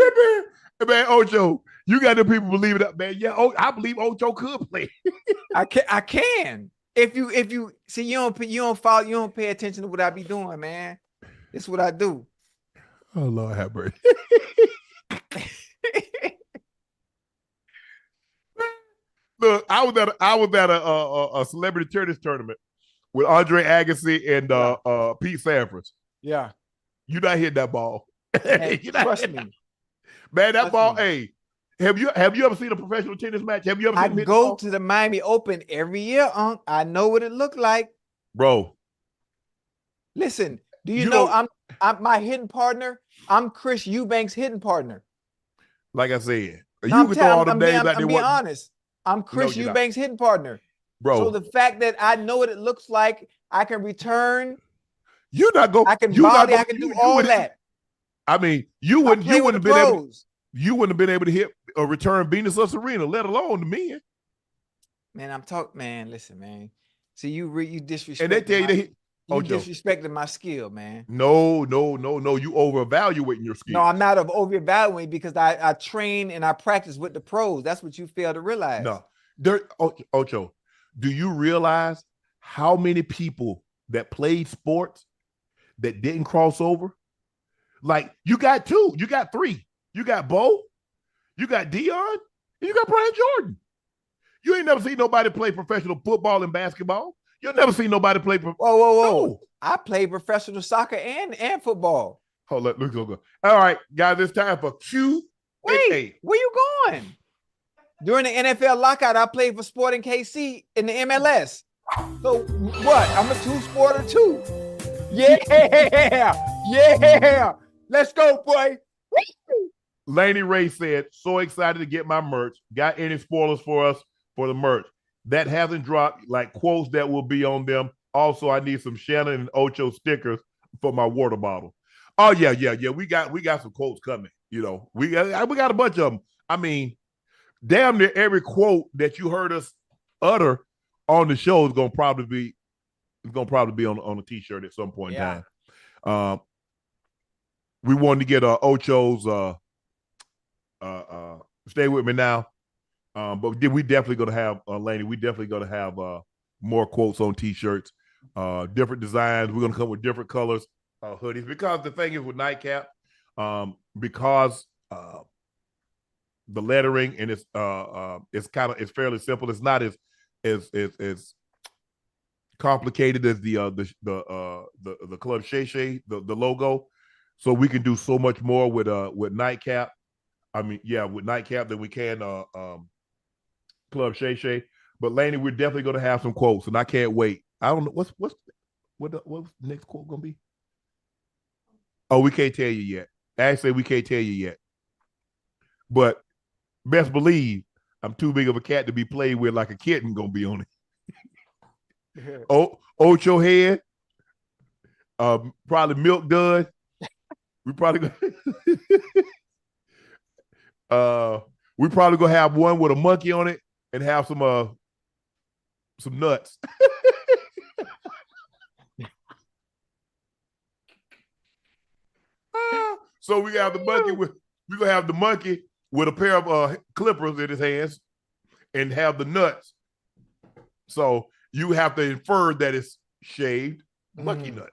man, Ocho, you got the people believing that, man. Yeah, I believe Ocho could play. I can. If you see, you don't follow, you don't pay attention to what I be doing, man. It's what I do. Oh, Lord have mercy. Look, I was at a celebrity tennis tournament with Andre Agassi and Pete Sampras. Yeah, you not hitting that ball. Man, trust me, man. That ball. Hey, have you ever seen a professional tennis match? Have you ever? I go to the Miami Open every year, Unc. I know what it looked like, bro. Listen, do you know I'm my hitting partner? I'm Chris Eubanks' hitting partner. Like I said, you can throw all them names out there. I'm being honest. I'm Chris Eubanks' hitting partner, bro. So the fact that I know what it looks like, I can return. You're not going. I can volley. I can do all that. I mean, you wouldn't have been able. You wouldn't have been able to hit or return Venus or Serena, let alone the men. Man, I'm talking. Man, listen, man. See, you disrespect. And they tell you you disrespecting my skill, man. No. You over-evaluating your skill. No, I'm not over-evaluating because I train and I practice with the pros. That's what you fail to realize. No. Ocho, do you realize how many people that played sports that didn't cross over? Like, you got two, you got three. You got Bo, you got Dion, and you got Brian Jordan. You ain't never seen nobody play professional football and basketball. You'll never see nobody play. Whoa. No. I played professional soccer and football. Hold on, let's go. All right, guys, it's time for Q. Wait, where you going? During the NFL lockout, I played for Sporting KC in the MLS. So what? I'm a two-sporter too. Yeah. Let's go, boy. Laney Ray said, so excited to get my merch. Got any spoilers for us for the merch? That hasn't dropped, like quotes that will be on them. Also, I need some Shannon and Ocho stickers for my water bottle. Oh, yeah. We got some quotes coming. You know, we got a bunch of them. I mean, damn near every quote that you heard us utter on the show is gonna probably be on a t-shirt at some point in time. We wanted to get Ocho's stay with me now. But we definitely gonna have Laney. We definitely gonna have more quotes on t-shirts, different designs. We're gonna come with different colors, hoodies. Because the thing is with Nightcap, because the lettering and it's fairly simple. It's not as complicated as the Club Shay Shay, the logo. So we can do so much more with Nightcap. I mean, with Nightcap than we can Club Shay Shay. But Laney, we're definitely going to have some quotes, and I can't wait. I don't know what's the next quote going to be. Oh, we can't tell you yet. Actually, we can't tell you yet. But best believe I'm too big of a cat to be played with like a kitten going to be on it. Ocho head, probably milk dud. We probably gonna have one with a monkey on it and have some nuts. So we're gonna have the monkey with a pair of clippers in his hands and have the nuts. So you have to infer that it's shaved monkey nuts.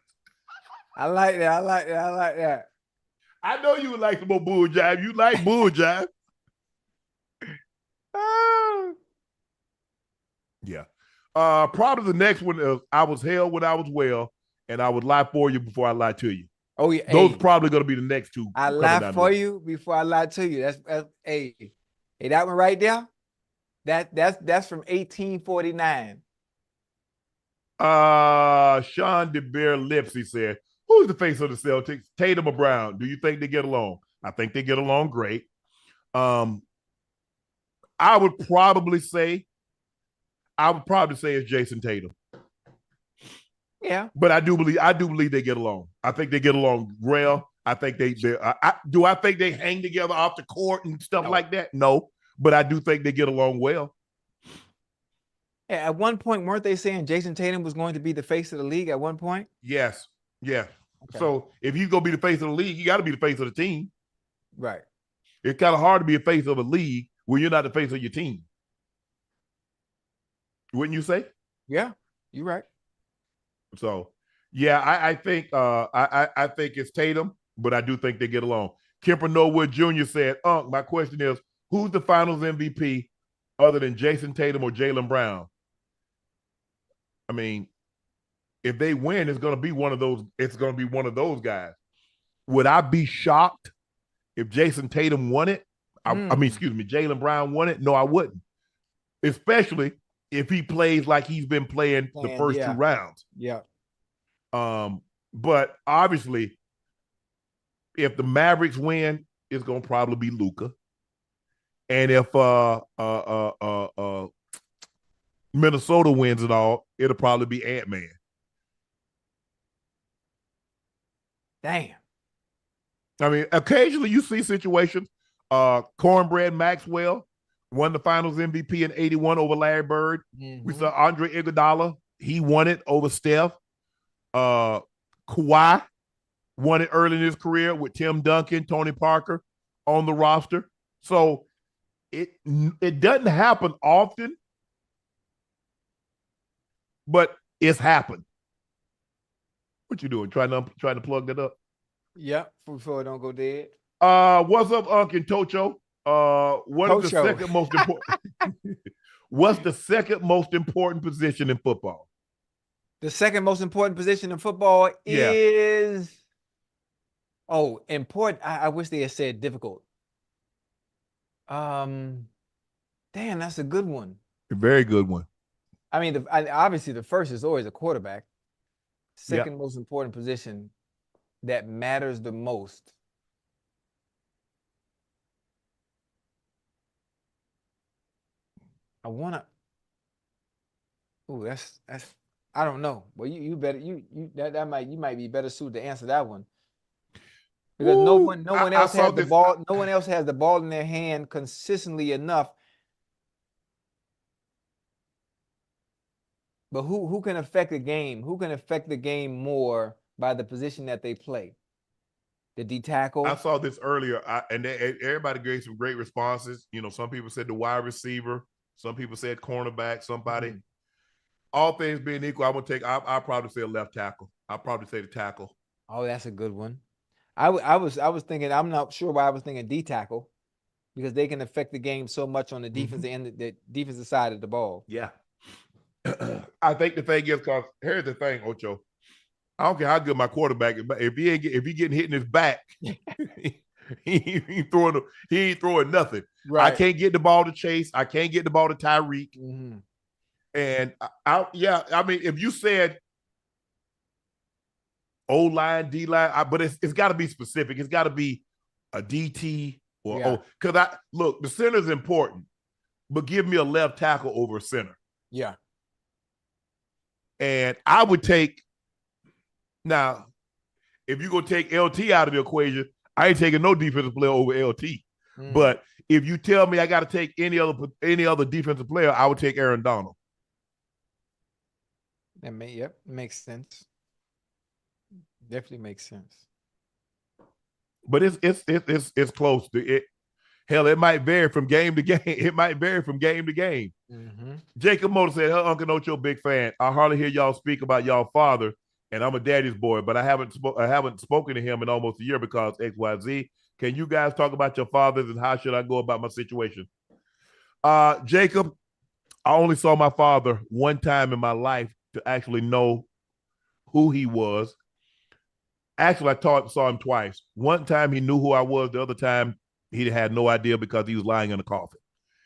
I like that. I know you would like some more bull jive. You like bull jive. Yeah. Probably the next one is I was hell when I was well, and I would lie for you before I lie to you. Oh yeah, those probably going to be the next two. I lie for you before I lie to you. That's hey, that one right there. That's from 1849. Sean DeBeer Lipsy said, who's the face of the Celtics? Tatum or Brown? Do you think they get along? I think they get along great. I would probably say it's Jason Tatum. Yeah. But I do believe they get along. I think they get along well. I think I think they hang together off the court and stuff like that? No. But I do think they get along well. Yeah, at one point, weren't they saying Jason Tatum was going to be the face of the league at one point? Yes. Yeah. Okay. So if you're going to be the face of the league, you got to be the face of the team. Right. It's kind of hard to be a face of a league when you're not the face of your team. Wouldn't you say? Yeah, you're right. So, yeah, I think I think it's Tatum, but I do think they get along. Kemper Norwood Jr. said, my question is, who's the finals MVP other than Jason Tatum or Jaylen Brown? I mean, if they win, it's going to be one of those. It's going to be one of those guys. Would I be shocked if Jason Tatum won it? Jaylen Brown won it? No, I wouldn't. Especially if he plays like he's been playing the first two rounds. Yeah. But obviously, if the Mavericks win, it's going to probably be Luka. And if Minnesota wins it all, it'll probably be Ant-Man. Damn. I mean, occasionally you see situations. Cornbread Maxwell won the Finals MVP in '81 over Larry Bird. Mm-hmm. We saw Andre Iguodala. He won it over Steph. Kawhi won it early in his career with Tim Duncan, Tony Parker on the roster. So it doesn't happen often, but it's happened. What you doing? Trying to plug that up? Yeah, before it don't go dead. What's up, Unc and Ocho? What's the second most important? What's the second most important position in football? The second most important position in football is important. I wish they had said difficult. Damn, that's a good one. A very good one. I mean, obviously the first is always a quarterback. Second most important position that matters the most. I wanna. Ooh, that's. I don't know. Well, you better you might be better suited to answer that one. Because no one else has the ball. No one else has the ball in their hand consistently enough. But who can affect the game? Who can affect the game more by the position that they play? The D tackle. I saw this earlier, and everybody gave some great responses. You know, some people said the wide receiver. Some people said cornerback. Somebody. Mm-hmm. All things being equal, I'll probably say a left tackle. I'll probably say the tackle. Oh, that's a good one. I was thinking. I'm not sure why I was thinking D tackle, because they can affect the game so much on the defensive end, the defensive side of the ball. Yeah. I think the thing is, because here's the thing, Ocho. I don't care how good my quarterback is, but if he getting hit in his back, he ain't throwing nothing. Right. I can't get the ball to Chase. I can't get the ball to Tyreek. Mm-hmm. And I mean, if you said O-line, D-line, but it's got to be specific. It's got to be a DT or because look, the center is important, but give me a left tackle over a center. Yeah. And I would take now, if you're gonna take LT out of the equation, I ain't taking no defensive player over LT. Mm. But if you tell me I got to take any other defensive player, I would take Aaron Donald. Makes sense. Definitely makes sense. But it's close to it. Hell, it might vary from game to game. It might vary from game to game. Mm-hmm. Jacob Motor said, Unc and Ocho, big fan. I hardly hear y'all speak about y'all father, and I'm a daddy's boy, but I haven't spoken to him in almost a year because XYZ. Can you guys talk about your fathers and how should I go about my situation? Jacob, I only saw my father one time in my life to actually know who he was. Actually, I saw him twice. One time he knew who I was. The other time he had no idea because he was lying in a coffin.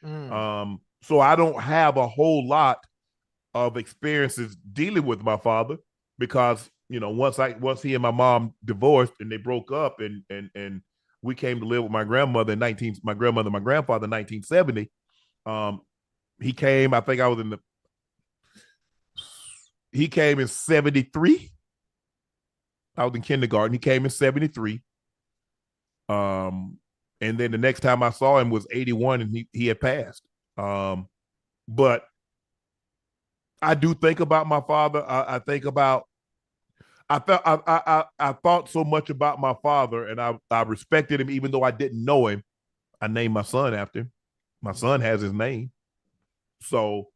Mm. So I don't have a whole lot of experiences dealing with my father because once he and my mom divorced and they broke up and we came to live with my grandmother my grandfather in 1970. He came, I think I was in the he came in 73. I was in kindergarten. He came in 73. And then the next time I saw him was 81 and he had passed. But I do think about my father. I think about I thought so much about my father, and I respected him even though I didn't know him. I named my son after him. My son has his name. So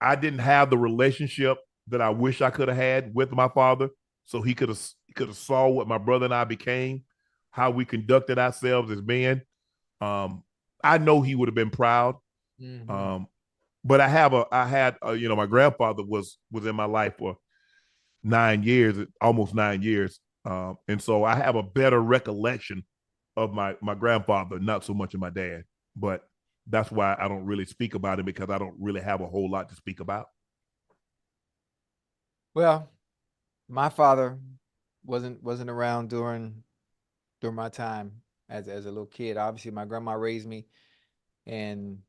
I didn't have the relationship that I wish I could have had with my father. So he could have saw what my brother and I became, how we conducted ourselves as men. I know he would have been proud. But I had my grandfather was in my life for 9 years, almost 9 years. And so I have a better recollection of my grandfather, not so much of my dad. But that's why I don't really speak about it, because I don't really have a whole lot to speak about. Well, my father wasn't around during my time as a little kid. Obviously, my grandma raised me, and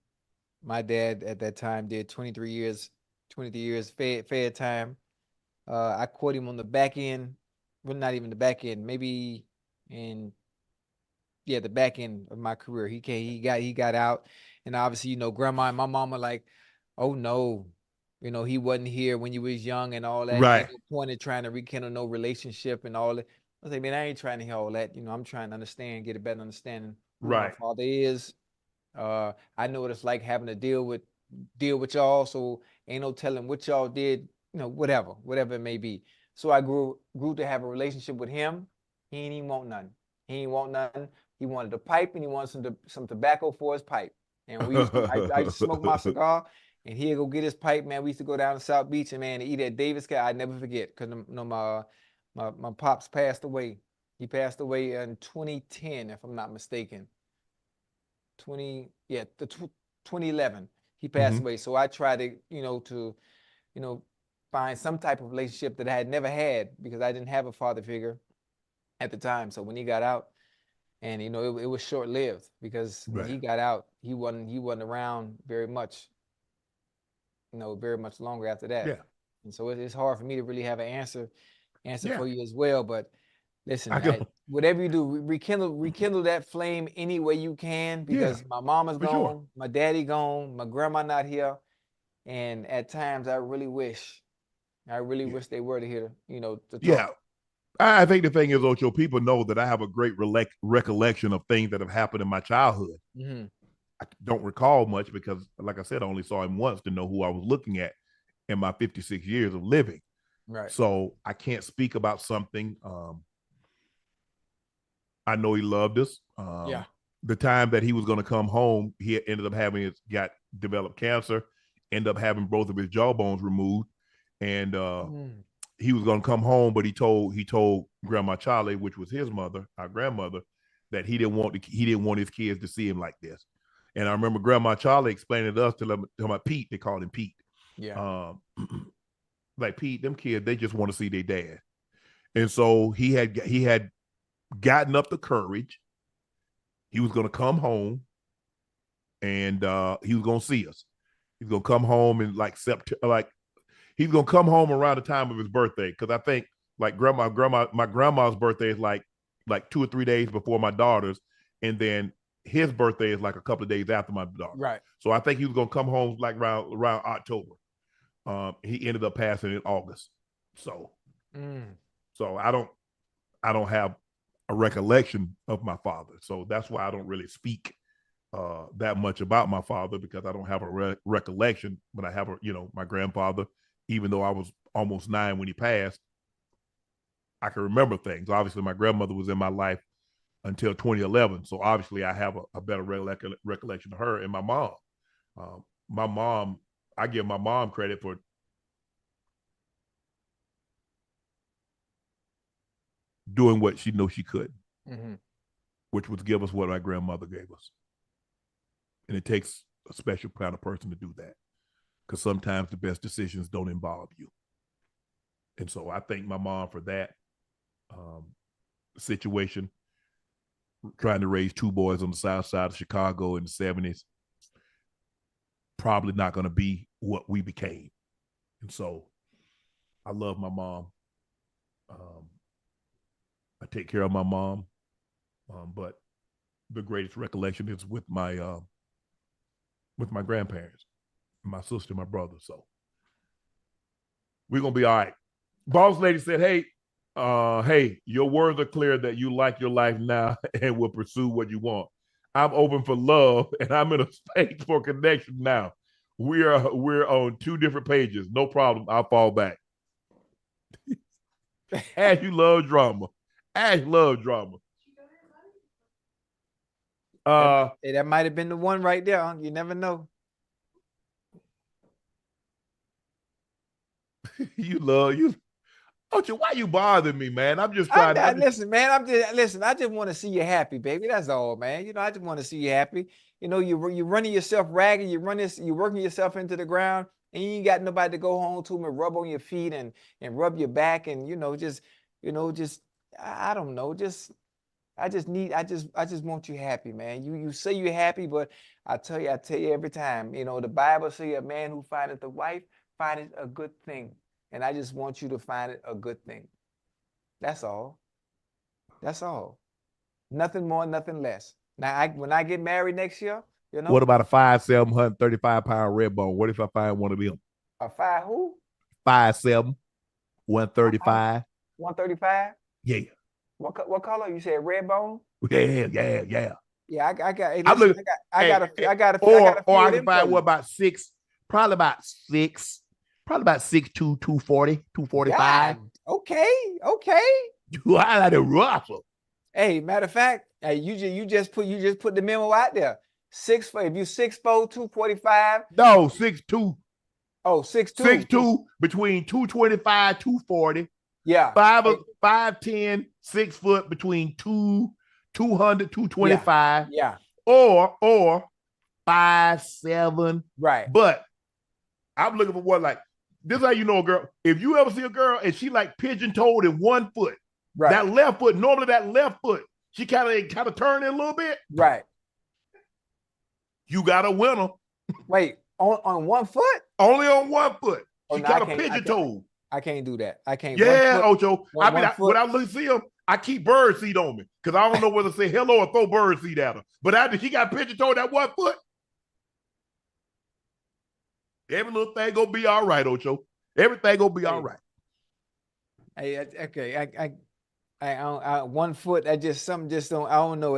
my dad at that time did 23 years fed time. I caught him on the back end. Well, not even the back end, maybe in the back end of my career. He got out, and obviously, grandma and my mama like, oh no, he wasn't here when you was young and all that. Right. Ain't no point in trying to rekindle no relationship and all that. I say, man, I ain't trying to hear all that. I'm trying to understand, get a better understanding who my Right. father is. I know what it's like having to deal with y'all, so ain't no telling what y'all did, whatever it may be. So I grew to have a relationship with him. He ain't even want nothing. He ain't want nothing. He wanted a pipe and he wanted some tobacco for his pipe. And I used to smoke my cigar, and he'd go get his pipe, man. We used to go down to South Beach and, man, eat at Davis Cat. I'd never forget, because my pops passed away. He passed away in 2010, if I'm not mistaken. 2011 he passed away. So I tried to find some type of relationship that I had never had, because I didn't have a father figure at the time. So when he got out, and it was short-lived, because when he got out, he wasn't around very much longer after that. Yeah. And so it's hard for me to really have an answer for you as well. But listen, whatever you do, rekindle that flame any way you can, because my mama's gone, sure. my daddy gone, my grandma not here, and at times I really wish they were to hear, to talk. Yeah. I think the thing is, Ocho, people know that I have a great recollection of things that have happened in my childhood. I don't recall much because, like I said, I only saw him once to know who I was looking at in my 56 years of living. Right. So I can't speak about something. I know he loved us. The time that he was going to come home, he ended up developed cancer, ended up having both of his jawbones removed, and he was going to come home, but he told Grandma Charlie, which was his mother, our grandmother, that he didn't want his kids to see him like this. And I remember Grandma Charlie explaining to us to my Pete. They called him Pete. Yeah. Like, Pete, them kids, they just want to see their dad. And so he had gotten up the courage. He was going to come home, and he was going to see us. He's going to come home in like September, he's gonna come home around the time of his birthday, because I think like my grandma's birthday is like 2 or 3 days before my daughter's, and then his birthday is like a couple of days after my daughter. Right. So I think he was gonna come home like around October. He ended up passing in August. So I don't have a recollection of my father. So that's why I don't really speak that much about my father, because I don't have a recollection. But I have my grandfather. Even though I was almost 9 when he passed, I can remember things. Obviously, my grandmother was in my life until 2011. So obviously, I have a better recollection of her. And my mom. I give my mom credit for doing what she knew she could, which was give us what my grandmother gave us. And it takes a special kind of person to do that, because sometimes the best decisions don't involve you. And so I thank my mom for that situation, trying to raise two boys on the south side of Chicago in the 70s. Probably not going to be what we became. And so I love my mom. I take care of my mom. But the greatest recollection is with my grandparents, my sister, my brother. So we're going to be all right. Boss lady said, hey, your words are clear that you like your life now and will pursue what you want. I'm open for love and I'm in a space for connection now. We're on two different pages. No problem. I'll fall back. Ash, you love drama. Ash love drama. Hey, that might have been the one right there. You never know. You love you. Ocho, why you bothering me, man? I'm just trying to listen, man. I just want to see you happy, baby. That's all, man. You know, I just want to see you happy. You know, you're running yourself ragged. You're working yourself into the ground, and you ain't got nobody to go home to and rub on your feet and rub your back and I don't know, I just want you happy, man. You say you're happy, but I tell you every time, the Bible say a man who findeth a wife findeth a good thing. And I just want you to find it a good thing. That's all. That's all. Nothing more, nothing less. Now, when I get married next year, What about a 5'7", 135-pound red bone? What if I find one of them? A 5 who? 5'7", 135. 135? Yeah. What color? You said red bone? Yeah. Yeah, I got. Hey, listen, I got a few. Or I can find what about six? Probably about 6'2", 240, 245. God, okay. You highlight a Russell. Hey, matter of fact, you just put the memo out there. 6'4", if you 6'4", 245. No, 6'2". Oh, 6'2". 6'2", between 225, 240. Yeah. 5'10", 6 foot, between 200, 225. Yeah. Or 5'7". Right. But I'm looking for what, like, this is how you know a girl. If you ever see a girl and she like pigeon-toed in 1 foot, right. That left foot, normally that left foot, she kind of turn in a little bit. Right. You got a winner. Wait, on 1 foot? Only on 1 foot. She no, kind of pigeon-toed. I can't do that. I can't. Yeah, Ocho. When I look see him, I keep bird seed on me because I don't know whether to say hello or throw bird seed at her. But after she got pigeon-toed that 1 foot, every little thing gonna be all right, Ocho. Everything gonna be all right. Hey, okay. I 1 foot. I don't know.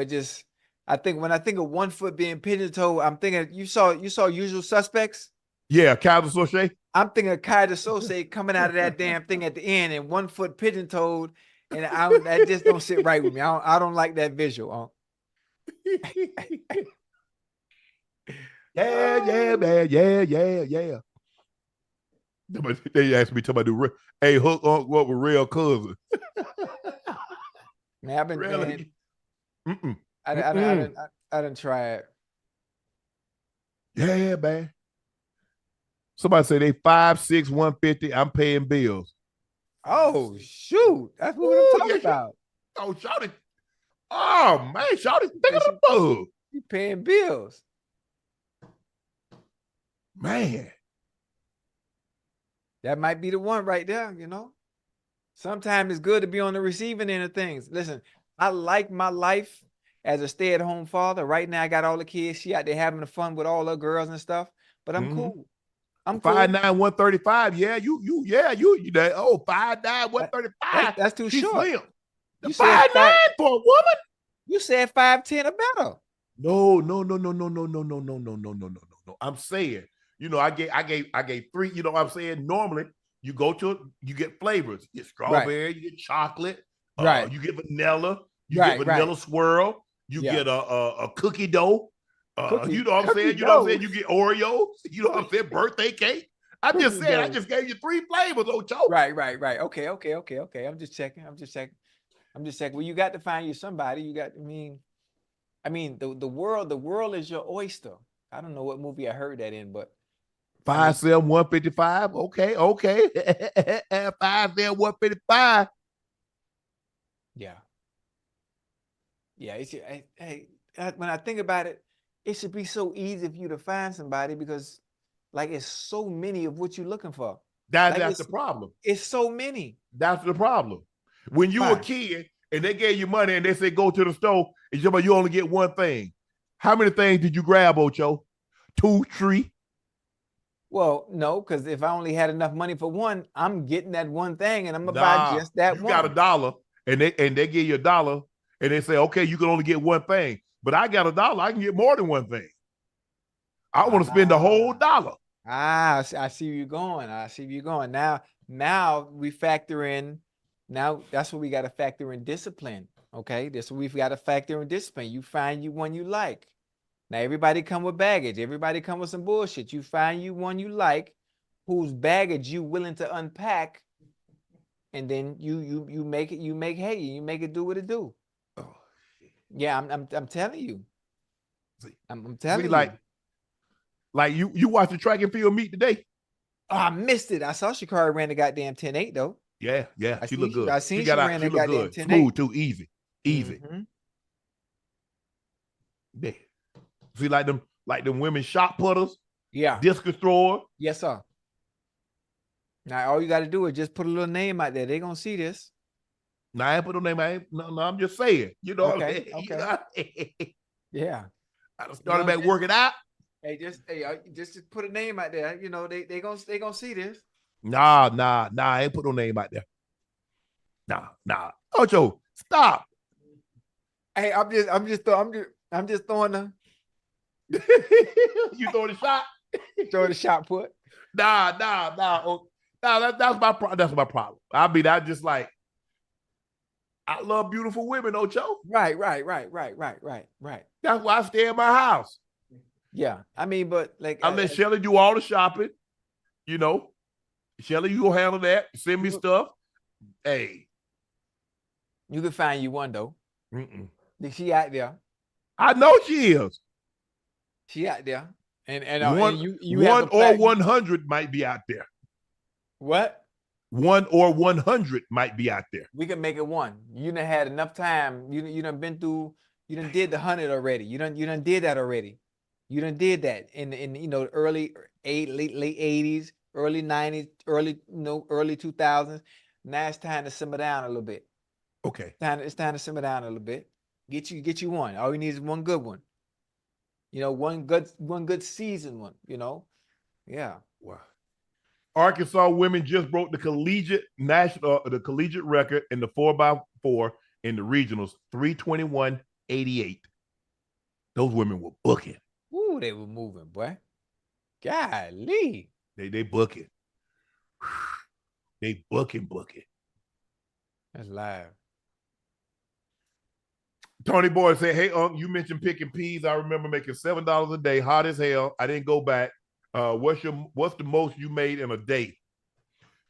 I think when I think of 1 foot being pigeon-toed, I'm thinking you saw Usual Suspects. Yeah, Kaiser Soche. I'm thinking of Kaiser Soche coming out of that damn thing at the end and 1 foot pigeon-toed, and that just don't sit right with me. I don't like that visual. Yeah, man. Yeah. They asked me to do. Hey, hook Unc up with real cousin. Man, I've been really. I didn't try it. Yeah, man. Somebody say they 5'6", 150. I'm paying bills. Oh shoot, that's what I'm talking about. Oh, Shawty. Oh man, Shawty's thinking of the bug. You paying bills, man. That might be the one right there. Sometimes it's good to be on the receiving end of things. Listen, I like my life as a stay-at-home father. Right now, I got all the kids. She out there having fun with all the girls and stuff. But I'm cool. I'm 5'9", 135. Yeah, you that 5'9", 135. That's too short. Slim. You 5'9" for a woman? You said 5'10" or better. No. I'm saying, I gave 3. You know what I'm saying? Normally, you get flavors. You get strawberry, right. You get chocolate, right? You get vanilla, you get vanilla swirl, you get a cookie dough. You know what I'm saying? You know what I'm saying? You get Oreos. You know what I'm saying? Birthday cake. I'm just saying. I just gave you 3 flavors, Ocho. Right. Okay. I'm just checking. Well, you got to find you somebody. You got. I mean, the world is your oyster. I don't know what movie I heard that in, but 5'7", 155. Okay. 5'7", 155. yeah. Yeah, when I think about it, it should be so easy for you to find somebody because, like, it's so many of what you're looking for. Like, That's the problem. It's so many. That's the problem. When you were a Right. kid and they gave you money and they said go to the store and you only get one thing. How many things did you grab, Ocho? 2, 3? Well, no, because if I only had enough money for one, I'm getting that one thing and I'm gonna buy Nah, just that you got one. $1 and they give you $1 and they say, okay, you can only get one thing. But I got $1, I can get more than one thing. I want to spend the whole $1. I see where you're going. I see where you're going. Now we factor in. Now that's what we got to factor in discipline. Okay, that's what we've got to factor in discipline. You find you one you like. Now everybody come with baggage. Everybody come with some bullshit. You find you one you like, whose baggage you willing to unpack, and then you make it. You make it do what it do. Oh, Yeah, I'm telling you. I'm telling you. Like you watched the track and field meet today. Oh, I missed it. I saw Shakari ran the goddamn 10-8 though. Yeah, she looked good. I seen she ran the goddamn 10-8. Smooth too, easy. Mm-hmm. Yeah. See, like them women shot putters, Yeah, discus thrower. yes, sir. Now all you got to do is just put a little name out there. They gonna see this. No, I ain't put no name. No, I'm just saying. You know what I'm saying? Yeah. I started back working out. Hey, just put a name out there. You know, they gonna see this. Nah. I ain't put no name out there. Nah. Ocho, stop. Hey, I'm just throwing the You throwing the shot? throw the shot put. Nah. That's my problem. That's my problem. I mean, I love beautiful women, Ocho. Right. That's why I stay in my house. Yeah, I mean, but like I let Shelly do all the shopping. You know, Shelly, you go handle that. Send me stuff. Hey, you can find you one though. She out there. I know she is. She out there, and one or 100 might be out there. What? 1 or 100 might be out there. We can make it one. You done had enough time. You done been through. You done did the 100 already. You done did that already. You done did that in late 80s, early 90s, early 2000s. Now it's time to simmer down a little bit. Okay. It's time to simmer down a little bit. Get you one. All you need is one good one. One good seasoned one. Yeah. Wow. Arkansas women just broke the collegiate record in the 4x4 in the regionals, 321.88. Those women were booking. Ooh, they were moving, boy. Golly. They booking. They booking. That's live. Tony Boy said, hey, Unc, you mentioned picking peas. I remember making $7 a day, hot as hell. I didn't go back. What's the most you made in a day?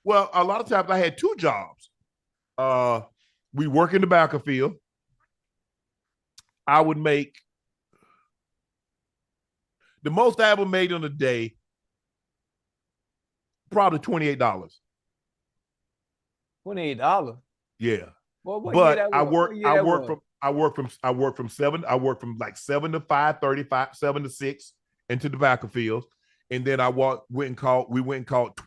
Well, a lot of times I had 2 jobs. We work in the back of field. I would make the most I ever made in a day, probably $28. $28. Yeah. Well, but I work from 7 to 5:35, 7 to 6 into the back of field. And then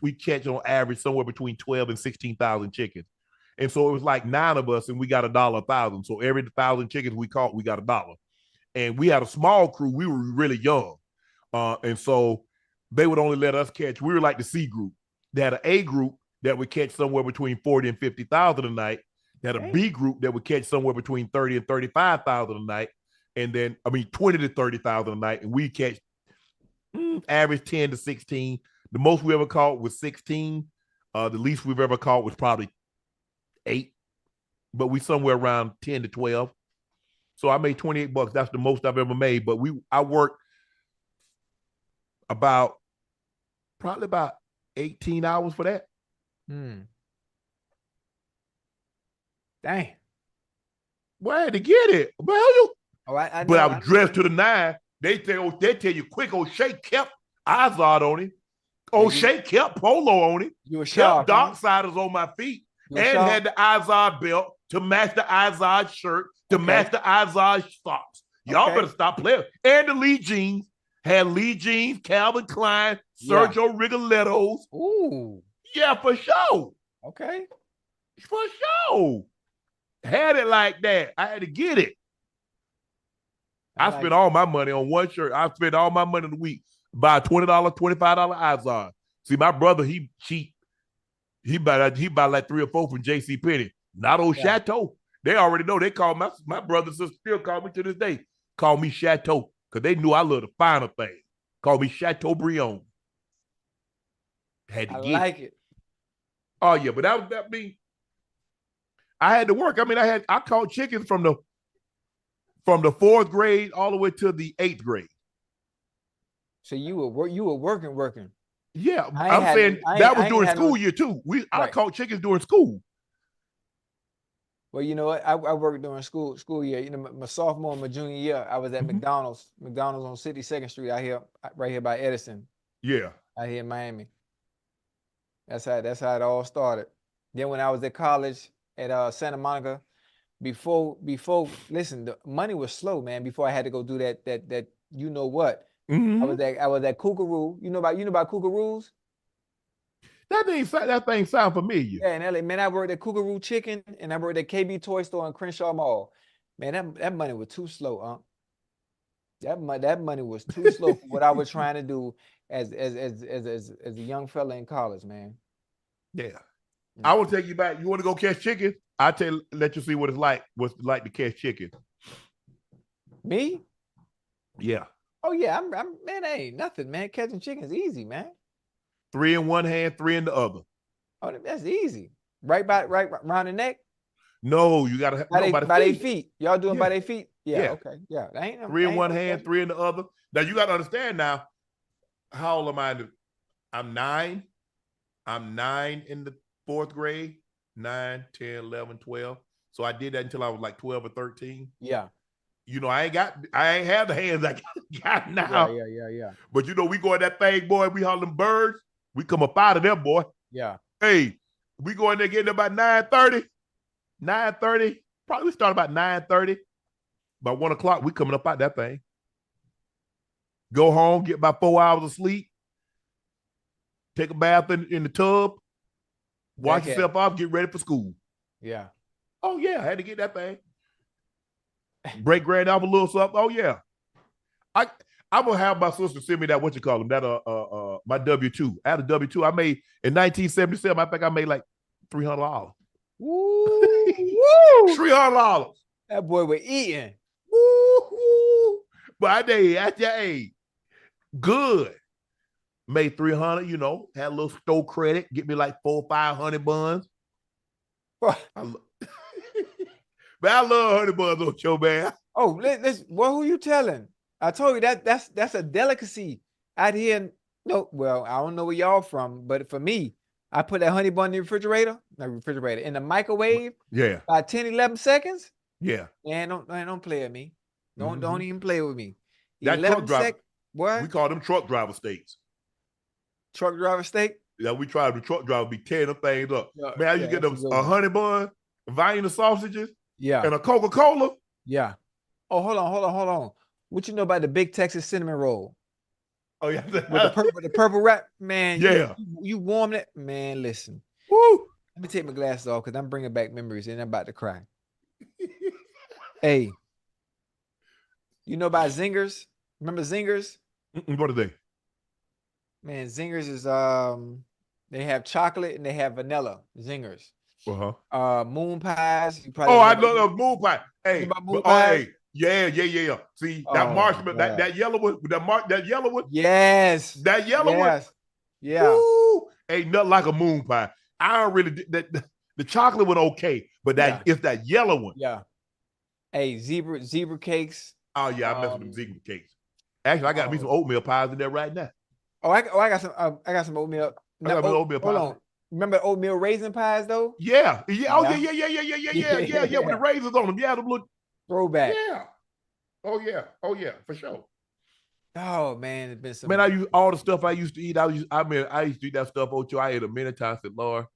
we catch on average somewhere between 12 and 16,000 chickens. And so it was like 9 of us and we got $1 a thousand. So every 1,000 chickens we caught, we got $1. And we had a small crew. We were really young. And so they would only let us catch. We were like the C group. They had an A group that would catch somewhere between 40 and 50,000 a night. They had a B group that would catch somewhere between 30 and 35,000 a night. And then, 20 to 30,000 a night. And we catch average 10 to 16. The most we ever caught was 16. The least we've ever caught was probably 8. But we somewhere around 10 to 12. So I made $28. That's the most I've ever made. But I worked probably about 18 hours for that. Dang. Well, I had to get it. Well, I but I was dressed to the 9. They tell you quick. O'Shea kept Izod on him. O'Shea kept Polo on him. You were kept sharp. Darksiders on my feet. And had the Izod belt to match the Izod shirt, to match the Izod socks. Y'all better stop playing. And the Lee jeans. Had Lee jeans, Calvin Klein, Sergio Rigolettos. Ooh. Yeah, for sure. Okay. For sure. Had it like that. I had to get it. I spent all my money on one shirt. I spent all my money in the week. Buy $20, $25 Izod. See, my brother, he cheap. He buy like 3 or 4 from JCPenney. Not old Chateau. They already know. They call my brother and sister still call me to this day. Call me Chateau. Because they knew I love the finer thing. Call me Chateaubriand. Had to get like it. Oh, yeah. But that mean I had to work. I mean, I caught chickens from the 4th grade all the way to the 8th grade. So you were working. Yeah, I'm saying that was during school year too. I caught chickens during school. Well, you know what? I worked during school year. You know, my sophomore and my junior year, I was at McDonald's on 62nd Street out here, right here by Edison. Yeah, out here in Miami. That's how it all started. Then when I was at college at Santa Monica, before listen, the money was slow, man. Before I had to go do that you know what. I was at Kookaroo. You know about Kookaroos? That thing sound familiar. Yeah, in LA, man. I worked at Kookaroo Chicken and I worked at KB Toy Store in Crenshaw Mall. Man, that money was too slow, That money was too slow for what I was trying to do as a young fella in college, man. Yeah. I will take you back. You want to go catch chicken? Let you see what it's like to catch chicken. Me? Yeah. Oh yeah, I'm man, ain't nothing, man. Catching chicken's easy, man. 3 in one hand, 3 in the other. Oh, that's easy. Right around the neck? No, you gotta by their feet. Y'all doing by their feet? Yeah, okay. Yeah. That ain't 3 in one hand, 3 in the other. Now you gotta understand now, how old am I? I'm 9. I'm 9 in the 4th grade. 9, 10, 11, 12. So I did that until I was like 12 or 13. Yeah. You know, I ain't have the hands I got now. Yeah. But you know, we go in that thing, boy, we haul them birds. We come up out of them, boy. Yeah. Hey, we go in there getting about 9:30. 9:30. Probably we start about 9:30. By 1 o'clock, we coming up out that thing. Go home, get about 4 hours of sleep. Take a bath in the tub. Wash yourself off, get ready for school. Yeah. Oh, yeah, I had to get that thing. Break grand off a little something. Oh, yeah. I'm gonna have my sister send me that, what you call them, that my W-2. Out of W-2, I made in 1977, I think I made like $300. Woo! $300. That boy was eating. Woo! But I good. Made 300, you know, had a little store credit, get me like 400 or 500 buns. Man, I love honey buns, Ocho, man. Oh, listen, who you telling? I told you that's a delicacy out here. No, well, I don't know where y'all from, but for me, I put that honey bun in the refrigerator, in the microwave. Yeah. By 10, 11 seconds. Yeah. Man, don't play with me. Don't even play with me. That truck driver. What? We call them truck driver steaks. Truck driver steak? Yeah, we tried the truck driver be tearing them things up. Yeah, man, you get them a honey bun, Vienna sausages, and a Coca-Cola. Yeah. Oh, hold on. What you know about the big Texas cinnamon roll? Oh, yeah. with the purple wrap? Man, yeah. You warm it? Man, listen. Woo! Let me take my glasses off because I'm bringing back memories and I'm about to cry. Hey, you know about Zingers? Remember Zingers? What are they? Man, Zingers is they have chocolate and they have vanilla. Zingers. Moon pies. You probably I love moon pie. Hey, moon pies? Yeah. See that marshmallow, that yellow one, that yellow one. Yes. That yellow one. Yeah. Woo, ain't nothing like a moon pie. I don't really the chocolate one okay, but it's that yellow one. Yeah. Hey, zebra cakes. Oh yeah, I mess with them zebra cakes. Actually, I got me some oatmeal pies in there right now. I got some oatmeal. I got oatmeal pies. Hold on. Remember oatmeal raisin pies though? Yeah. Oh yeah. With the raisins on them. Yeah, them little throwback. Yeah. Oh yeah, for sure. Oh man, it's been some. Man, I use all the stuff I used to eat. I used to eat that stuff, Ocho. I ate a many times. I said, Lord,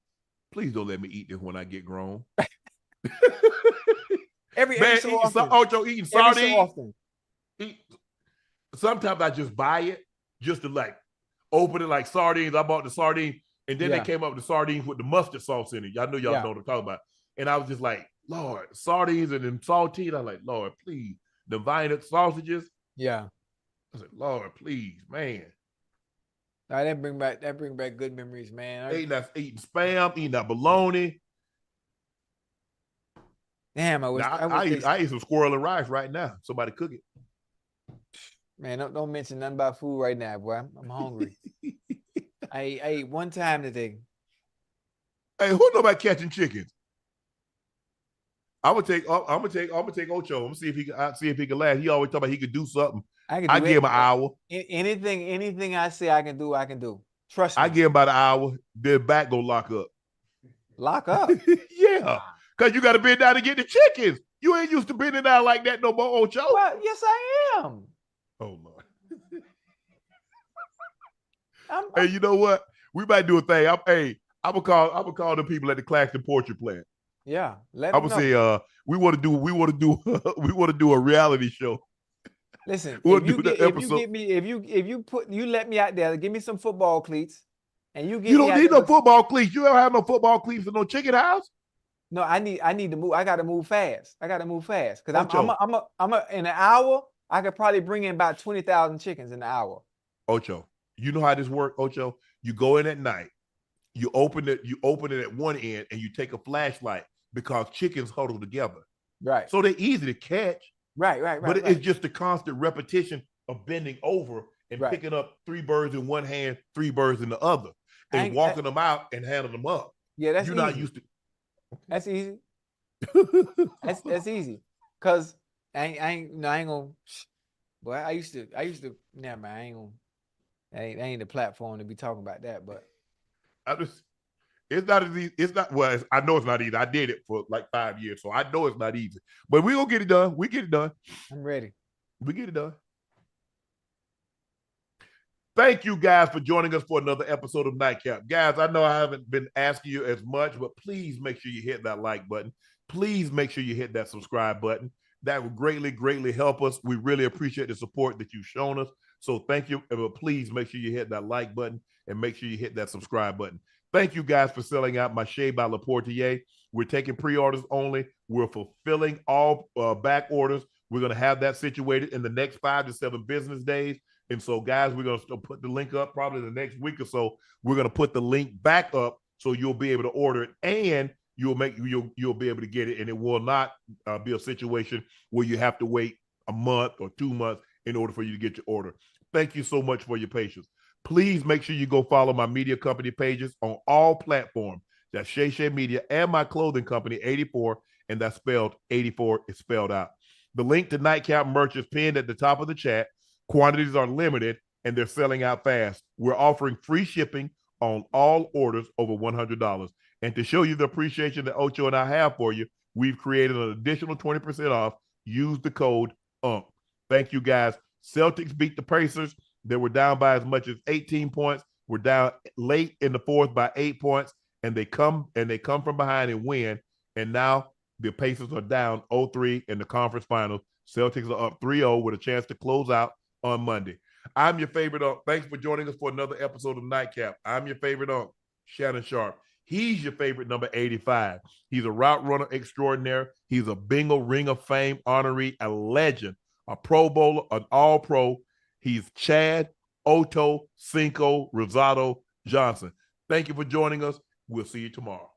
please don't let me eat this when I get grown. every so often. Ocho eating Every sardines. so often. Sometimes I just buy it just to like open it like sardines. I bought the sardines, and then they came up with the sardines with the mustard sauce in it. Y'all know y'all know what I'm talking about. And I was just like, Lord, sardines and then saltine. I was like, Lord, please. The vine sausages. Yeah. I said, Lord, please, man. That bring back good memories, man. Eating spam, eating that bologna. Damn, I eat some squirrel and rice right now. Somebody cook it. Man, don't mention nothing about food right now, boy. I'm hungry. I ate one time today. Hey, who know about catching chickens? I'm gonna take Ocho. I'm gonna see if he can last. He always talk about he could do something. I give him an hour. Anything I say I can do. Trust me. I give him about an hour. Then back go lock up. Lock up? Yeah. Because you got to bend down to get the chickens. You ain't used to bending down like that no more, Ocho. Well, yes, I am. Oh, Lord. Hey, you know what? We might do a thing. I'm gonna call the people at the Claxton Portrait Plant. Yeah. I'm gonna say we want to do a reality show. Listen, if you let me out there, give me some football cleats, and you don't need no football cleats. You don't have no football cleats for no chicken house. No, I need to move. I got to move fast. Because I'm in an hour. I could probably bring in about 20,000 chickens in an hour. Ocho, you know how this works, Ocho? You go in at night, you open it at one end, and you take a flashlight because chickens huddle together. Right. So they're easy to catch. Right. But it's just the constant repetition of bending over and picking up 3 birds in one hand, 3 birds in the other, and walking them out and handing them up. Yeah, that's You're easy. not used to. That's easy. that's easy. Cause I ain't gonna. Boy, I used to. Never mind. I ain't gonna. That ain't the platform to be talking about that. But it's not as easy. It's not. Well, I know it's not easy. I did it for like 5 years, so I know it's not easy. But we gonna get it done. We get it done. I'm ready. We get it done. Thank you guys for joining us for another episode of Nightcap. Guys, I know I haven't been asking you as much, but please make sure you hit that like button. Please make sure you hit that subscribe button. That would greatly, greatly help us. We really appreciate the support that you've shown us. So thank you. But please make sure you hit that like button and make sure you hit that subscribe button. Thank you guys for selling out my Shea by Laportier. We're taking pre-orders only. We're fulfilling all back orders. We're going to have that situated in the next 5 to 7 business days. And so, guys, we're going to still put the link up probably the next week or so. We're going to put the link back up so you'll be able to order it and you'll be able to get it. And it will not be a situation where you have to wait a month or 2 months in order for you to get your order. Thank you so much for your patience. Please make sure you go follow my media company pages on all platforms. That's Shay Shay Media and my clothing company, 84, and that's spelled 84 is spelled out. The link to Nightcap merch is pinned at the top of the chat. Quantities are limited, and they're selling out fast. We're offering free shipping on all orders over $100. And to show you the appreciation that Ocho and I have for you, we've created an additional 20% off. Use the code UNC. Thank you, guys. Celtics beat the Pacers. They were down by as much as 18 points. We're down late in the fourth by 8 points, and they come from behind and win. And now the Pacers are down 0-3 in the conference finals. Celtics are up 3-0 with a chance to close out on Monday. I'm your favorite Unc. Thanks for joining us for another episode of Nightcap. I'm your favorite Unc, Shannon Sharpe. He's your favorite number 85. He's a route runner extraordinaire. He's a Bingo Ring of Fame honoree, a legend, a Pro Bowler, an All-Pro. He's Chad, Ochocinco, Rosado, Johnson. Thank you for joining us. We'll see you tomorrow.